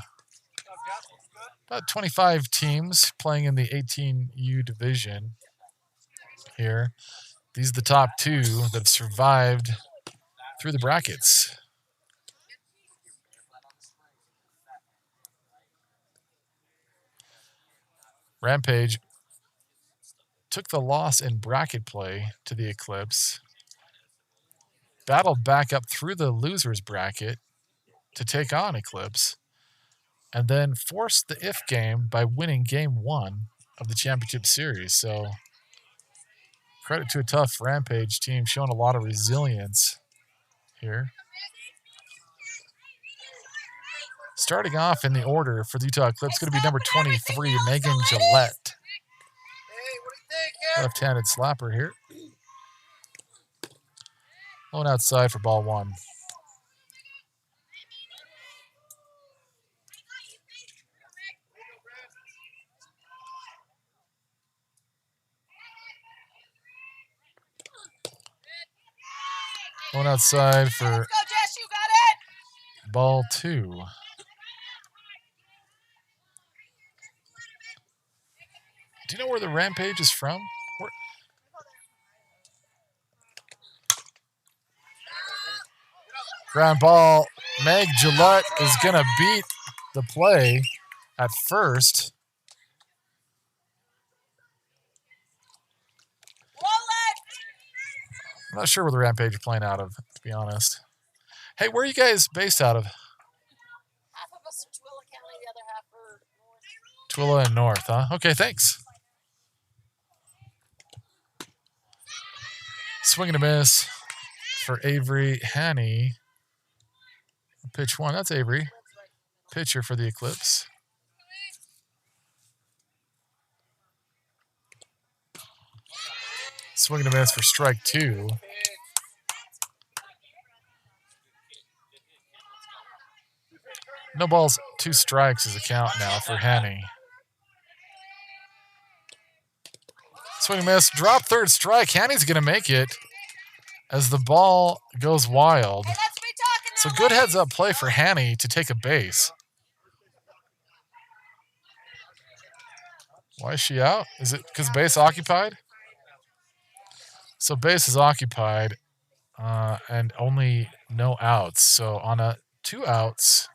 About 25 teams playing in the 18U division here. These are the top 2 that have survived through the brackets. Rampage took the loss in bracket play to the Eclipse, battled back up through the losers bracket to take on Eclipse, and then forced the if game by winning game 1 of the championship series. So credit to a tough Rampage team showing a lot of resilience here. Starting off in the order for the Utah Eclipse, going to be number 23, Megan Gillette. Left-handed slapper here. Going outside for ball 1. Going outside for ball 2. Do you know where the Rampage is from? Ground ball. Meg Gillette is going to beat the play at first. I'm not sure where the Rampage are playing out of, to be honest. Hey, where are you guys based out of? Half of us are Twilla County, the other half are North. Twilla and North, huh? Okay, thanks. Swing and a miss for Avery Hanny. Pitch one. That's Avery. Pitcher for the Eclipse. Swing and a miss for strike two. No balls, 2 strikes is the count now for Hanny. Swing and miss. Drop third strike. Hanny's going to make it as the ball goes wild. Hey, let's be talking So now, good ladies. heads up play for Hanny to take a base. Why is she out? Is it because base occupied? So base is occupied and only no outs. So on a 2 outs,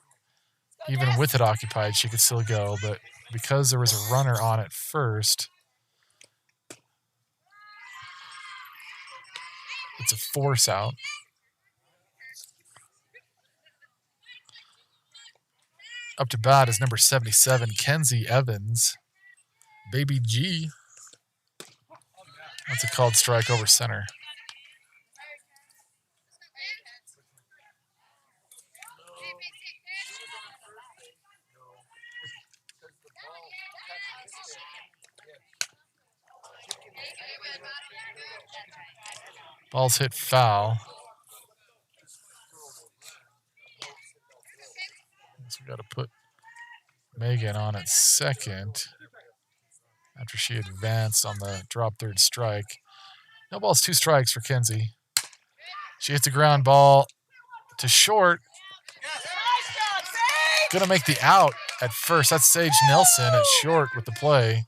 even with it occupied, she could still go. But because there was a runner on it first, it's a force out. Up to bat is number 77, Kenzie Evans. Baby G. That's a called strike over center. Ball's hit foul. So we got to put Megan on at second after she advanced on the drop third strike. No balls, 2 strikes for Kenzie. She hits a ground ball to short. Gonna make the out at first. That's Sage Nelson at short with the play.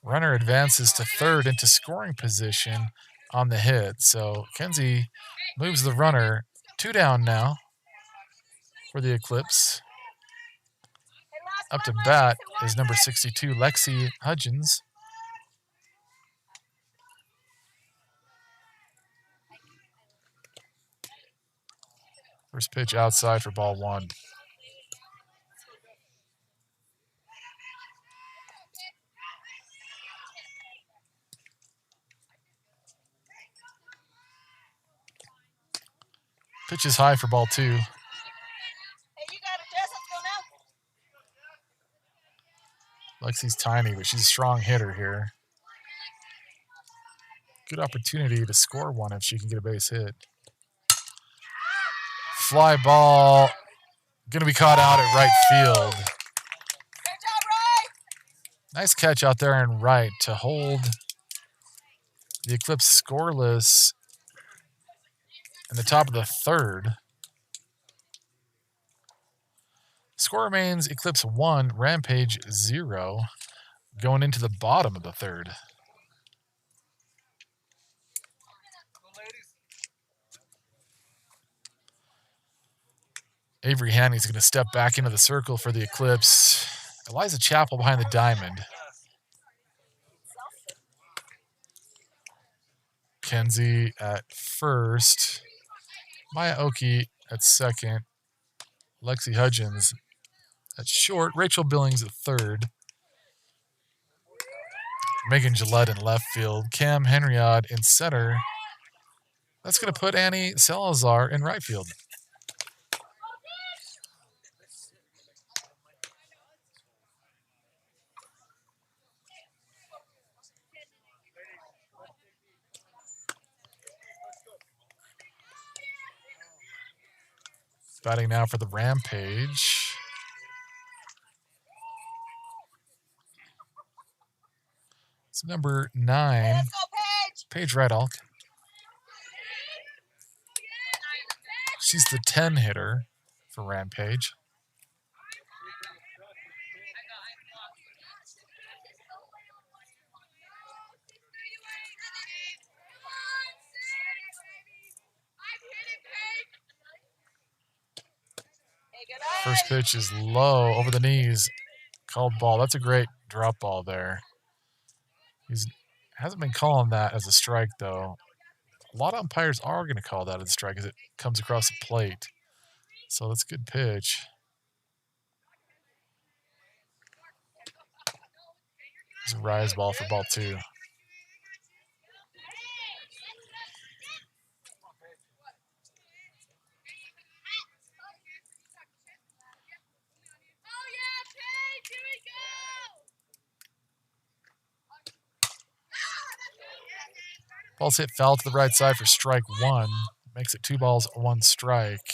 Runner advances to third into scoring position on the hit. So Kenzie moves the runner 2 down now for the Eclipse. Up to bat is number 62, Lexi Hudgens. First pitch outside for ball 1. Pitch is high for ball 2. Hey, you got it, Jess. Let's go now. Lexi's tiny, but she's a strong hitter here. Good opportunity to score one if she can get a base hit. Fly ball. Going to be caught out at right field. Good job, Roy. Nice catch out there in right to hold the Eclipse scoreless in the top of the third. Score remains Eclipse 1, Rampage 0, going into the bottom of the third. Avery Hanny's going to step back into the circle for the Eclipse. Eliza Chappell behind the diamond. Kenzie at first. Maya Oki at second. Lexi Hudgens at short. Rachel Billings at third. Megan Gillette in left field. Cam Henriod in center. That's going to put Annie Salazar in right field. Batting now for the Rampage. It's number 9, Let's go, Paige. Paige Redalk. She's the 10 hitter for Rampage. First pitch is low, over the knees. Called ball. That's a great drop ball there. Hasn't been calling that as a strike, though. A lot of umpires are going to call that as a strike as it comes across the plate. So that's a good pitch. It's a rise ball for ball 2. Ball's hit foul to the right side for strike 1. Makes it 2 balls, 1 strike.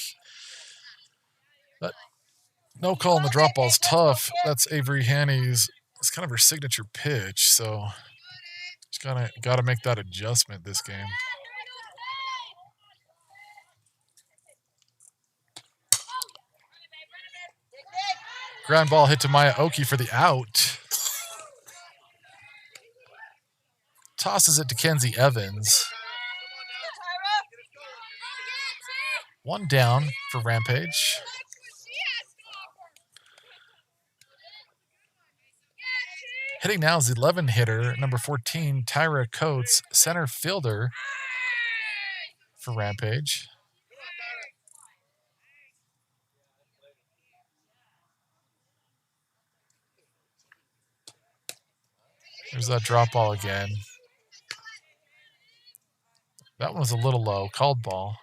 But no call on the drop ball's tough. That's Avery Haney's. It's kind of her signature pitch, so she's got to make that adjustment this game. Ground ball hit to Maya Oki for the out. Tosses it to Kenzie Evans. 1 down for Rampage. Hitting now is the 11 hitter, number 14, Tyra Coates, center fielder for Rampage. There's that drop ball again. That one was a little low, called ball.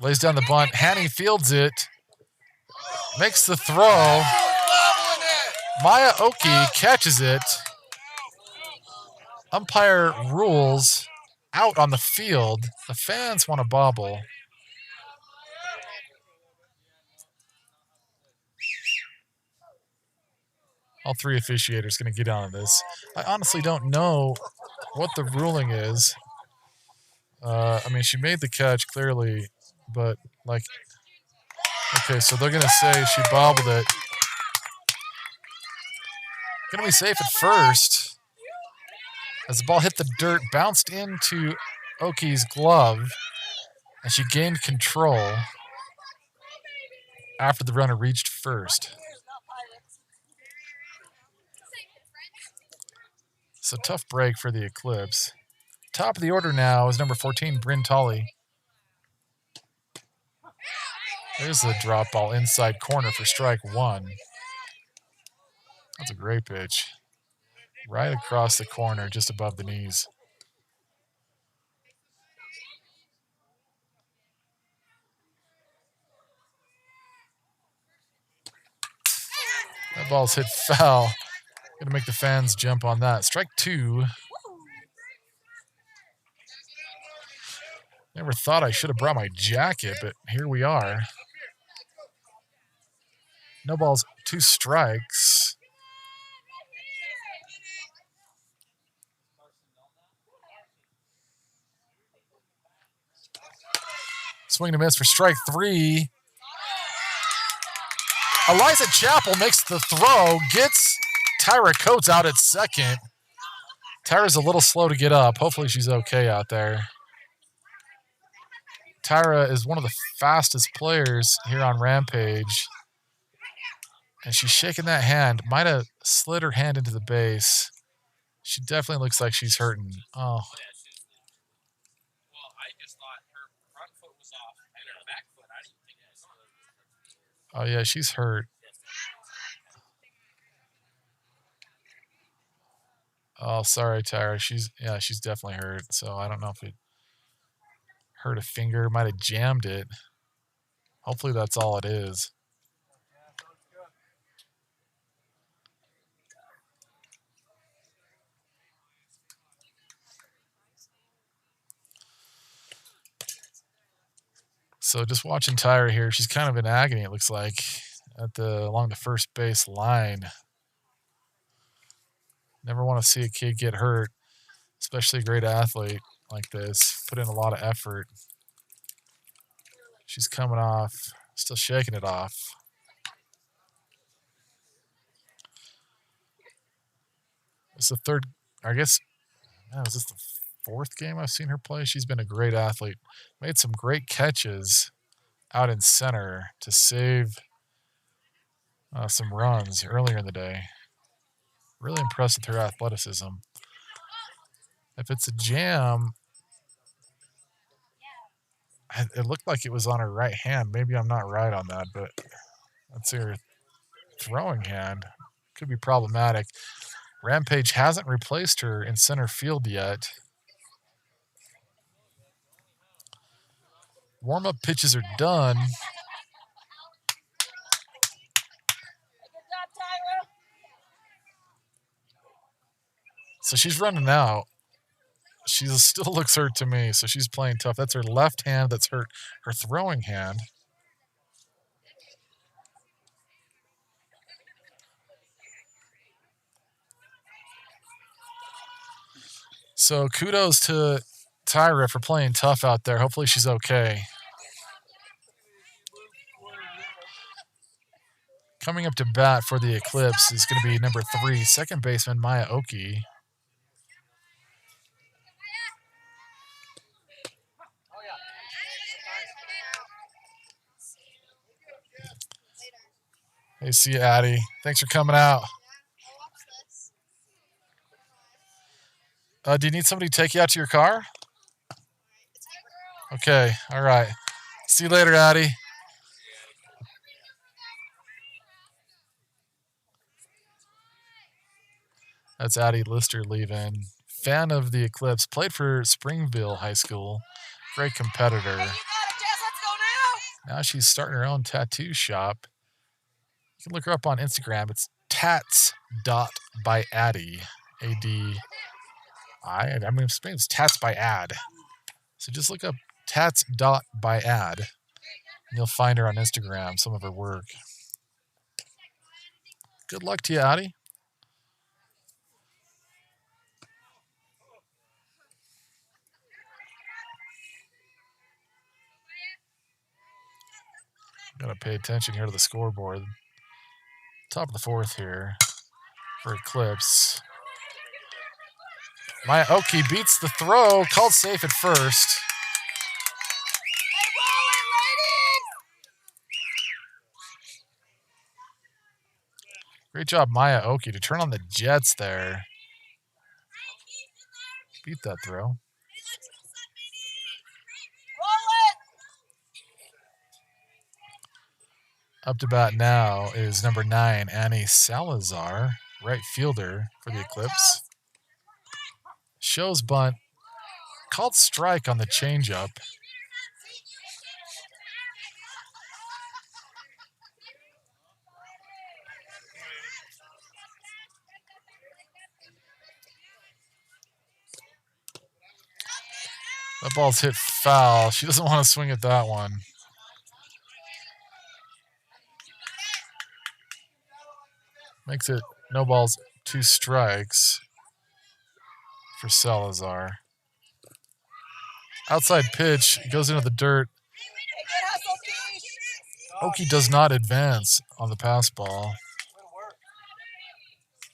Lays down the bunt. Haney fields it. Makes the throw. Maya Oki catches it. Umpire rules out on the field. The fans want to bobble. All 3 officiators going to get on this. I honestly don't know what the ruling is. I mean, she made the catch clearly, but like, okay, so they're going to say she bobbled it. Going to be safe at first. As the ball hit the dirt, bounced into Oki's glove, and she gained control after the runner reached first. It's a tough break for the Eclipse. Top of the order now is number 14, Bryn Tolley. There's the drop ball inside corner for strike 1. That's a great pitch. Right across the corner, just above the knees. That ball's hit foul. Going to make the fans jump on that. Strike 2. Never thought I should have brought my jacket, but here we are. No balls, 2 strikes. Swing and miss for strike 3. Eliza Chappell makes the throw, gets Tyra Coates out at second. Tyra's a little slow to get up. Hopefully she's okay out there. Tyra is one of the fastest players here on Rampage. And she's shaking that hand. Might have slid her hand into the base. She definitely looks like she's hurting. Oh. Oh, yeah, she's hurt. Oh, sorry, Tyra. She's definitely hurt. So I don't know if it hurt a finger. Might have jammed it. Hopefully that's all it is. So just watching Tyra here, she's kind of in agony, it looks like, along the first base line. Never want to see a kid get hurt, especially a great athlete like this. Put in a lot of effort. She's coming off, still shaking it off. It's the third, I guess, is this the fourth game I've seen her play? She's been a great athlete. Made some great catches out in center to save some runs earlier in the day. Really impressed with her athleticism. If it's a jam, it looked like it was on her right hand. Maybe I'm not right on that, but let's see her throwing hand. Could be problematic. Rampage hasn't replaced her in center field yet. Warm-up pitches are done. So she's running out. She still looks hurt to me, so she's playing tough. That's her left hand that's hurt her throwing hand. So kudos to Tyra for playing tough out there. Hopefully she's okay. Coming up to bat for the Eclipse is going to be number 3, second baseman Maya Oki. Hey, see you, Addie. Thanks for coming out. Do you need somebody to take you out to your car? Okay, all right. See you later, Addie. That's Addie Lister leaving. Fan of the Eclipse. Played for Springville High School. Great competitor. Now she's starting her own tattoo shop. You can look her up on Instagram. It's tats.byaddie. A-D-I. I mean, it's tats by ad. So just look up tats.byad. And you'll find her on Instagram, some of her work. Good luck to you, Addie. Gotta pay attention here to the scoreboard. Top of the fourth here for Eclipse. Maya Oki beats the throw, called safe at first. Great job, Maya Oki, to turn on the Jets there. Beat that throw. Up to bat now is number 9, Annie Salazar, right fielder for the Eclipse. Shows bunt, called strike on the changeup. That ball's hit foul. She doesn't want to swing at that one. Makes it no balls, 2 strikes for Salazar. Outside pitch, goes into the dirt. Oki does not advance on the pass ball.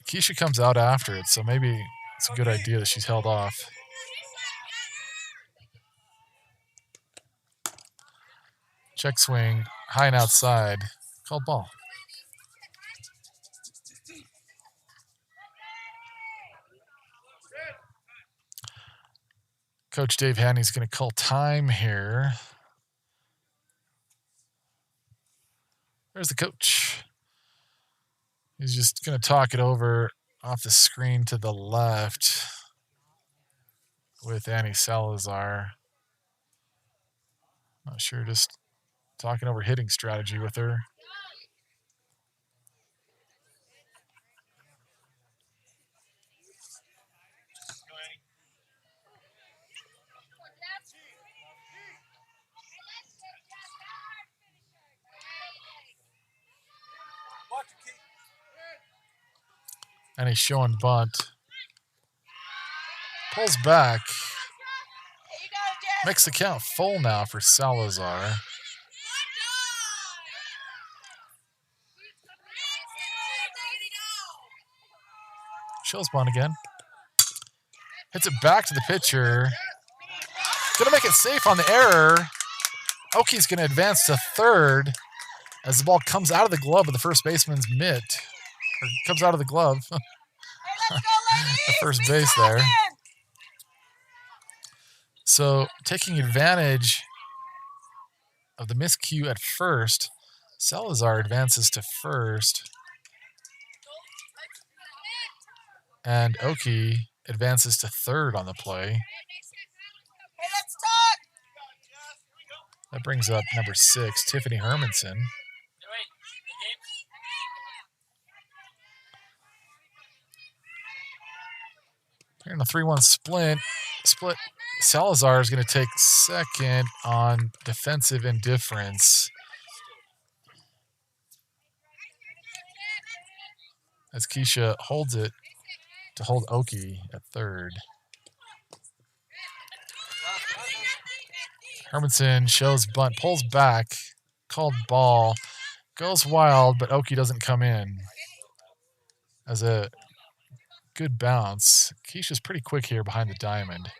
Keisha comes out after it, so maybe it's a good idea that she's held off. Check swing, high and outside. Called ball. Coach Dave Haney's going to call time here. There's the coach. He's just going to talk it over off the screen to the left with Annie Salazar. Not sure, just talking over hitting strategy with her. And he's showing bunt. Pulls back. Makes the count full now for Salazar. Shows one again. Hits it back to the pitcher. Gonna make it safe on the error. Oki's gonna advance to third as the ball comes out of the glove of the first baseman's mitt. Or comes out of the glove. The first base there. So taking advantage of the miscue at first, Salazar advances to first. And Oki advances to third on the play. That brings up number 6, Tiffany Hermanson. Here in a 3-1 split, Salazar is going to take second on defensive indifference. As Keisha holds it to hold Oki at third. Hermanson shows bunt, pulls back, called ball, goes wild, but Oki doesn't come in. As a good bounce. Keisha's pretty quick here behind the diamond.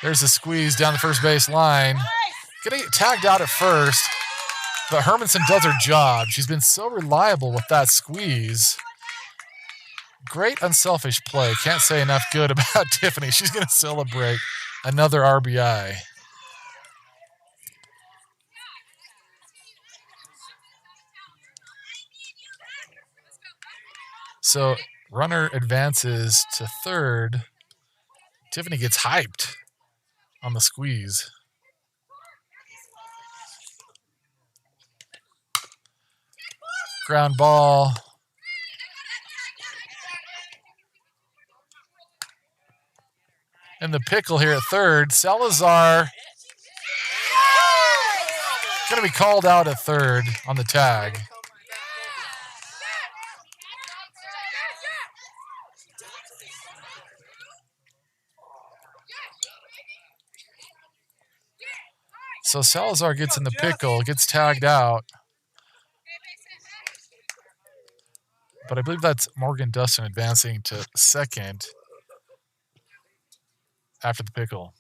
There's a squeeze down the first base line. Getting tagged out at first, but Hermanson does her job. She's been so reliable with that squeeze. Great unselfish play. Can't say enough good about Tiffany. She's going to celebrate another RBI. So runner advances to third. Tiffany gets hyped on the squeeze. Ground ball. And the pickle here at third. Salazar going to be called out at third on the tag. So Salazar gets in the pickle, gets tagged out. But I believe that's Morgan Dustin advancing to second after the pickle.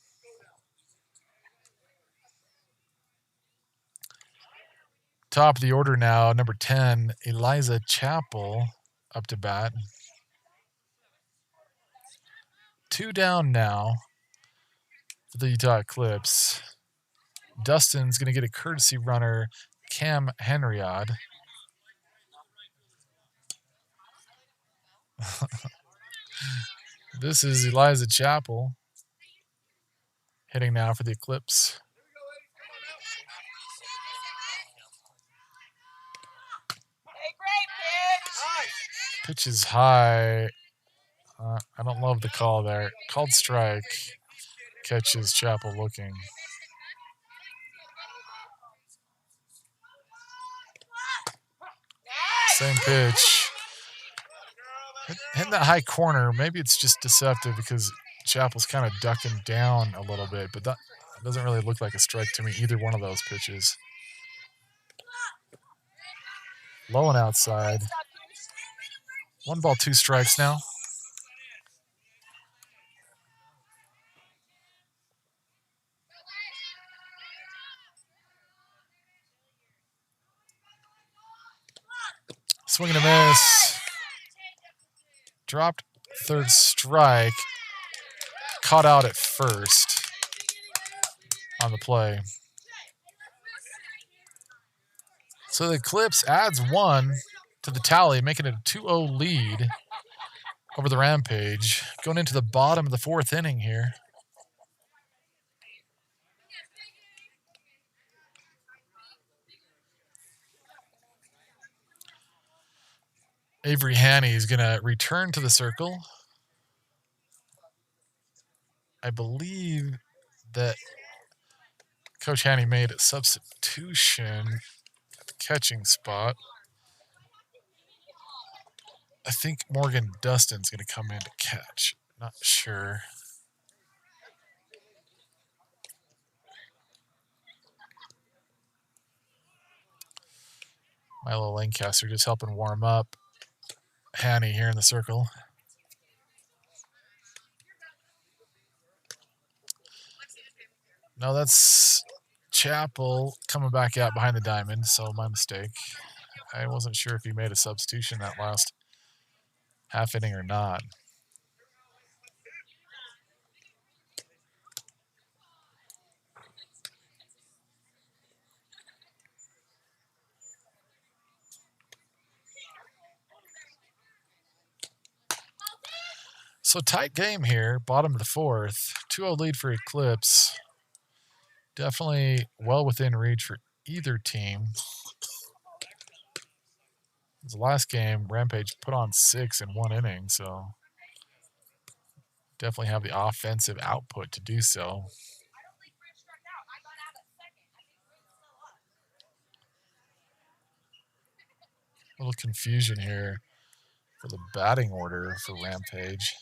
Top of the order now, number 10, Eliza Chappell up to bat. 2 down now for the Utah Eclipse. Dustin's going to get a courtesy runner, Cam Henriod. This is Eliza Chappell hitting now for the Eclipse. Pitch is high. I don't love the call there. Called strike. Catches Chappell looking. Same pitch. Hitting that high corner, maybe it's just deceptive because Chappell's kind of ducking down a little bit, but that doesn't really look like a strike to me, either one of those pitches. Low and outside. 1 ball, 2 strikes now. Swing and a miss. Dropped third strike. Caught out at first on the play. So the Eclipse adds 1 to the tally, making it a 2-0 lead over the Rampage. Going into the bottom of the 4th inning here. Avery Haney is going to return to the circle. I believe that Coach Haney made a substitution at the catching spot. I think Morgan Dustin's going to come in to catch. Not sure. Milo Lancaster just helping warm up. Hanny here in the circle. No, that's Chappell coming back out behind the diamond, so my mistake. I wasn't sure if he made a substitution that last half inning or not. So tight game here, bottom of the fourth. 2-0 lead for Eclipse. Definitely well within reach for either team. The last game, Rampage put on 6 in 1 inning, so definitely have the offensive output to do so. A little confusion here for the batting order for Rampage.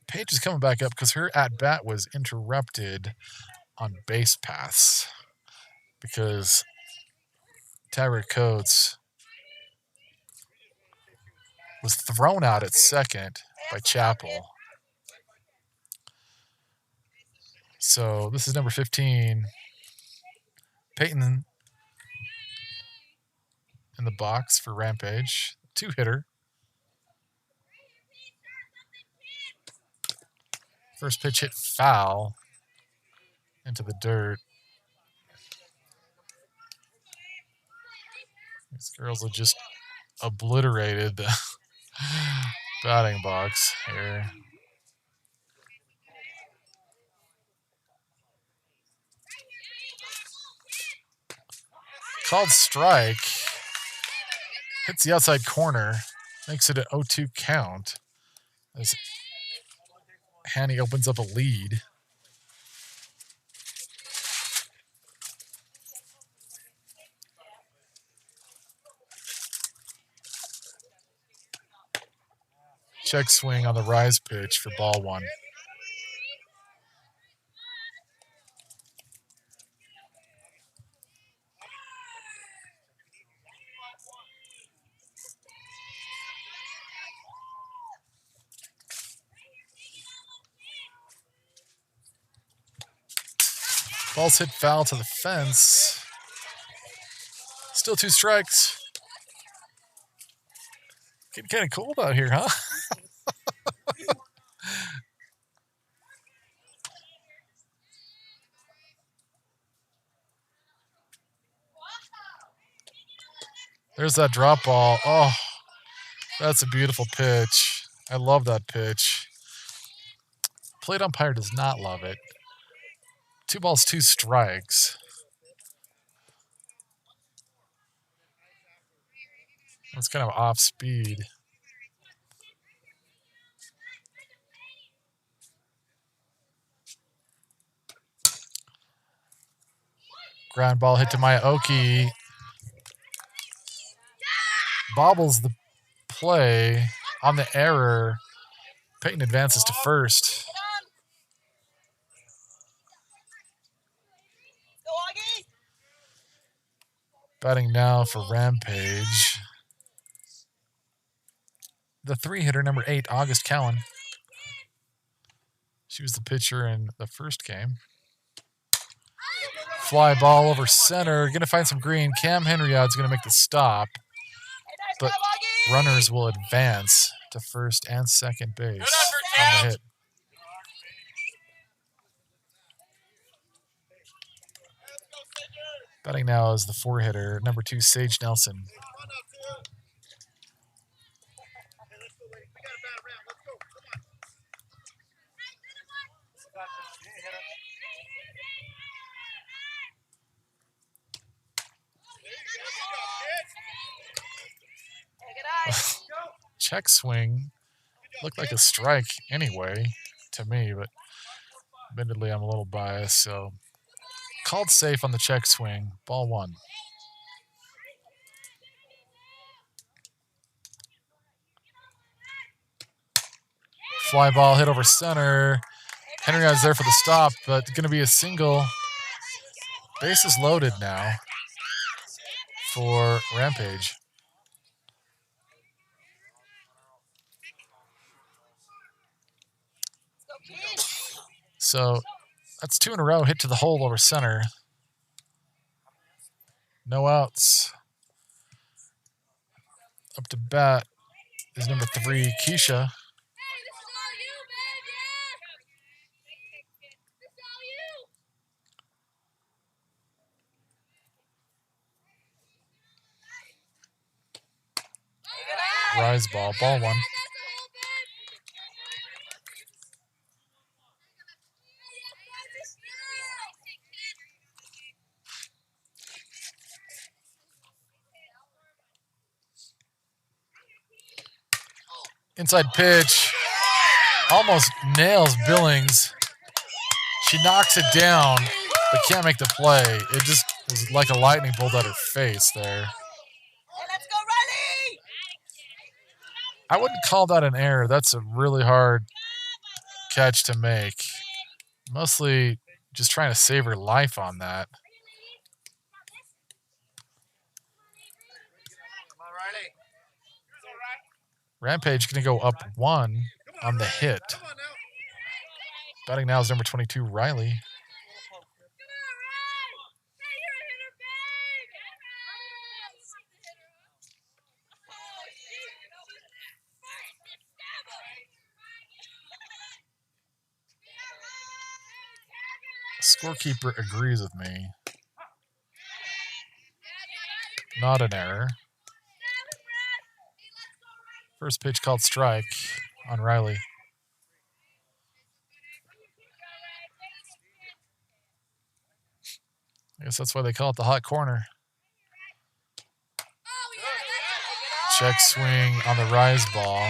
Paige is coming back up because her at-bat was interrupted on base paths because Tyra Coates was thrown out at second by Chappell. So this is number 15. Peyton in the box for Rampage. 2-hitter. First pitch hit foul into the dirt. These girls have just obliterated the batting box here. Called strike. Hits the outside corner. Makes it an 0-2 count as Hanny opens up a lead. Check swing on the rise pitch for ball 1. Ball's hit foul to the fence. Still 2 strikes. Getting kind of cold out here, huh? There's that drop ball. Oh, that's a beautiful pitch. I love that pitch. Plate umpire does not love it. 2 balls, 2 strikes. That's kind of off speed. Ground ball hit to Mayaoki. Bobbles the play on the error. Peyton advances to first. Batting now for Rampage. The 3-hitter, number 8, August Cowan. She was the pitcher in the first game. Fly ball over center. Going to find some green. Cam Henriot's going to make the stop. But runners will advance to first and second base on the hit. Batting now is the 4-hitter, number 2, Sage Nelson. Check swing looked like a strike anyway to me, but admittedly I'm a little biased, so called safe on the check swing. Ball 1. Fly ball hit over center. Henry is there for the stop, but going to be a single. Bases loaded now for Rampage. So that's 2 in a row hit to the hole over center. No outs. Up to bat is number 3, Keisha. Rise ball, ball 1. Inside pitch. Almost nails Billings. She knocks it down, but can't make the play. It just was like a lightning bolt at her face there. I wouldn't call that an error. That's a really hard catch to make. Mostly just trying to save her life on that. Rampage going to go up 1 on the hit. Batting now is number 22, Riley. Scorekeeper agrees with me. Not an error. First pitch called strike on Riley. I guess that's why they call it the hot corner. Check swing on the rise ball.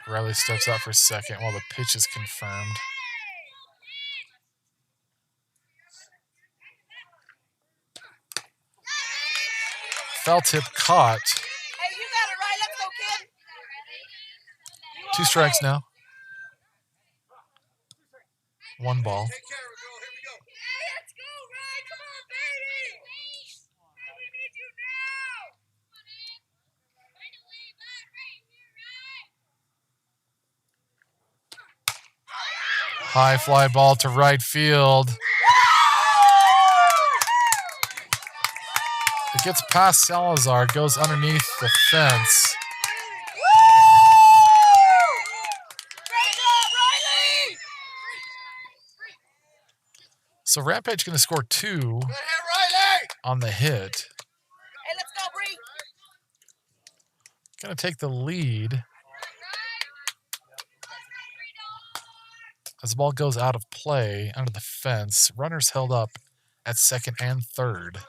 Riley steps out for second while the pitch is confirmed. Foul tip caught. Hey, you got it right. Let's go, kid. 2 strikes now. 1 ball. Hey, let's go, Ryan. Come on, baby. We need you now. High fly ball to right field. It gets past Salazar, goes underneath the fence. So Rampage going to score 2 on the hit. Hey, let's go, Bree. Going to take the lead as the ball goes out of play under the fence. Runners held up at second and third.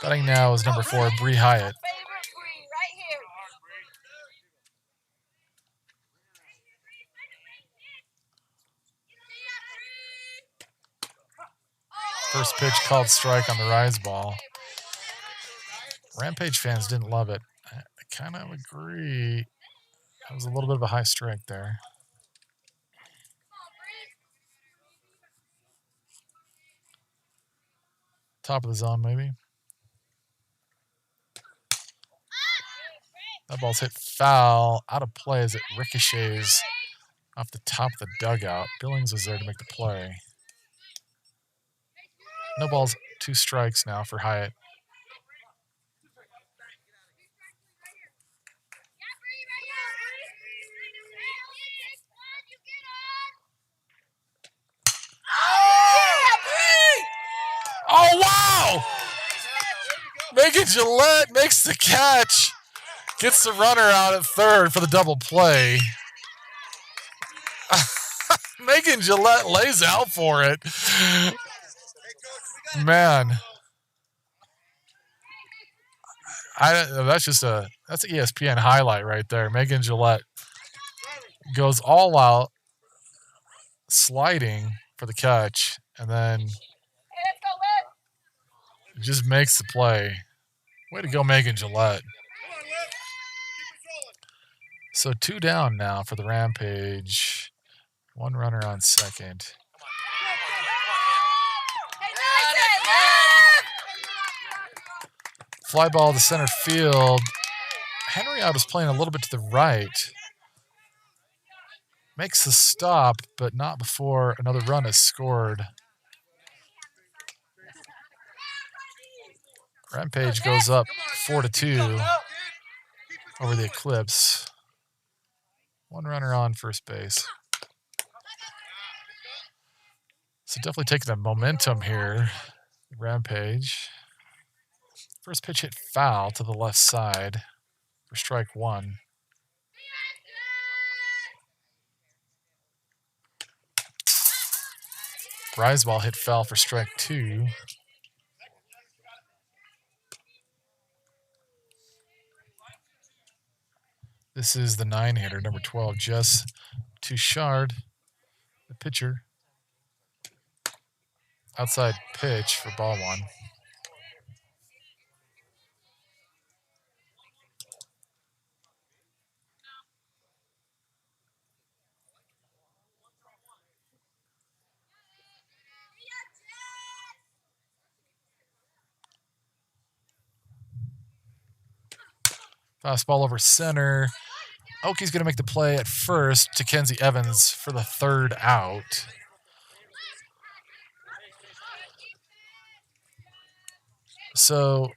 Batting now is number 4, Bree Hyatt. First pitch called strike on the rise ball. Rampage fans didn't love it. I kind of agree. That was a little bit of a high strike there. Top of the zone, maybe. That ball's hit foul, out of play as it ricochets off the top of the dugout. Billings was there to make the play. No balls, 2 strikes now for Hyatt. Oh, wow! Megan Gillette makes the catch. Gets the runner out at third for the double play. Megan Gillette lays out for it. Man. That's just that's an ESPN highlight right there. Megan Gillette goes all out, sliding for the catch, and then just makes the play. Way to go, Megan Gillette. So 2 down now for the Rampage. 1 runner on second. Fly ball to center field. Henry out is playing a little bit to the right. Makes the stop, but not before another run is scored. Rampage goes up 4-2 over the Eclipse. 1 runner on first base. So definitely taking the momentum here. Rampage. First pitch hit foul to the left side for strike 1. Rise ball hit foul for strike 2. This is the 9-hitter, number 12, Jess Touchard, the pitcher. Outside pitch for ball 1. Fastball over center. Oki's going to make the play at first to Kenzie Evans for the 3rd out. So,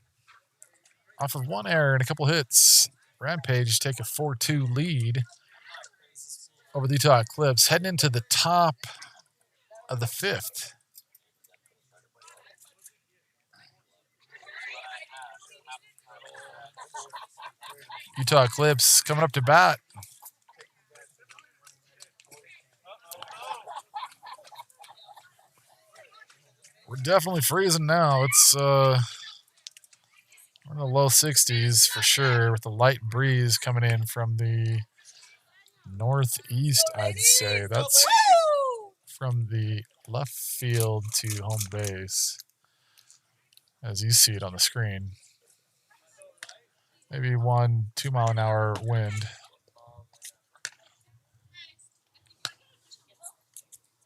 off of 1 error and a couple hits, Rampage take a 4-2 lead over the Utah Eclipse, heading into the top of the 5th. Utah Eclipse coming up to bat. We're definitely freezing now. It's we're in the low 60s for sure, with a light breeze coming in from the northeast, I'd say. That's from the left field to home base, as you see it on the screen. Maybe 1-2 mile an hour wind.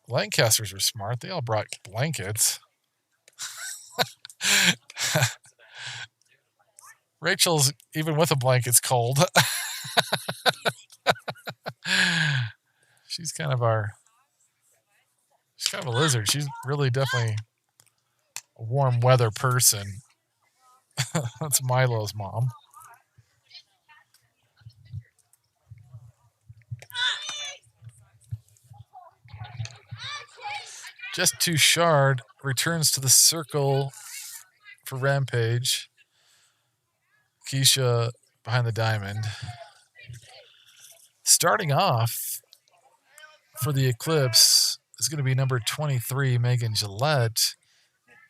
Lancasters were smart. They all brought blankets. Rachel's, even with a blanket's cold. She's kind of a lizard. She's really definitely a warm weather person. That's Milo's mom. Just Touchard returns to the circle for Rampage. Keisha behind the diamond. Starting off for the Eclipse is going to be number 23, Megan Gillette.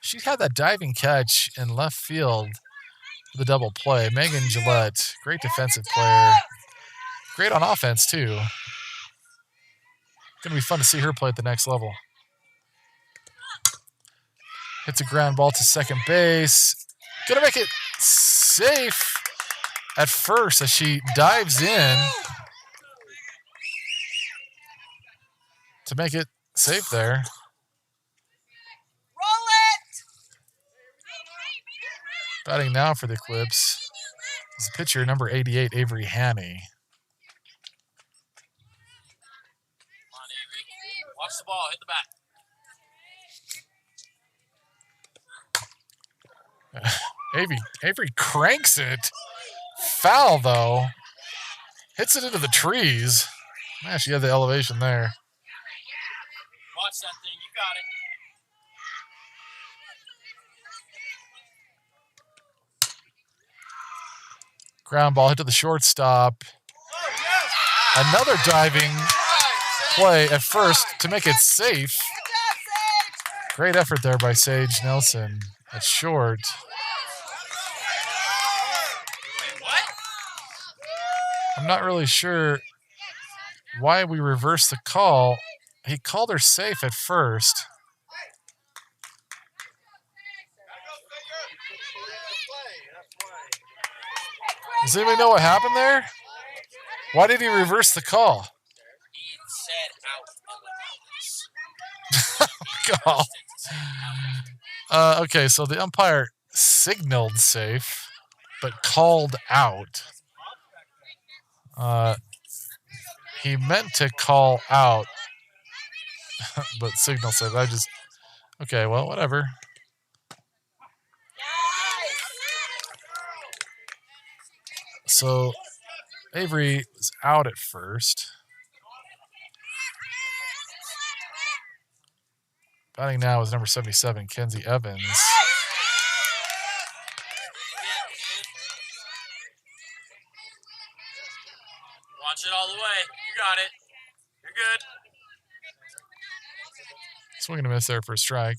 She had that diving catch in left field for the double play. Megan Gillette, great defensive player. Great on offense, too. Going to be fun to see her play at the next level. Hits a ground ball to second base. Going to make it safe at first as she dives in to make it safe there. Roll it! Batting now for the Eclipse is the pitcher, number 88, Avery Haney. Watch the ball, hit the bat. Avery cranks it. Foul, though. Hits it into the trees. Man, she had the elevation there. Watch that thing, you got it. Ground ball hit to the shortstop. Another diving play at first to make it safe. Great effort there by Sage Nelson at short. I'm not really sure why we reversed the call. He called her safe at first. Does anybody know what happened there? Why did he reverse the call? He said out. God. Okay, so the umpire signaled safe, but called out. He meant to call out, but signal safe. Okay, well, whatever. So Avery was out at first. Batting now is number 77, Kenzie Evans. Watch it all the way. You got it. You're good. Swing and a miss there for a strike.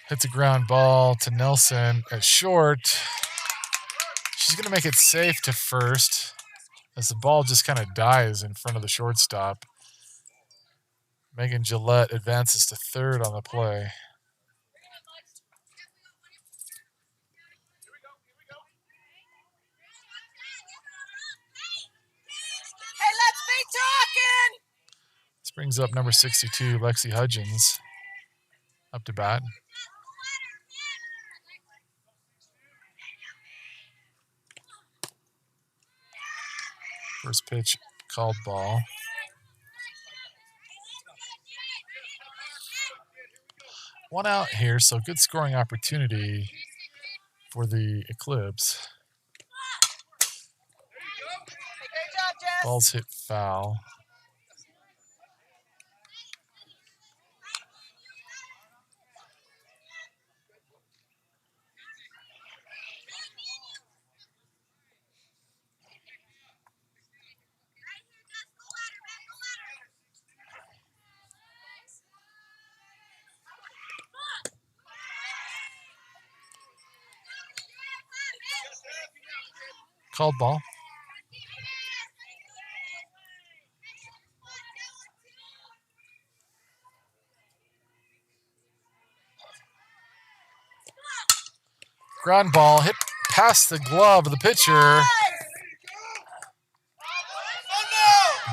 Hits a ground ball to Nelson at short. She's going to make it safe to first as the ball just kind of dies in front of the shortstop. Megan Gillette advances to third on the play. Hey, let's be talking! This brings up number 62, Lexi Hudgens, up to bat. First pitch, called ball. One out here, so good scoring opportunity for the Eclipse. Great job, Jess. Ball's hit foul. Called ball. Ground ball hit past the glove of the pitcher.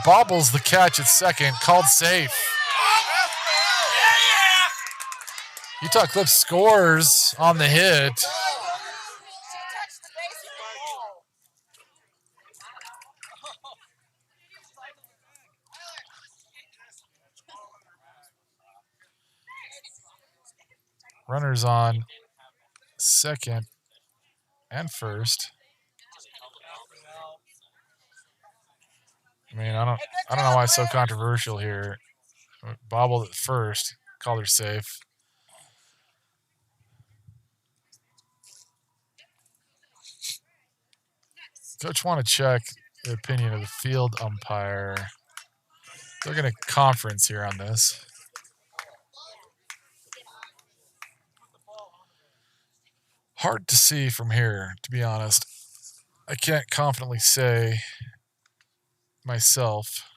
Bobbles the catch at second. Called safe. Utah Eclipse scores on the hit. Runners on second and first. I mean, I don't know why it's so controversial here. Bobbled at first, called her safe. Coach want to check the opinion of the field umpire. They're going to conference here on this. Hard to see from here, to be honest. I can't confidently say myself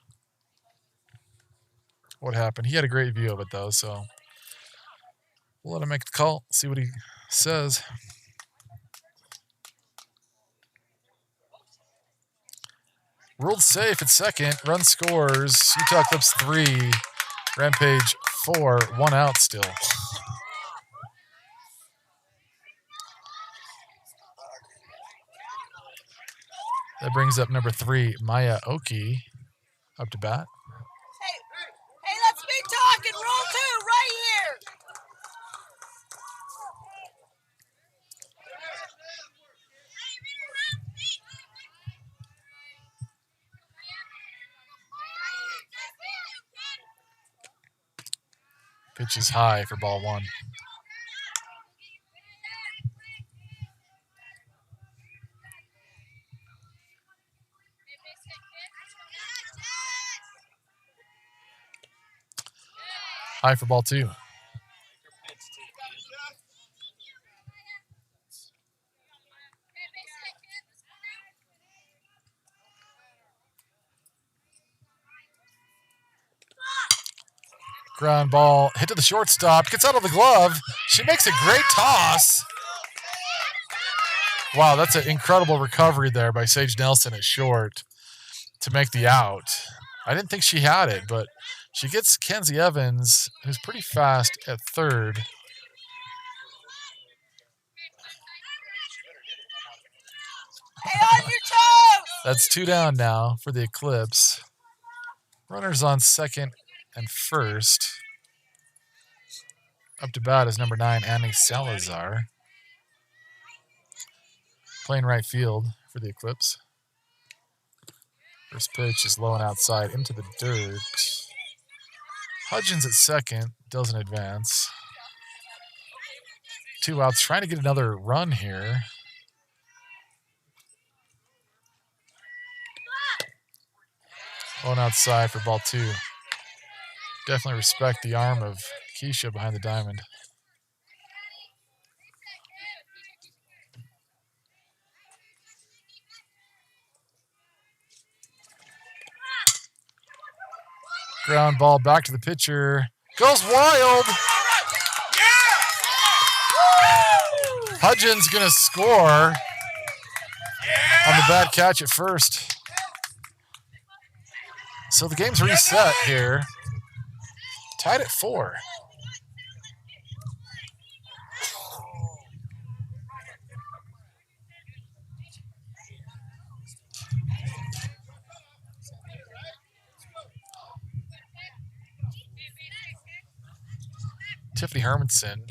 what happened. He had a great view of it, though, so we'll let him make the call, see what he says. Ruled safe at second. Run scores. Utah Eclipse 3. Rampage 4. 1 out still. That brings up number 3, Maya Oki, up to bat. Hey, let's be talking. Rule 2 right here. Pitch is high for ball 1. High for ball 2. Ground ball hit to the shortstop. Gets out of the glove. She makes a great toss. Wow, that's an incredible recovery there by Sage Nelson at short to make the out. I didn't think she had it, but she gets Kenzie Evans, who's pretty fast, at third. Stay on your toes! That's 2 down now for the Eclipse. Runners on second and first. Up to bat is number 9, Annie Salazar. Playing right field for the Eclipse. First pitch is low and outside into the dirt. Hudgens at second, doesn't advance. 2 outs, trying to get another run here. Low and outside for ball 2. Definitely respect the arm of Keisha behind the diamond. Ground ball back to the pitcher. Goes wild. Hudgens going to score on the bad catch at first. So the game's reset here. Tied at 4. Tiffany Hermanson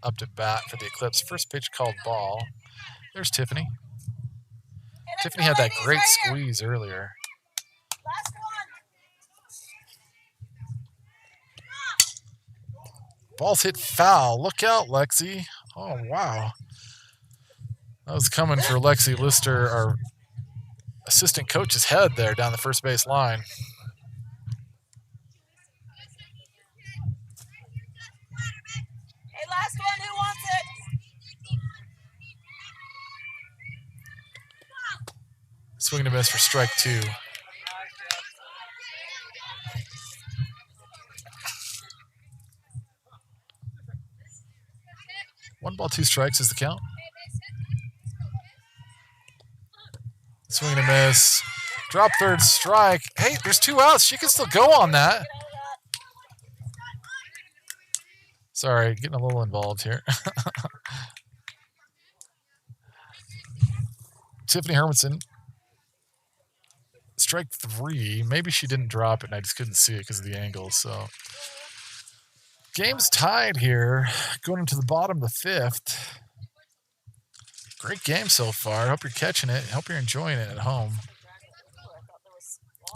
up to bat for the Eclipse. First pitch called ball. There's Tiffany. Tiffany had that great squeeze earlier. Last one. Ball's hit foul. Look out, Lexi. Oh, wow. That was coming for Lexi Lister, our assistant coach's head there down the first base line. Hey, last one. Who wants it? Swing and a miss for strike 2. One ball, 2 strikes is the count. Swing and a miss. Drop third strike. Hey, there's 2 outs. She can still go on that. Sorry, getting a little involved here. Tiffany Hermanson. Strike 3. Maybe she didn't drop it and I just couldn't see it because of the angle. So game's tied here. Going into the bottom of the 5th. Great game so far. Hope you're catching it. Hope you're enjoying it at home.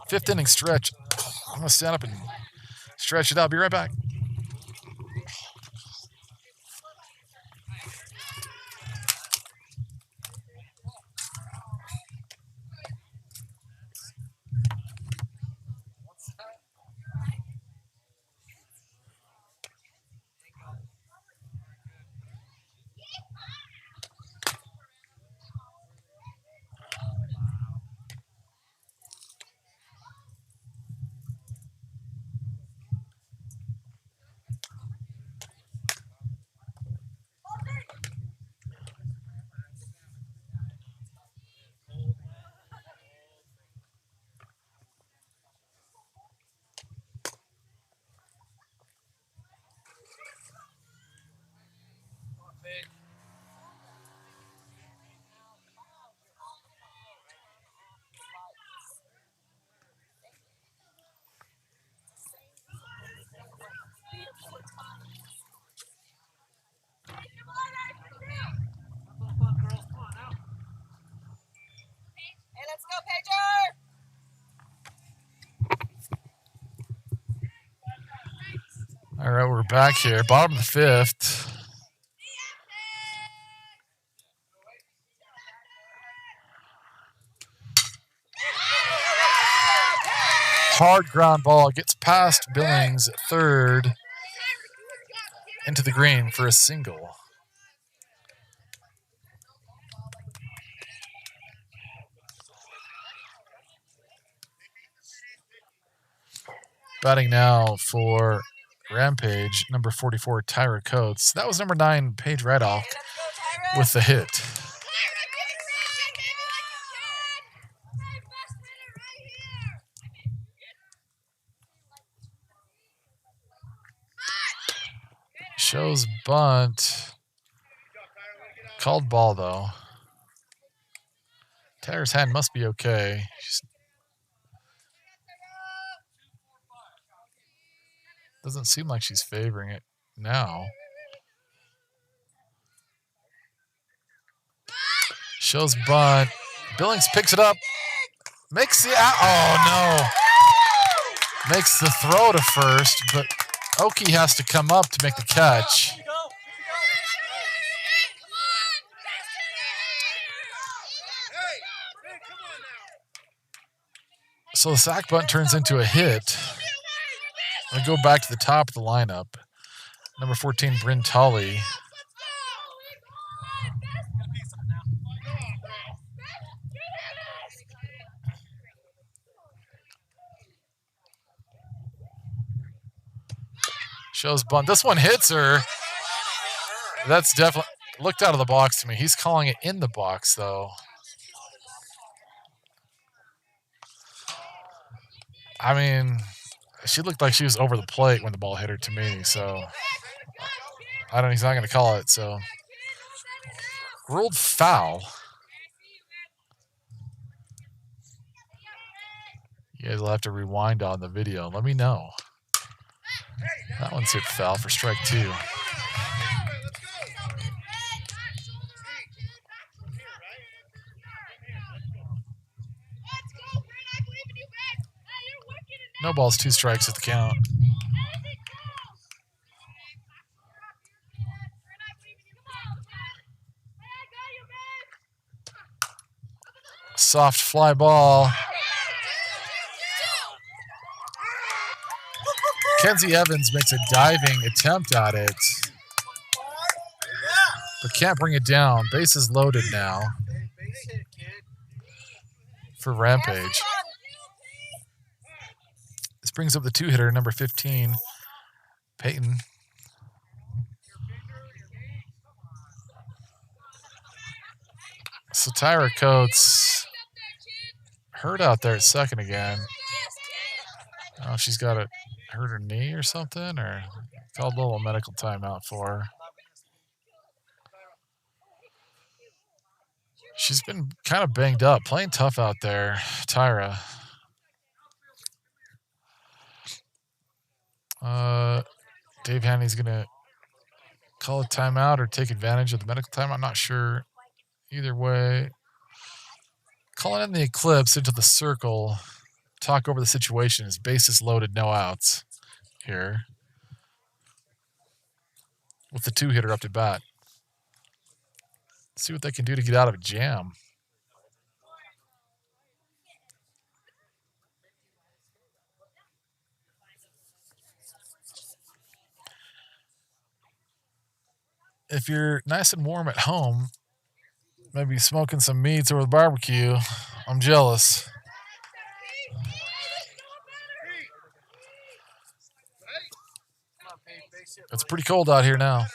5th inning stretch. I'm going to stand up and stretch it out. Be right back. Hey, let's go, Pager! All right, we're back here. Bottom of the 5th. Hard ground ball gets past Billings at third into the green for a single. Batting now for Rampage, number 44, Tyra Coates. That was number 9, Paige Reddock, with the hit. Shows bunt. Called ball, though. Tyra's hand must be okay. Doesn't seem like she's favoring it now. Shows bunt. Billings picks it up. Makes the out. Oh, no. Makes the throw to first, but Oki has to come up to make the catch. So the sack bunt turns into a hit. I go back to the top of the lineup. Number 14, Bryn Tolley. Shows bunt. This one hits her. That's definitely looked out of the box to me. He's calling it in the box, though. I mean, she looked like she was over the plate when the ball hit her to me, so I don't. He's not going to call it, so ruled foul. You guys will have to rewind on the video. Let me know. That one's hit foul for strike 2. No balls, 2 strikes at the count. Soft fly ball. Kenzie Evans makes a diving attempt at it, but can't bring it down. Bases loaded now for Rampage. This brings up the 2-hitter, number 15, Peyton. So Tyra Coates hurt out there at second again. Oh, she's got it hurt her knee or something, or called a little medical timeout for her. She's been kind of banged up, playing tough out there, Tyra. Dave Haney's going to call a timeout or take advantage of the medical timeout. I'm not sure. Either way, calling in the Eclipse into the circle, talk over the situation. His bases loaded, no outs here, with the 2-hitter up to bat. Let's see what they can do to get out of a jam. If you're nice and warm at home, maybe smoking some meats over the barbecue, I'm jealous. It's pretty cold out here now.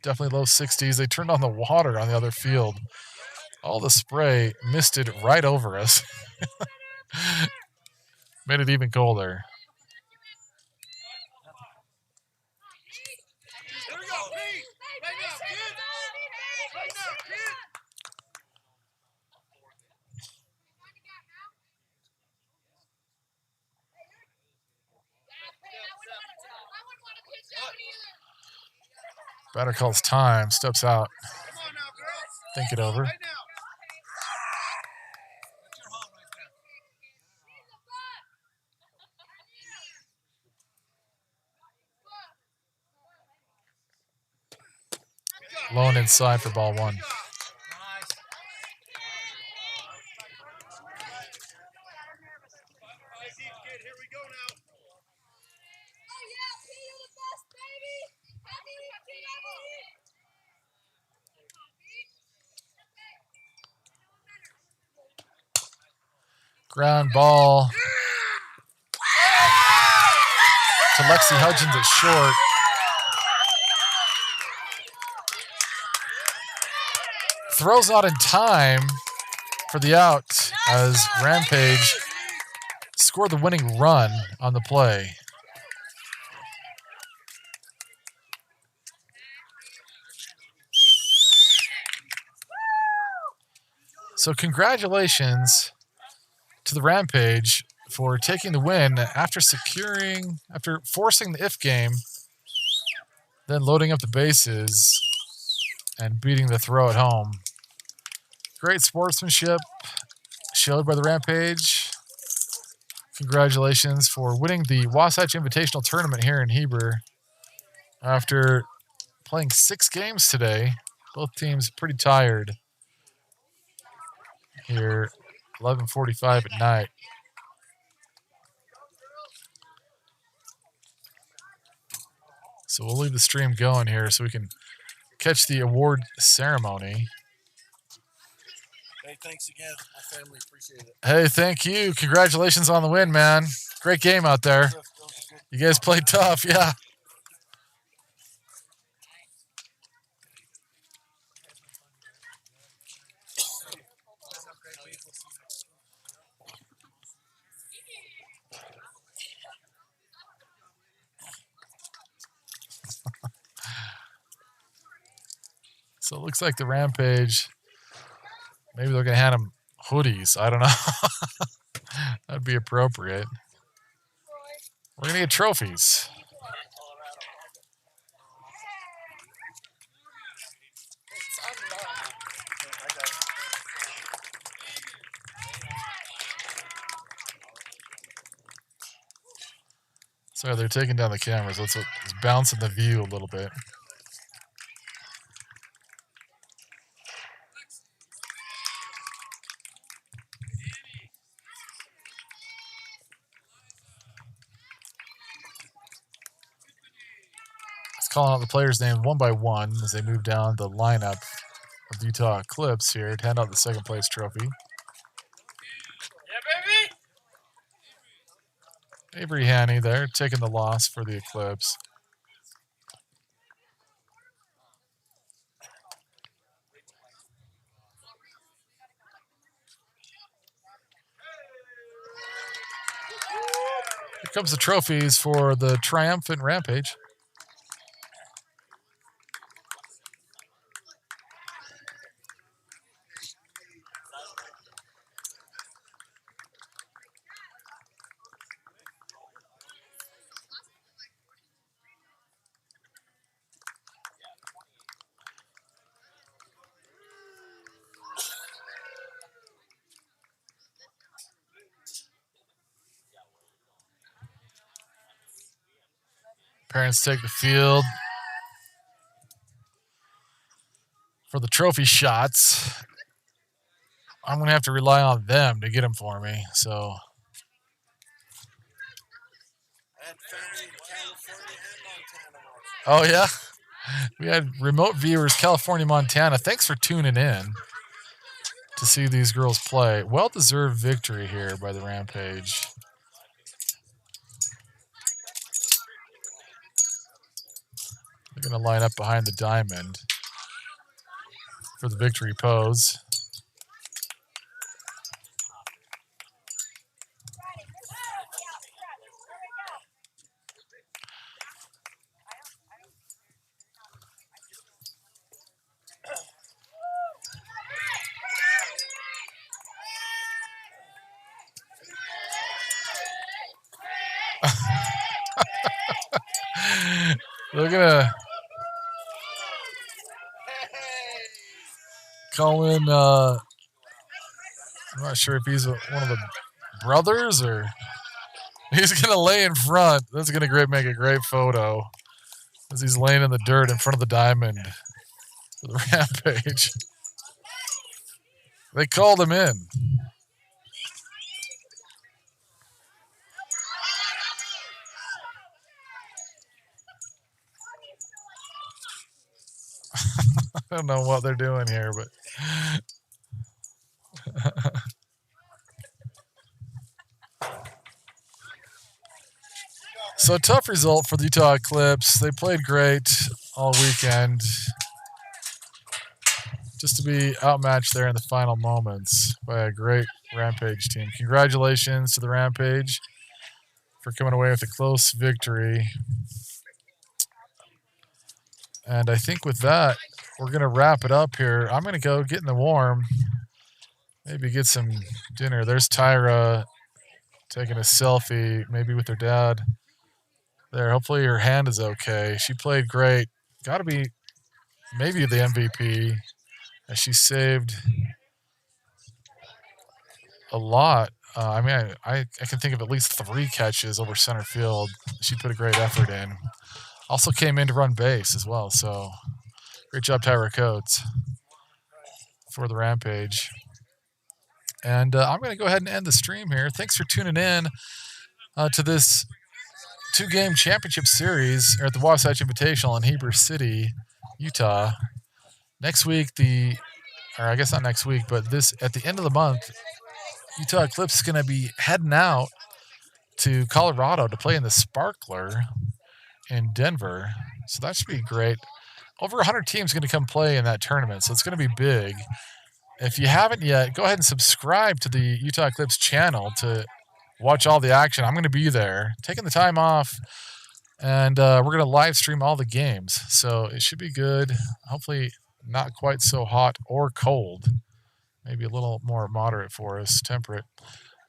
Definitely low 60s. They turned on the water on the other field. All the spray misted right over us. Made it even colder. Batter calls time, steps out. Think it over. Low and inside for ball 1. Ground ball. Lexi Hudgens at short. Throws not in time for the out as Rampage scored the winning run on the play. So congratulations to the Rampage for taking the win after forcing the if game, then loading up the bases and beating the throw at home. Great sportsmanship showed by the Rampage. Congratulations for winning the Wasatch Invitational Tournament here in Heber. After playing 6 games today, both teams pretty tired here, 11:45 at night. So we'll leave the stream going here so we can catch the award ceremony. Hey, thanks again. My family appreciate it. Hey, thank you. Congratulations on the win, man. Great game out there. You guys played tough, yeah. So it looks like the Rampage, maybe they're going to hand them hoodies. I don't know. That'd be appropriate. We're going to get trophies. Sorry, they're taking down the cameras. Let's bouncing the view a little bit. Calling out the players' names one by one as they move down the lineup of the Utah Eclipse here to hand out the second place trophy. Yeah, baby! Avery Haney there taking the loss for the Eclipse. Here comes the trophies for the triumphant Rampage. Parents take the field for the trophy shots. I'm going to have to rely on them to get them for me. So, I had family in California and Montana watching. oh yeah, we had remote viewers, California, Montana. Thanks for tuning in to see these girls play. Well-deserved victory here by the Rampage. They're going to line up behind the diamond for the victory pose. They're going to call in, I'm not sure if he's one of the brothers or he's going to lay in front. That's going to make a great photo as he's laying in the dirt in front of the diamond for the Rampage. They called him in. I don't know what they're doing here, but So tough result for the Utah Eclipse. They played great all weekend. Just to be outmatched there in the final moments by a great Rampage team. Congratulations to the Rampage for coming away with a close victory. And I think with that, we're going to wrap it up here. I'm going to go get in the warm, maybe get some dinner. There's Tyra taking a selfie, maybe with her dad. There, hopefully her hand is okay. She played great. Got to be maybe the MVP, as she saved a lot. I can think of at least 3 catches over center field. She put a great effort in. Also came in to run base as well. So great job, Tyra Coates, for the Rampage. And I'm going to go ahead and end the stream here. Thanks for tuning in to this 2-game championship series at the Wasatch Invitational in Heber City, Utah. Next week, or I guess not next week, but at the end of the month, Utah Eclipse is going to be heading out to Colorado to play in the Sparkler in Denver. So that should be great. Over 100 teams going to come play in that tournament, so it's going to be big. If you haven't yet, go ahead and subscribe to the Utah Eclipse channel to watch all the action. I'm going to be there, taking the time off, and we're going to live stream all the games. So it should be good. Hopefully not quite so hot or cold. Maybe a little more moderate for us, temperate.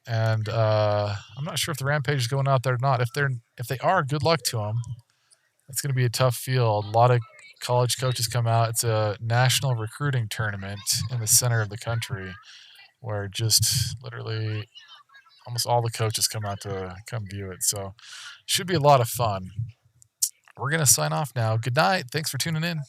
And I'm not sure if the Rampage is going out there or not. If they are, good luck to them. It's going to be a tough field. A lot of college coaches come out. It's a national recruiting tournament in the center of the country where just literally almost all the coaches come out to come view it. So should be a lot of fun. We're going to sign off now. Good night. Thanks for tuning in.